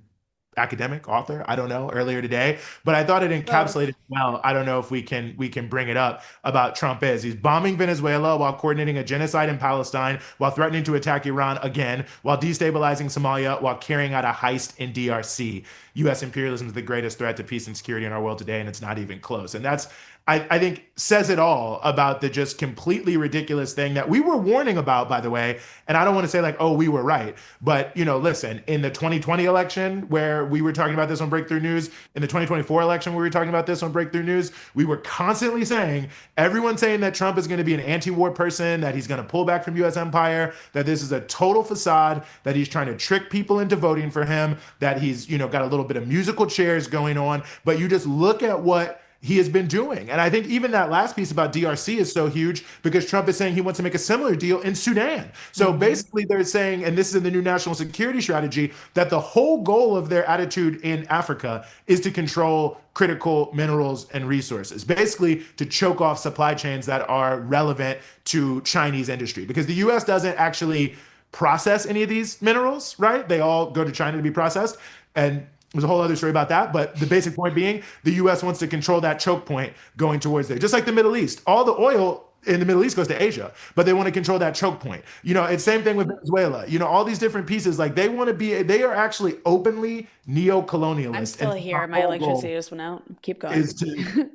[SPEAKER 1] academic author, I don't know, earlier today, but I thought it encapsulated well. I don't know if we can bring it up about Trump is. He's bombing Venezuela while coordinating a genocide in Palestine, while threatening to attack Iran again, while destabilizing Somalia, while carrying out a heist in DRC. U.S. imperialism is the greatest threat to peace and security in our world today, and it's not even close. And that's, I think, says it all about the just completely ridiculous thing that we were warning about, by the way. And I don't want to say like, oh, we were right. But, listen, in the 2020 election where we were talking about this on Breakthrough News, in the 2024 election where we were talking about this on Breakthrough News, we were constantly saying, everyone saying that Trump is going to be an anti-war person, that he's going to pull back from U.S. empire, that this is a total facade, that he's trying to trick people into voting for him, that he's, got a little bit of musical chairs going on. But you just look at what he has been doing. And I think even that last piece about DRC is so huge because Trump is saying he wants to make a similar deal in Sudan. So basically they're saying, and this is in the new national security strategy, that the whole goal of their attitude in Africa is to control critical minerals and resources, basically to choke off supply chains that are relevant to Chinese industry, because the US doesn't actually process any of these minerals, right? They all go to China to be processed. And there's a whole other story about that, but the basic point being the U.S. wants to control that choke point going towards there. Just like the Middle East. All the oil in the Middle East goes to Asia, but they want to control that choke point. It's same thing with Venezuela. All these different pieces, like they are actually openly neo-colonialist.
[SPEAKER 3] I'm still here. My electricity just went out. Keep going.
[SPEAKER 1] Is to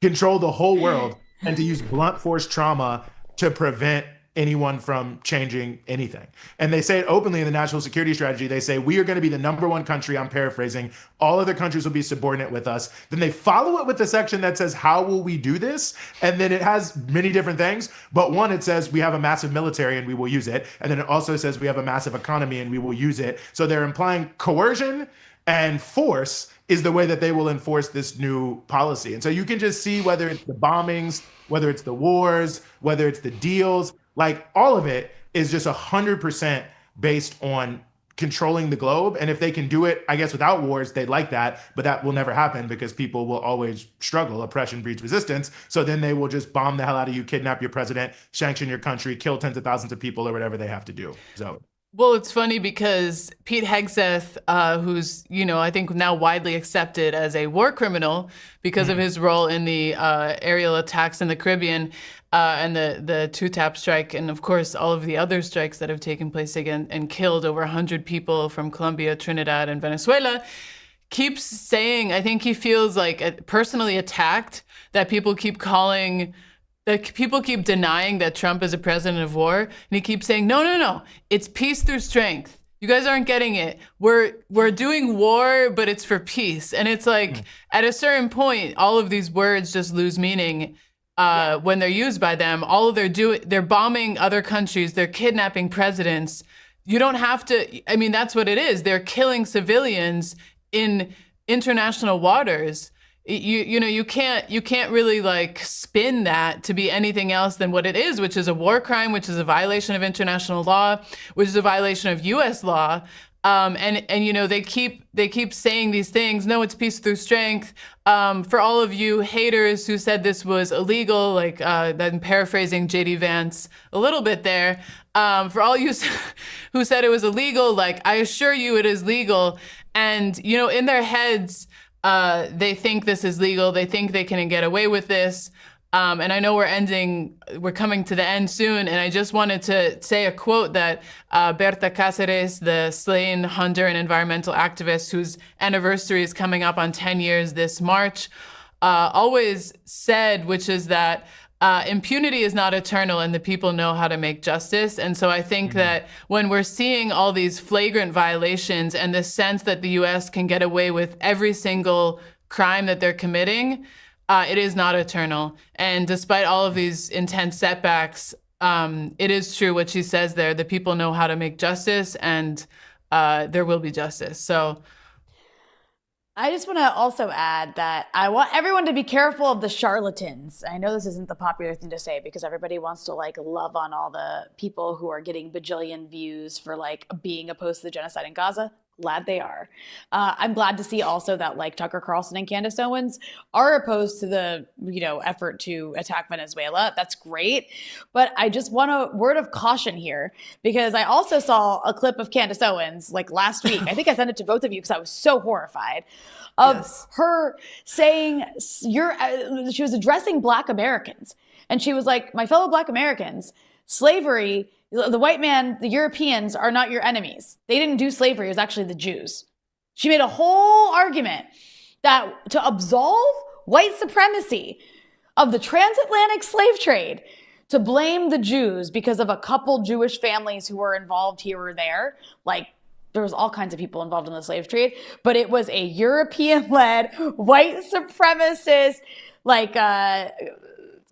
[SPEAKER 1] control the whole world and to use blunt force trauma to prevent anyone from changing anything. And they say it openly in the national security strategy. They say, we are going to be the number one country, I'm paraphrasing, all other countries will be subordinate with us. Then they follow it with the section that says, how will we do this? And then it has many different things. But one, it says we have a massive military and we will use it. And then it also says we have a massive economy and we will use it. So they're implying coercion and force is the way that they will enforce this new policy. And so you can just see whether it's the bombings, whether it's the wars, whether it's the deals, like all of it is just 100% based on controlling the globe. And if they can do it, I guess, without wars, they'd like that, but that will never happen because people will always struggle. Oppression breeds resistance. So then they will just bomb the hell out of you, kidnap your president, sanction your country, kill tens of thousands of people or whatever they have to do. So.
[SPEAKER 2] Well, it's funny because Pete Hegseth, who's, I think now widely accepted as a war criminal because of his role in the aerial attacks in the Caribbean and the two-tap strike, and of course all of the other strikes that have taken place again and killed over 100 people from Colombia, Trinidad, and Venezuela, keeps saying, I think he feels like personally attacked that people keep denying that Trump is a president of war. And he keeps saying, no, it's peace through strength. You guys aren't getting it. We're doing war, but it's for peace. And it's like, at a certain point, all of these words just lose meaning when they're used by them. All of they're bombing other countries. They're kidnapping presidents. You don't have to, that's what it is. They're killing civilians in international waters. You can't really like spin that to be anything else than what it is, which is a war crime, which is a violation of international law, which is a violation of U.S. law. And they keep saying these things. No, it's peace through strength. For all of you haters who said this was illegal, like I'm paraphrasing JD Vance a little bit there. For all you who said it was illegal, like I assure you it is legal. And in their heads, they think this is legal. They think they can get away with this. And I know we're coming to the end soon. And I just wanted to say a quote that Berta Cáceres, the slain Honduran environmental activist whose anniversary is coming up on 10 years this March, always said, which is that impunity is not eternal and the people know how to make justice. And so I think that when we're seeing all these flagrant violations and the sense that the U.S. can get away with every single crime that they're committing, it is not eternal. And despite all of these intense setbacks, it is true what she says there. The people know how to make justice, and there will be justice. So
[SPEAKER 3] I just want to also add that I want everyone to be careful of the charlatans. I know this isn't the popular thing to say because everybody wants to like love on all the people who are getting bajillion views for like being opposed to the genocide in Gaza. Glad they are. I'm glad to see also that like Tucker Carlson and Candace Owens are opposed to the effort to attack Venezuela. That's great, but I just want a word of caution here because I also saw a clip of Candace Owens like last week. I think I sent it to both of you because I was so horrified of her saying she was addressing Black Americans, and she was like, "My fellow Black Americans, slavery." The white man, the Europeans are not your enemies. They didn't do slavery. It was actually the Jews. She made a whole argument that to absolve white supremacy of the transatlantic slave trade, to blame the Jews because of a couple Jewish families who were involved here or there. Like, there was all kinds of people involved in the slave trade, but it was a European-led white supremacist,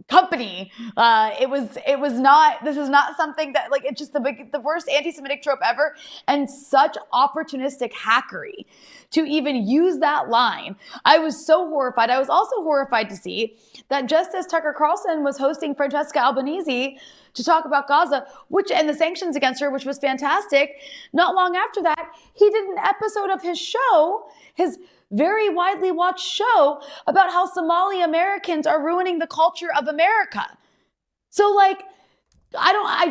[SPEAKER 3] company. It was not, this is not something that it's just the worst anti-Semitic trope ever, and such opportunistic hackery to even use that line. I was so horrified. I was also horrified to see that just as Tucker Carlson was hosting Francesca Albanese to talk about Gaza, and the sanctions against her, which was fantastic, not long after that, he did an episode of his show, his very widely watched show, about how Somali Americans are ruining the culture of America. So I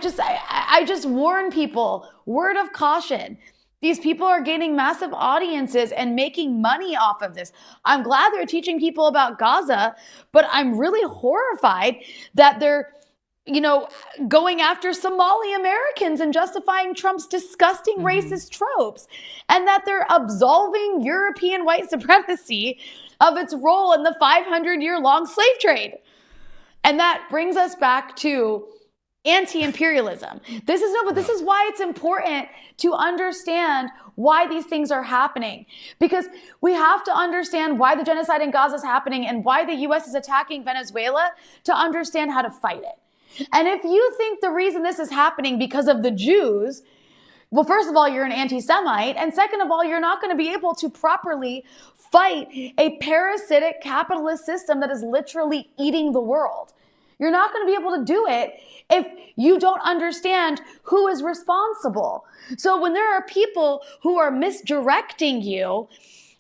[SPEAKER 3] just warn people, word of caution. These people are gaining massive audiences and making money off of this. I'm glad they're teaching people about Gaza, but I'm really horrified that they're going after Somali Americans and justifying Trump's disgusting racist tropes, and that they're absolving European white supremacy of its role in the 500-year-long slave trade. And that brings us back to anti-imperialism. This is why it's important to understand why these things are happening, because we have to understand why the genocide in Gaza is happening and why the U.S. is attacking Venezuela to understand how to fight it. And if you think the reason this is happening because of the Jews, well, first of all, you're an anti-Semite. And second of all, you're not going to be able to properly fight a parasitic capitalist system that is literally eating the world. You're not going to be able to do it if you don't understand who is responsible. So when there are people who are misdirecting you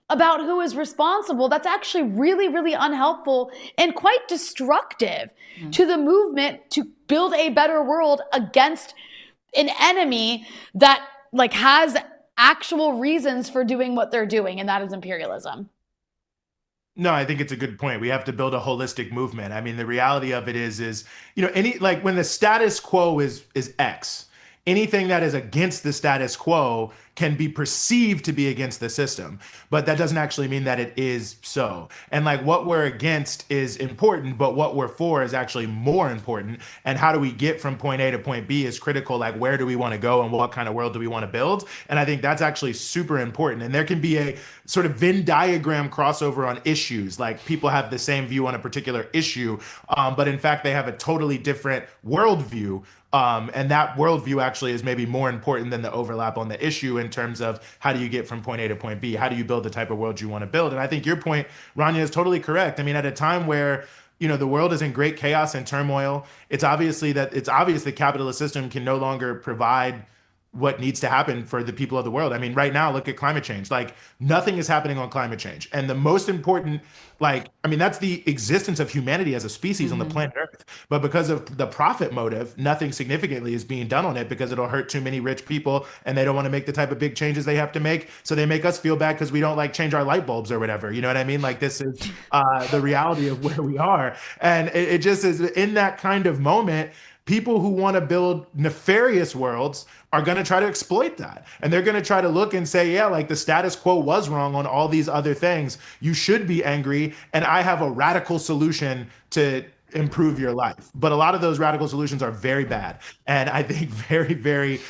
[SPEAKER 3] about who is responsible, that's actually really, really unhelpful and quite destructive to the movement to build a better world against an enemy that has actual reasons for doing what they're doing, and that is imperialism.
[SPEAKER 1] No, I think it's a good point. We have to build a holistic movement. I mean, the reality of it is when the status quo is X, anything that is against the status quo can be perceived to be against the system, but that doesn't actually mean that it is so. And what we're against is important, but what we're for is actually more important. And how do we get from point A to point B is critical. Where do we want to go and what kind of world do we want to build? And I think that's actually super important. And there can be a sort of Venn diagram crossover on issues. People have the same view on a particular issue, but in fact, they have a totally different worldview. And that worldview actually is maybe more important than the overlap on the issue in terms of how do you get from point A to point B? How do you build the type of world you want to build? And I think your point, Rania, is totally correct. I mean, at a time where the world is in great chaos and turmoil, it's obvious the capitalist system can no longer provide what needs to happen for the people of the world. I mean, right now, look at climate change. Nothing is happening on climate change. And the most important, that's the existence of humanity as a species on the planet Earth. But because of the profit motive, nothing significantly is being done on it because it'll hurt too many rich people and they don't want to make the type of big changes they have to make. So they make us feel bad because we don't change our light bulbs or whatever. You know what I mean? This is the reality of where we are. And it just is in that kind of moment, people who want to build nefarious worlds are going to try to exploit that. And they're going to try to look and say, yeah, the status quo was wrong on all these other things. You should be angry. And I have a radical solution to improve your life. But a lot of those radical solutions are very bad. And I think very, very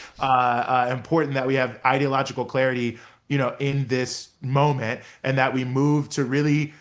[SPEAKER 1] important that we have ideological clarity, in this moment, and that we move to really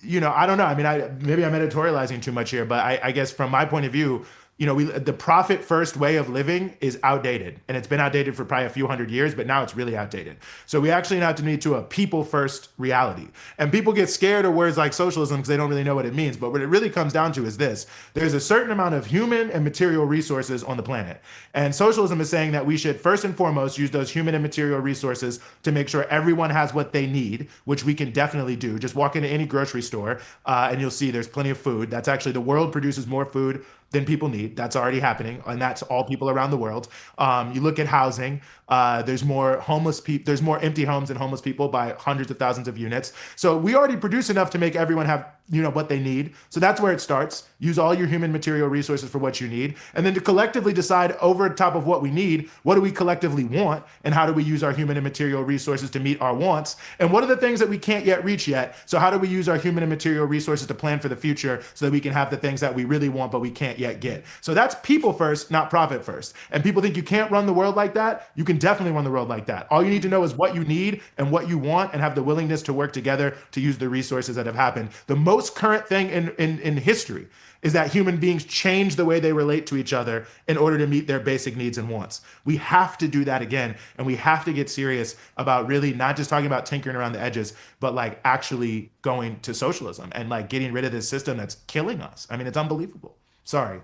[SPEAKER 1] I don't know. I mean, maybe I'm editorializing too much here, but I guess from my point of view, the profit first way of living is outdated, and it's been outdated for probably a few hundred years, but now it's really outdated. So we actually have to need to a people first reality. And people get scared of words like socialism because they don't really know what it means. But what it really comes down to is this: there's a certain amount of human and material resources on the planet. And socialism is saying that we should first and foremost use those human and material resources to make sure everyone has what they need, which we can definitely do. Just walk into any grocery store and you'll see there's plenty of food. That's actually, the world produces more food than people need. That's already happening, and that's all people around the world. You look at housing. There's more homeless people. There's more empty homes and homeless people by hundreds of thousands of units. So we already produce enough to make everyone have what they need. So that's where it starts. Use all your human material resources for what you need, and then to collectively decide over top of what we need, what do we collectively want, and how do we use our human and material resources to meet our wants, and what are the things that we can't yet reach yet. So how do we use our human and material resources to plan for the future so that we can have the things that we really want but we can't yet get. So that's people first, not profit first. And people think you can't run the world like that. You can definitely run the world like that. All you need to know is what you need and what you want, and have the willingness to work together to use the resources that have happened. The most current thing in history is that human beings change the way they relate to each other in order to meet their basic needs and wants. We have to do that again, and we have to get serious about really not just talking about tinkering around the edges, but like actually going to socialism and like getting rid of this system that's killing us. I mean, it's unbelievable. Sorry.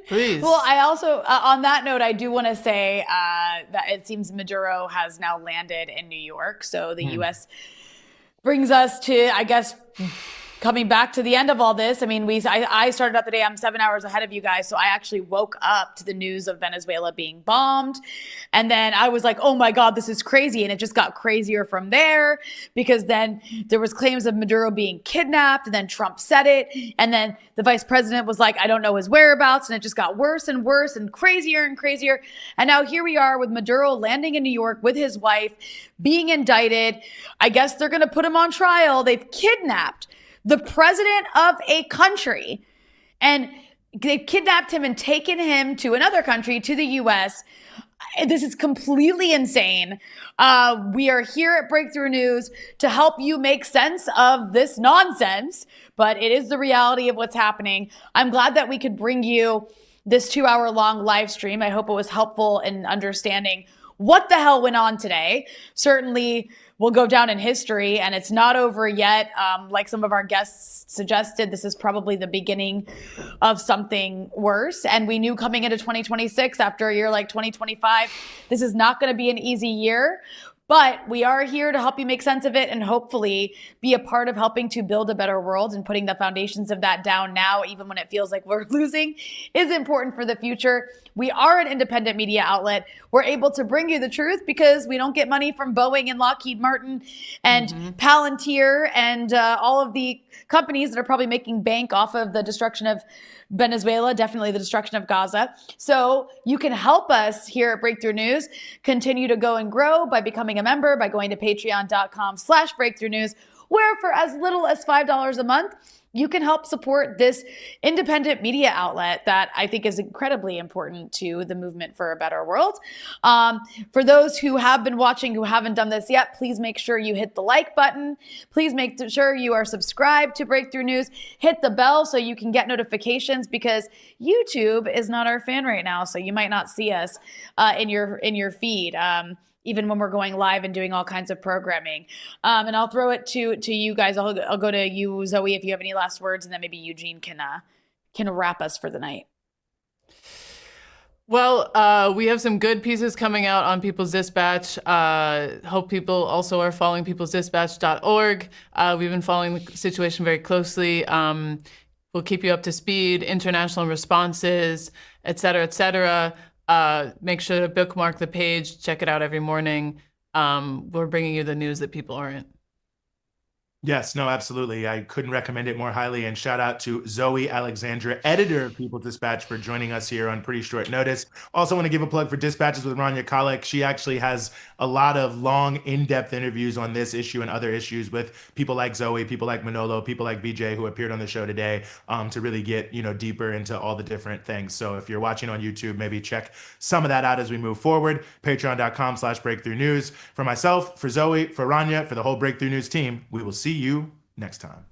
[SPEAKER 2] Please.
[SPEAKER 3] Well, I also, on that note, I do want to say that it seems Maduro has now landed in New York. So the U.S. brings us to, I guess, coming back to the end of all this. I mean, I started out the day, I'm 7 hours ahead of you guys. So I actually woke up to the news of Venezuela being bombed. And then I was like, oh my God, this is crazy. And it just got crazier from there, because then there was claims of Maduro being kidnapped, and then Trump said it. And then the vice president was like, I don't know his whereabouts. And it just got worse and worse and crazier and crazier. And now here we are with Maduro landing in New York with his wife, being indicted. I guess they're going to put him on trial. They've kidnapped the president of a country, and they've kidnapped him and taken him to another country, to the U.S. This is completely insane. We are here at Breakthrough News to help you make sense of this nonsense, but it is the reality of what's happening. I'm glad that we could bring you this 2-hour-long live stream. I hope it was helpful in understanding what the hell went on today. Certainly will go down in history, and it's not over yet. Like some of our guests suggested, this is probably the beginning of something worse. And we knew coming into 2026, after a year like 2025, this is not going to be an easy year. But we are here to help you make sense of it, and hopefully be a part of helping to build a better world, and putting the foundations of that down now, even when it feels like we're losing, is important for the future. We are an independent media outlet. We're able to bring you the truth because we don't get money from Boeing and Lockheed Martin and Palantir and all of the companies that are probably making bank off of the destruction of Venezuela, definitely the destruction of Gaza. So you can help us here at Breakthrough News continue to go and grow by becoming a member, by going to patreon.com/Breakthrough News, where for as little as $5 a month, you can help support this independent media outlet that I think is incredibly important to the movement for a better world. For those who have been watching who haven't done this yet, please make sure you hit the like button. Please make sure you are subscribed to Breakthrough News. Hit the bell so you can get notifications, because YouTube is not our fan right now, so you might not see us in your feed. Even when we're going live and doing all kinds of programming. And I'll throw it to you guys. I'll go to you, Zoe, if you have any last words, and then maybe Eugene can wrap us for the night.
[SPEAKER 2] Well, we have some good pieces coming out on People's Dispatch. Hope people also are following peoplesdispatch.org. We've been following the situation very closely. We'll keep you up to speed, international responses, et cetera, et cetera. Make sure to bookmark the page, check it out every morning. We're bringing you the news that people aren't.
[SPEAKER 1] Yes, no, absolutely. I couldn't recommend it more highly. And shout out to Zoe Alexandra, editor of People's Dispatch, for joining us here on pretty short notice. Also want to give a plug for Dispatches with Rania Khalek. She actually has a lot of long, in-depth interviews on this issue and other issues with people like Zoe, people like Manolo, people like Vijay, who appeared on the show today, to really get deeper into all the different things. So if you're watching on YouTube, maybe check some of that out as we move forward. Patreon.com/Breakthrough News. For myself, for Zoe, for Rania, for the whole Breakthrough News team, we will see you next time.